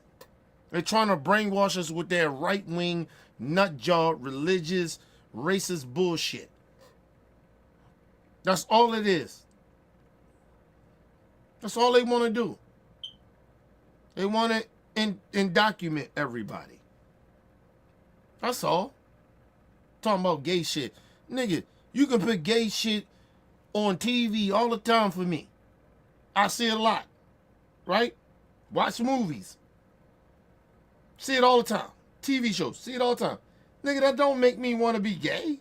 Speaker 1: They're trying to brainwash us with their right-wing, nut-job, religious, racist bullshit. That's all it is. That's all they want to do. They want to document everybody. That's all. Talking about gay shit. Nigga, you can put gay shit on TV all the time for me. I see it a lot. Right? Watch movies. See it all the time. TV shows. See it all the time. Nigga, that don't make me want to be gay.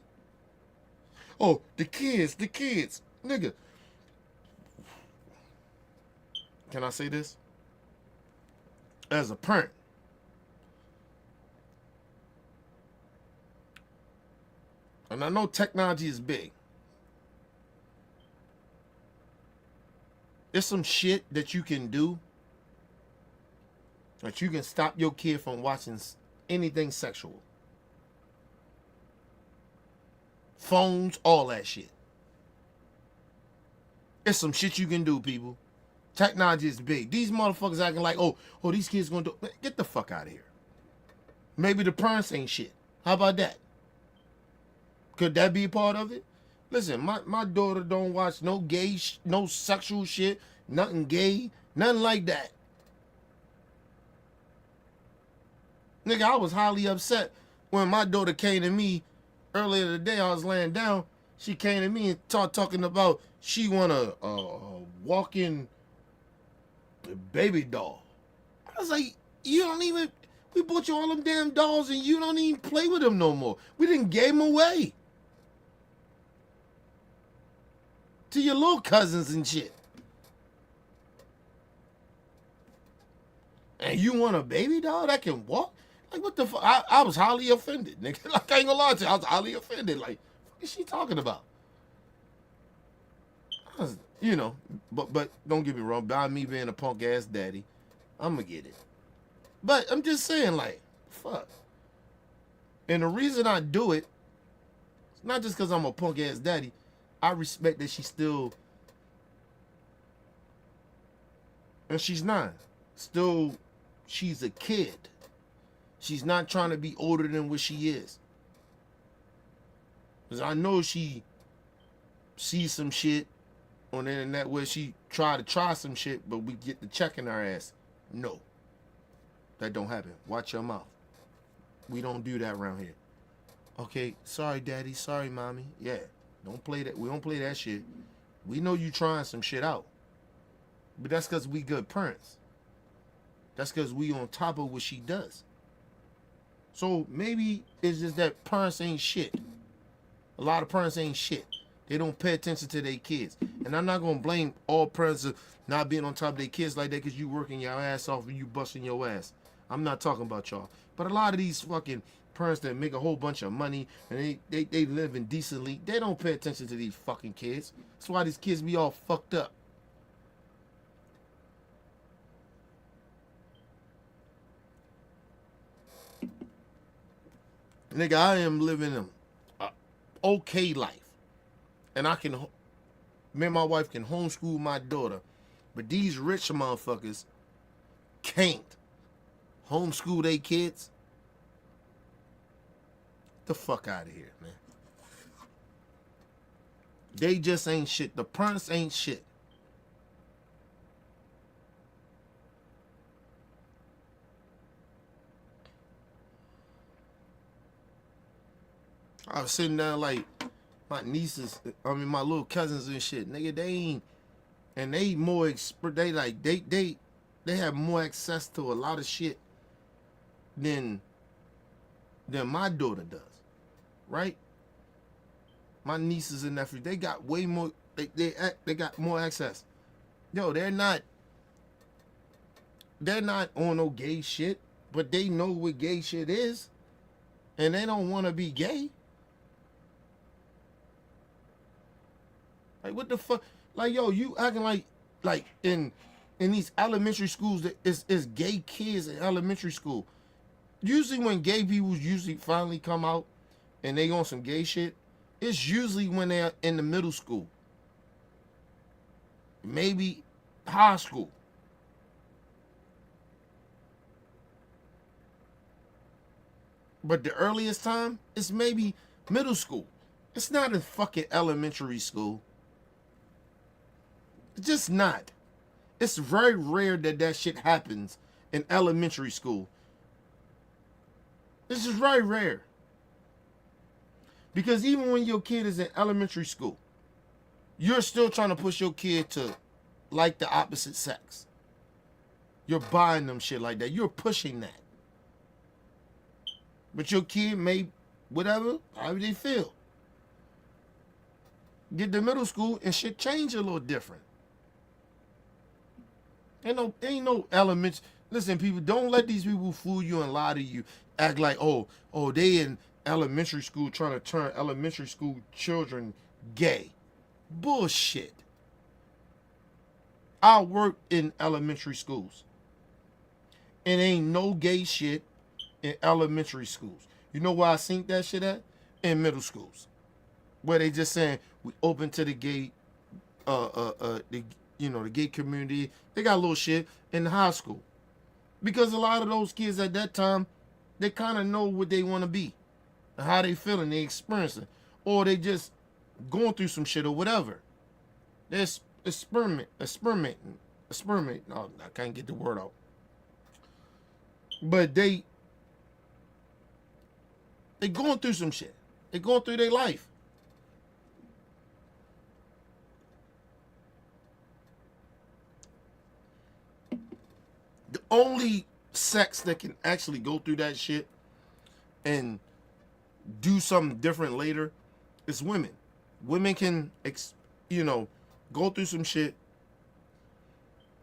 Speaker 1: Oh, the kids. Nigga. Can I say this? As a parent. And I know technology is big. There's some shit that you can do that you can stop your kid from watching anything sexual. Phones, all that shit. There's some shit you can do, people. Technology is big. These motherfuckers acting like, oh, these kids gonna do. Get the fuck out of here. Maybe the parents ain't shit. How about that? Could that be a part of it? Listen, my daughter don't watch no gay, no sexual shit, nothing gay, nothing like that. Nigga, I was highly upset when my daughter came to me earlier today. I was laying down. She came to me and talking about she want a walking baby doll. I was like, you don't even, we bought you all them damn dolls and you don't even play with them no more. We didn't gave them away to your little cousins and shit. And you want a baby doll that can walk? Like, what the fuck? I was highly offended, nigga. Like, I ain't gonna lie to you. I was highly offended. Like, what is she talking about? You know, but don't get me wrong. By me being a punk ass daddy, I'm gonna get it. But I'm just saying, like, fuck. And the reason I do it, it's not just because I'm a punk ass daddy. I respect that she's still, and she's not. Still, she's a kid. She's not trying to be older than what she is. Because I know she sees some shit on the internet where she try some shit, but we get the check in our ass. No. That don't happen. Watch your mouth. We don't do that around here. Okay, sorry, daddy. Sorry, mommy. Yeah, don't play that. We don't play that shit. We know you trying some shit out. But that's because we good parents. That's because we on top of what she does. So maybe it's just that parents ain't shit. A lot of parents ain't shit. They don't pay attention to their kids. And I'm not going to blame all parents of not being on top of their kids like that because you working your ass off and you busting your ass. I'm not talking about y'all. But a lot of these fucking parents that make a whole bunch of money and they living decently, they don't pay attention to these fucking kids. That's why these kids be all fucked up. Nigga, I am living a okay life. And me and my wife can homeschool my daughter. But these rich motherfuckers can't homeschool their kids. Get the fuck out of here, man. They just ain't shit. The parents ain't shit. I was sitting down like my nieces, my little cousins and shit. Nigga, they ain't, and they more expert. They like they have more access to a lot of shit than my daughter does, right? My nieces and nephews, they got way more. They got more access. Yo, they're not on no gay shit, but they know what gay shit is. and they don't want to be gay. Like what the fuck? Like yo, you acting like in these elementary schools that is gay kids in elementary school. Usually when gay people usually finally come out and they on some gay shit, it's usually when they're in the middle school. Maybe high school. But the earliest time is maybe middle school. It's not in fucking elementary school. It's just not. It's very rare that that shit happens in elementary school. This is very rare. Because even when your kid is in elementary school, you're still trying to push your kid to like the opposite sex. You're buying them shit like that. You're pushing that. But your kid may, whatever, however they feel. Get to middle school and shit change a little different. Ain't no elements. Listen, people, don't let these people fool you and lie to you. Act like, oh, they in elementary school trying to turn elementary school children gay. Bullshit. I worked in elementary schools. And ain't no gay shit in elementary schools. You know where I seen that shit at? In middle schools. Where they just saying we open to the gay the gay community. They got a little shit in high school. Because a lot of those kids at that time, they kind of know what they want to be. And how they feeling, they experiencing. Or they just going through some shit or whatever. They're experimenting. No, I can't get the word out. But they going through some shit. They going through their life. The only sex that can actually go through that shit and do something different later is women. Women can, go through some shit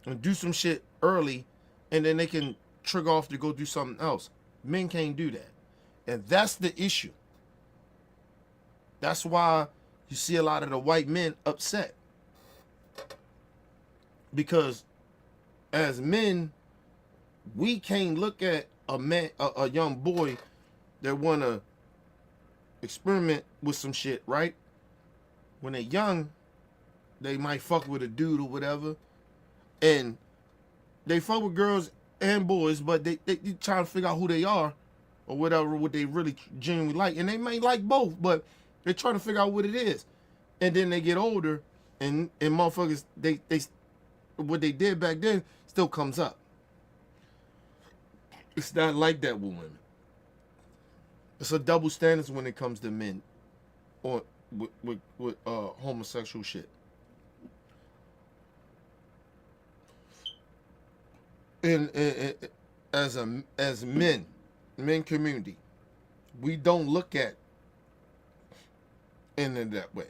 Speaker 1: and do some shit early, and then they can trigger off to go do something else. Men can't do that. And that's the issue. That's why you see a lot of the white men upset. Because as men, we can't look at a young boy that wanna experiment with some shit, right? When they're young, they might fuck with a dude or whatever, and they fuck with girls and boys, but they trying to figure out who they are or whatever, what they really genuinely like, and they may like both, but they're trying to figure out what it is, and then they get older, and motherfuckers, they what they did back then still comes up. It's not like that with women. It's a double standards when it comes to men, or with homosexual shit. And as men community, we don't look at it that way.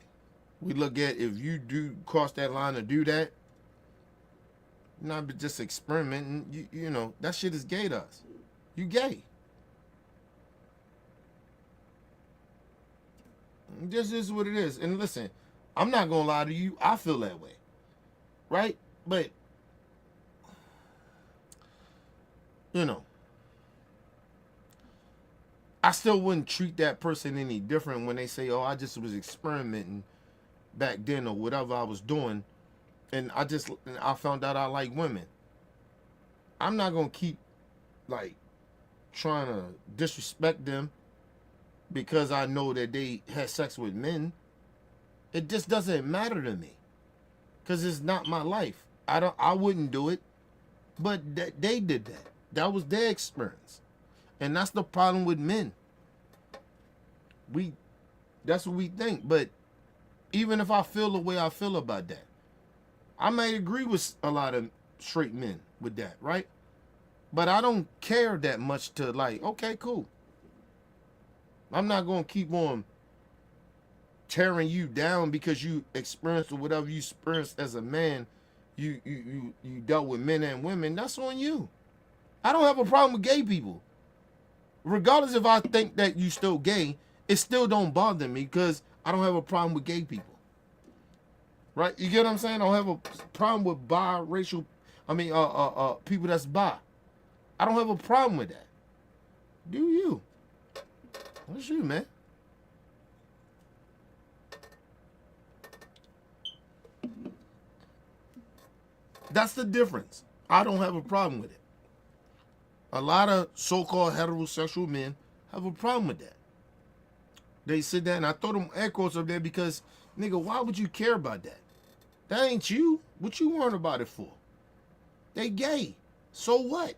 Speaker 1: We look at if you do cross that line or do that, not just experimenting. You know that shit is gay to us. You gay. This is what it is. And listen, I'm not gonna lie to you. I feel that way, right? But I still wouldn't treat that person any different when they say, "Oh, I just was experimenting back then or whatever I was doing, and I found out I like women." I'm not gonna keep like trying to disrespect them because I know that they had sex with men. It just doesn't matter to me because it's not my life. I wouldn't do it, but they did that. That was their experience, and that's the problem with men. That's what we think. But even if I feel the way I feel about that, I may agree with a lot of straight men with that, right? But I don't care that much to like, okay, cool. I'm not going to keep on tearing you down because you experienced or whatever you experienced as a man. You dealt with men and women. That's on you. I don't have a problem with gay people. regardless if I think that you still gay, it still don't bother me because I don't have a problem with gay people. Right? You get what I'm saying? I don't have a problem with biracial. I mean, people that's bi. I don't have a problem with that. Do you? What's you, man? That's the difference. I don't have a problem with it. A lot of so-called heterosexual men have a problem with that. They sit there, and I throw them air quotes up there because, nigga, why would you care about that? That ain't you. What you worrying about it for? They gay. So what?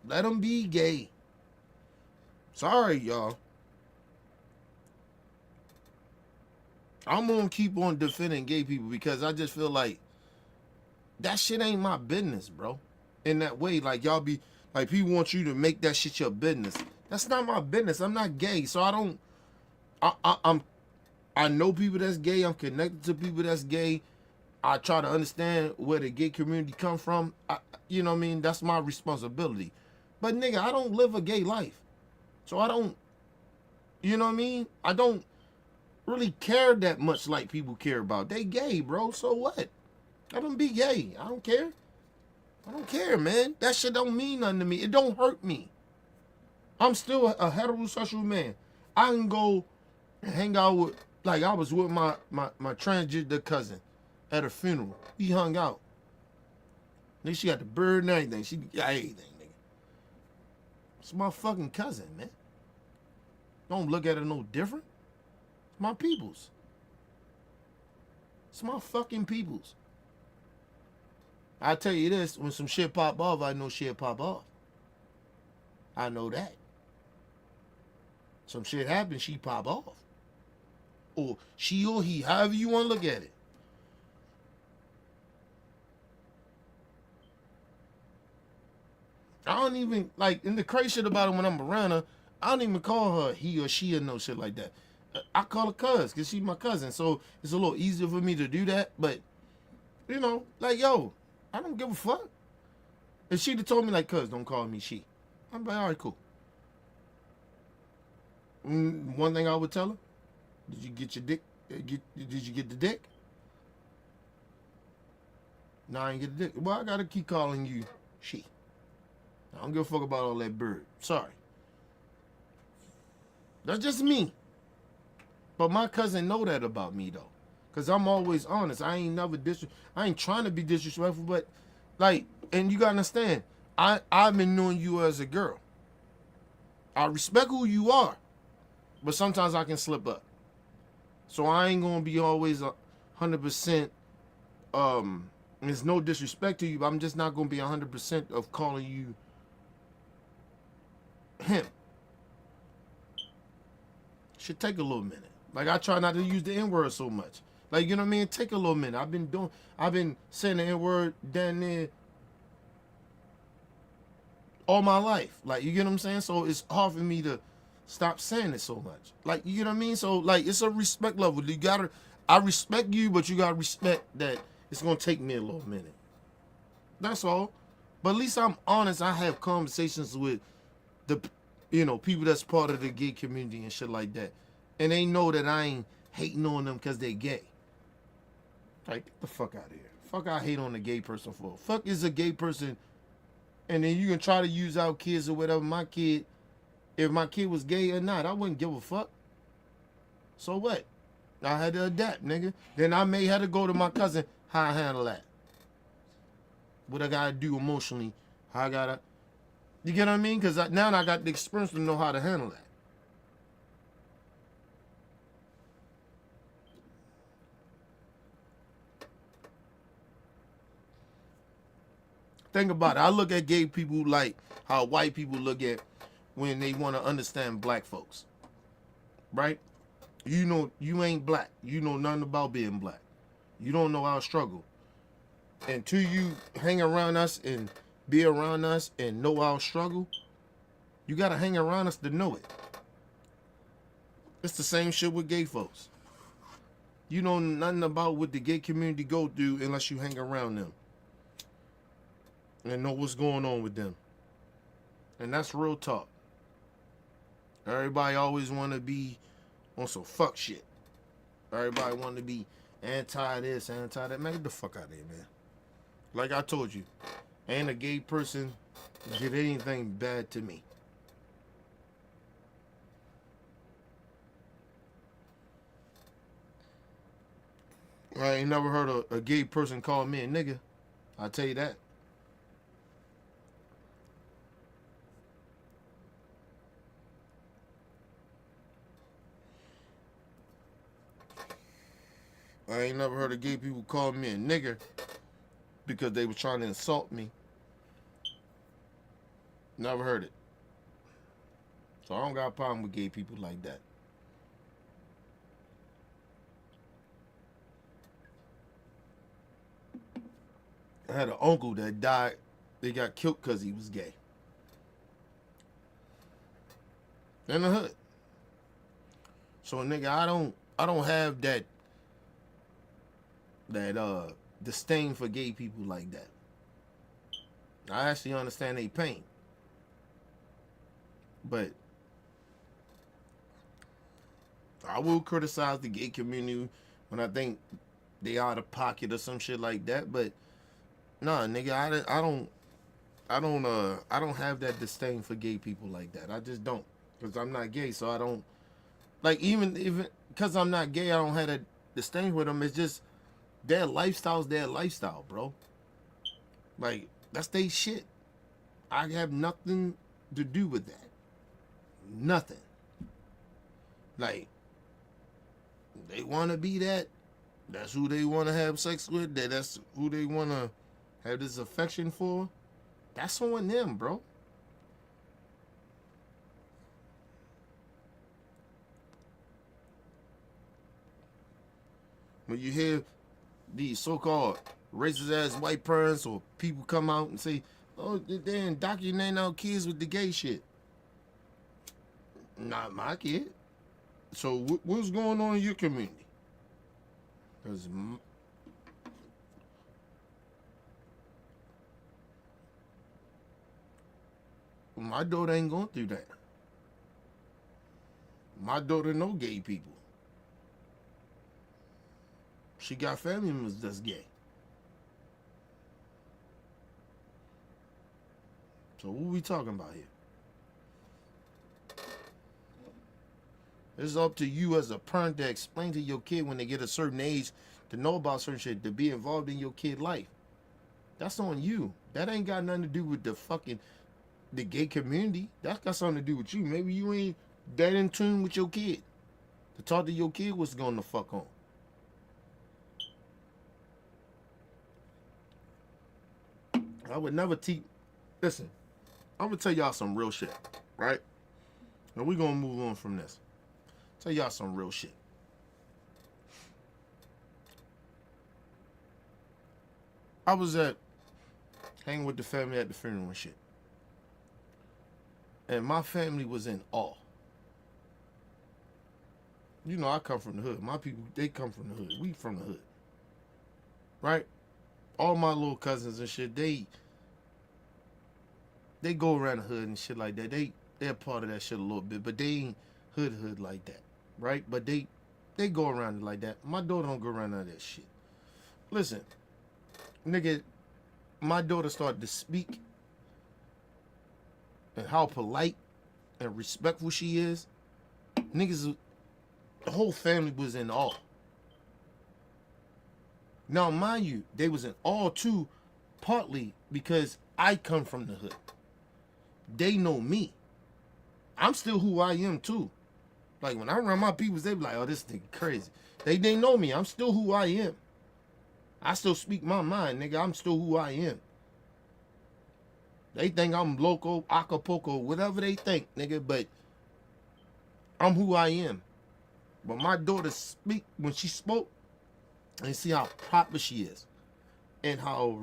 Speaker 1: Let them be gay. Sorry, y'all. I'm gonna keep on defending gay people because I just feel like that shit ain't my business, bro. In that way, like y'all be like people want you to make that shit your business. That's not my business. I'm not gay, so I don't. I know people that's gay. I'm connected to people that's gay. I try to understand where the gay community come from. You know what I mean? That's my responsibility. But nigga, I don't live a gay life, so I don't. You know what I mean? I don't really care that much like people care about. They gay, bro. So what? Let them be gay. I don't care. I don't care, man. That shit don't mean nothing to me. It don't hurt me. I'm still a heterosexual man. I can go hang out with, like I was with my transgender cousin at a funeral. He hung out. Nigga, she got the bird and everything. She got everything, nigga. It's my fucking cousin, man. Don't look at it no different. It's my peoples. It's my fucking peoples. I tell you this, when some shit pop off, I know shit pop off. I know that. Some shit happens, she pop off. Or she or he, however you want to look at it. I don't even, like, and the crazy shit about it when I'm around her, I don't even call her he or she or no shit like that. I call her cuz, because she's my cousin. So it's a little easier for me to do that. But, you know, like, yo, I don't give a fuck. If she'd have told me, like, cuz, don't call me she. I'm like, all right, cool. One thing I would tell her, did you get your dick? Did you get the dick? No, I ain't get the dick. Well, I got to keep calling you she. I don't give a fuck about all that bird. Sorry. That's just me. But my cousin know that about me, though. Because I'm always honest. I ain't never I ain't trying to be disrespectful, but, like, and you got to understand, I've been knowing you as a girl. I respect who you are, but sometimes I can slip up. So I ain't going to be always 100%, there's no disrespect to you, but I'm just not going to be 100% of calling you him. Should take a little minute. Like, I try not to use the N-word so much. Like, you know what I mean? Take a little minute. I've been saying the N-word down there all my life. Like, you get what I'm saying? So it's hard for me to stop saying it so much. Like, you know what I mean? So, like, it's a respect level. I respect you, but you gotta respect that it's gonna take me a little minute. That's all. But at least I'm honest. I have conversations with the, you know, people that's part of the gay community and shit like that. And they know that I ain't hating on them because they gay. Like, get the fuck out of here. Fuck I hate on a gay person for. Fuck is a gay person, and then you can try to use our kids or whatever. My kid, if my kid was gay or not, I wouldn't give a fuck. So what? I had to adapt, nigga. Then I may have to go to my cousin, how I handle that. What I gotta do emotionally, how I gotta, you get what I mean? Because now I got the experience to know how to handle that. Think about it. I look at gay people like how white people look at when they want to understand black folks. Right? You know, you ain't black. You know nothing about being black. You don't know our struggle. Until you hang around us and be around us and know our struggle, you got to hang around us to know it. It's the same shit with gay folks. You know nothing about what the gay community go through unless you hang around them and know what's going on with them. And that's real talk. Everybody always want to be on some fuck shit. Everybody want to be anti this, anti that. Man, get the fuck out of here, man. Like I told you, ain't a gay person did anything bad to me. I ain't never heard a gay person call me a nigga. I'll tell you that. I ain't never heard of gay people call me a nigger because they were trying to insult me. Never heard it. So I don't got a problem with gay people like that. I had an uncle that died. They got killed because he was gay. In the hood. So nigga, I don't have that disdain for gay people like that. I actually understand their pain. But I will criticize the gay community when I think they out of pocket or some shit like that. But nah, nigga, I don't have that disdain for gay people like that. I just don't, because I'm not gay, so I don't like even because I'm not gay. I don't have that disdain with them. It's just their lifestyle's their lifestyle, bro. Like that's their shit. I have nothing to do with that. Nothing. Like they want to be that. That's who they want to have sex with. That's who they want to have this affection for. That's on them, bro. When you hear these so-called racist ass white parents or people come out and say, "Oh, they indoctrinating our kids with the gay shit." Not my kid. So what's going on in your community? Because my daughter ain't going through that. My daughter know gay people. She got family members that's gay. So what we talking about here? It's up to you as a parent to explain to your kid when they get a certain age to know about certain shit, to be involved in your kid's life. That's on you. That ain't got nothing to do with the gay community. That's got something to do with you. Maybe you ain't that in tune with your kid to talk to your kid what's going to fuck on. I would never teach. Listen, I'm gonna tell y'all some real shit, right? And we're gonna move on from this. Tell y'all some real shit. I was hanging with the family at the funeral and shit. And my family was in awe. You know, I come from the hood. My people, they come from the hood. We from the hood. Right? All my little cousins and shit, they go around the hood and shit like that. They're part of that shit a little bit, but they ain't hood like that. Right? But they go around it like that. My daughter don't go around none of that shit. Listen, nigga, my daughter started to speak and how polite and respectful she is. Niggas, the whole family was in awe. Now, mind you, they was in awe too, partly because I come from the hood. They know me. I'm still who I am too. Like when I run my peoples, they be like, "Oh, this nigga crazy." They know me. I'm still who I am. I still speak my mind, nigga. I'm still who I am. They think I'm loco, Acapulco, whatever they think, nigga, but I'm who I am. But my daughter speak, when she spoke, and see how proper she is. And how,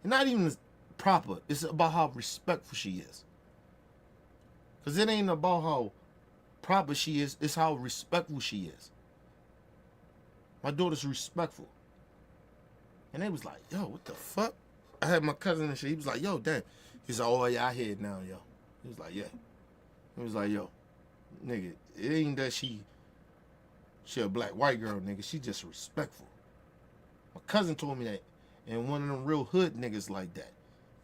Speaker 1: not even proper, it's about how respectful she is. Because it ain't about how proper she is, it's how respectful she is. My daughter's respectful. And they was like, "Yo, what the fuck?" I had my cousin and shit. He was like, "Yo, damn." He's like, "Oh, yeah, I hear it now, yo." He was like, "Yeah." He was like, "Yo, nigga, it ain't that she a black white girl, nigga. She just respectful. My cousin told me that, and one of them real hood niggas like that.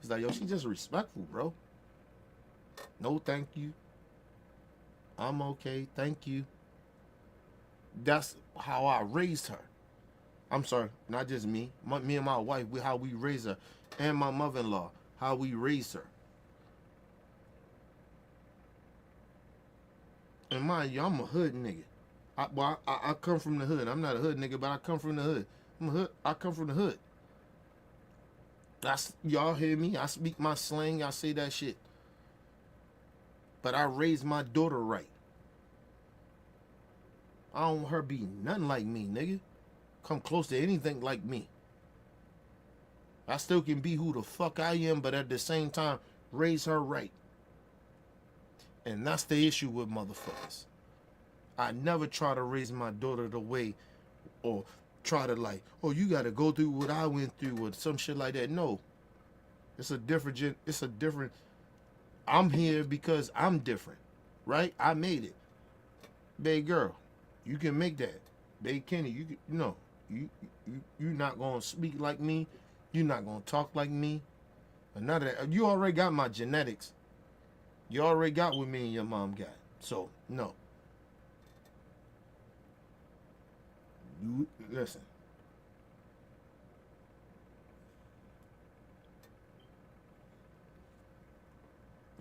Speaker 1: He's like, yo, she just respectful, bro. No, thank you. I'm okay, thank you. That's how I raised her. I'm sorry, not just me. Me and my wife, how we raised her, and my mother-in-law, how we raised her. And mind you, I'm a hood nigga. I come from the hood. I'm not a hood nigga, but I come from the hood. I come from the hood. Y'all hear me? I speak my slang. I say that shit. But I raised my daughter right. I don't want her be nothing like me, nigga. Come close to anything like me. I still can be who the fuck I am, but at the same time, raise her right. And that's the issue with motherfuckers. I never try to raise my daughter the way, or try to like, oh, you got to go through what I went through, or some shit like that. No, it's a different. I'm here because I'm different, right? I made it. Babe girl, you can make that. Babe Kenny, you're not gonna speak like me. You're not gonna talk like me. But none of that. You already got my genetics. You already got what me and your mom got. So no. Listen.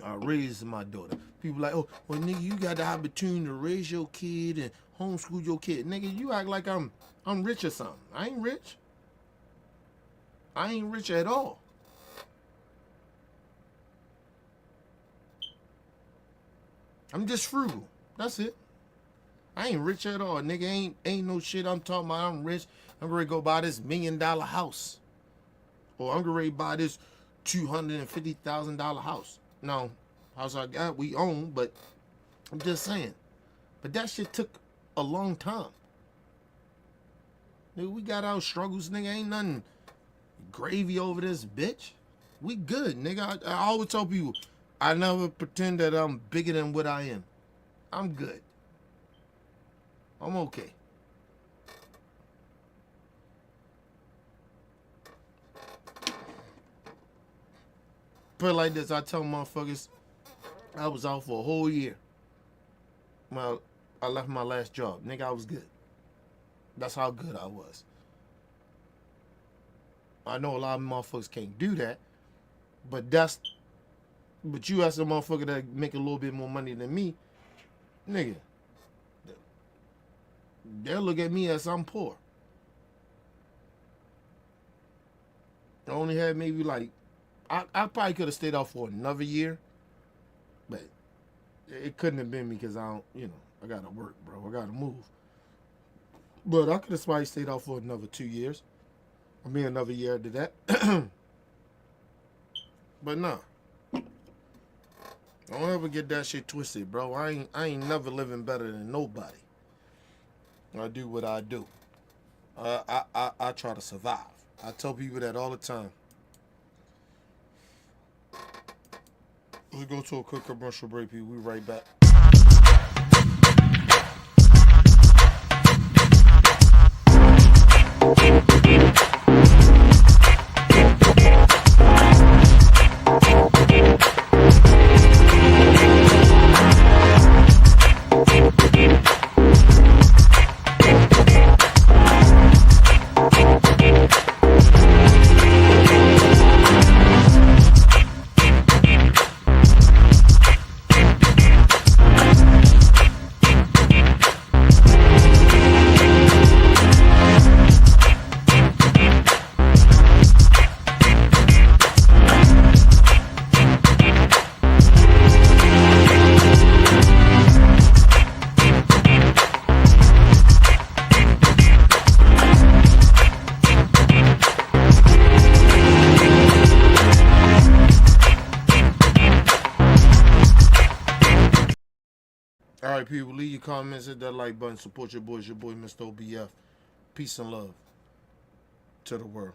Speaker 1: I raised my daughter. People like, oh, well, nigga, you got the opportunity to raise your kid and homeschool your kid. Nigga, you act like I'm rich or something. I ain't rich. I ain't rich at all. I'm just frugal. That's it. I ain't rich at all. Nigga, ain't no shit I'm talking about. I'm rich. I'm ready to go buy this $1 million house. Or I'm ready to buy this $250,000 house. No, house I got, we own, but I'm just saying. But that shit took a long time. Nigga, we got our struggles, nigga. Ain't nothing gravy over this bitch. We good, nigga. I always tell people, I never pretend that I'm bigger than what I am. I'm good. I'm okay. Put it like this, I tell motherfuckers, I was out for a whole year. Well, I left my last job. Nigga, I was good. That's how good I was. I know a lot of motherfuckers can't do that, but you ask a motherfucker that make a little bit more money than me, nigga, they'll look at me as I'm poor. I only had maybe like, I probably could have stayed out for another year, but it couldn't have been me because I don't, I gotta work, bro. I gotta move. But I could have probably stayed out for another 2 years. I mean, another year after that. But nah. Don't ever get that shit twisted, bro. I ain't never living better than nobody. I do what I do. I try to survive. I tell people that all the time. Let's go to a quick commercial break, people. We right back. Alright, people, leave your comments, hit that like button, support your boys, your boy Mr. OBF. Peace and love to the world.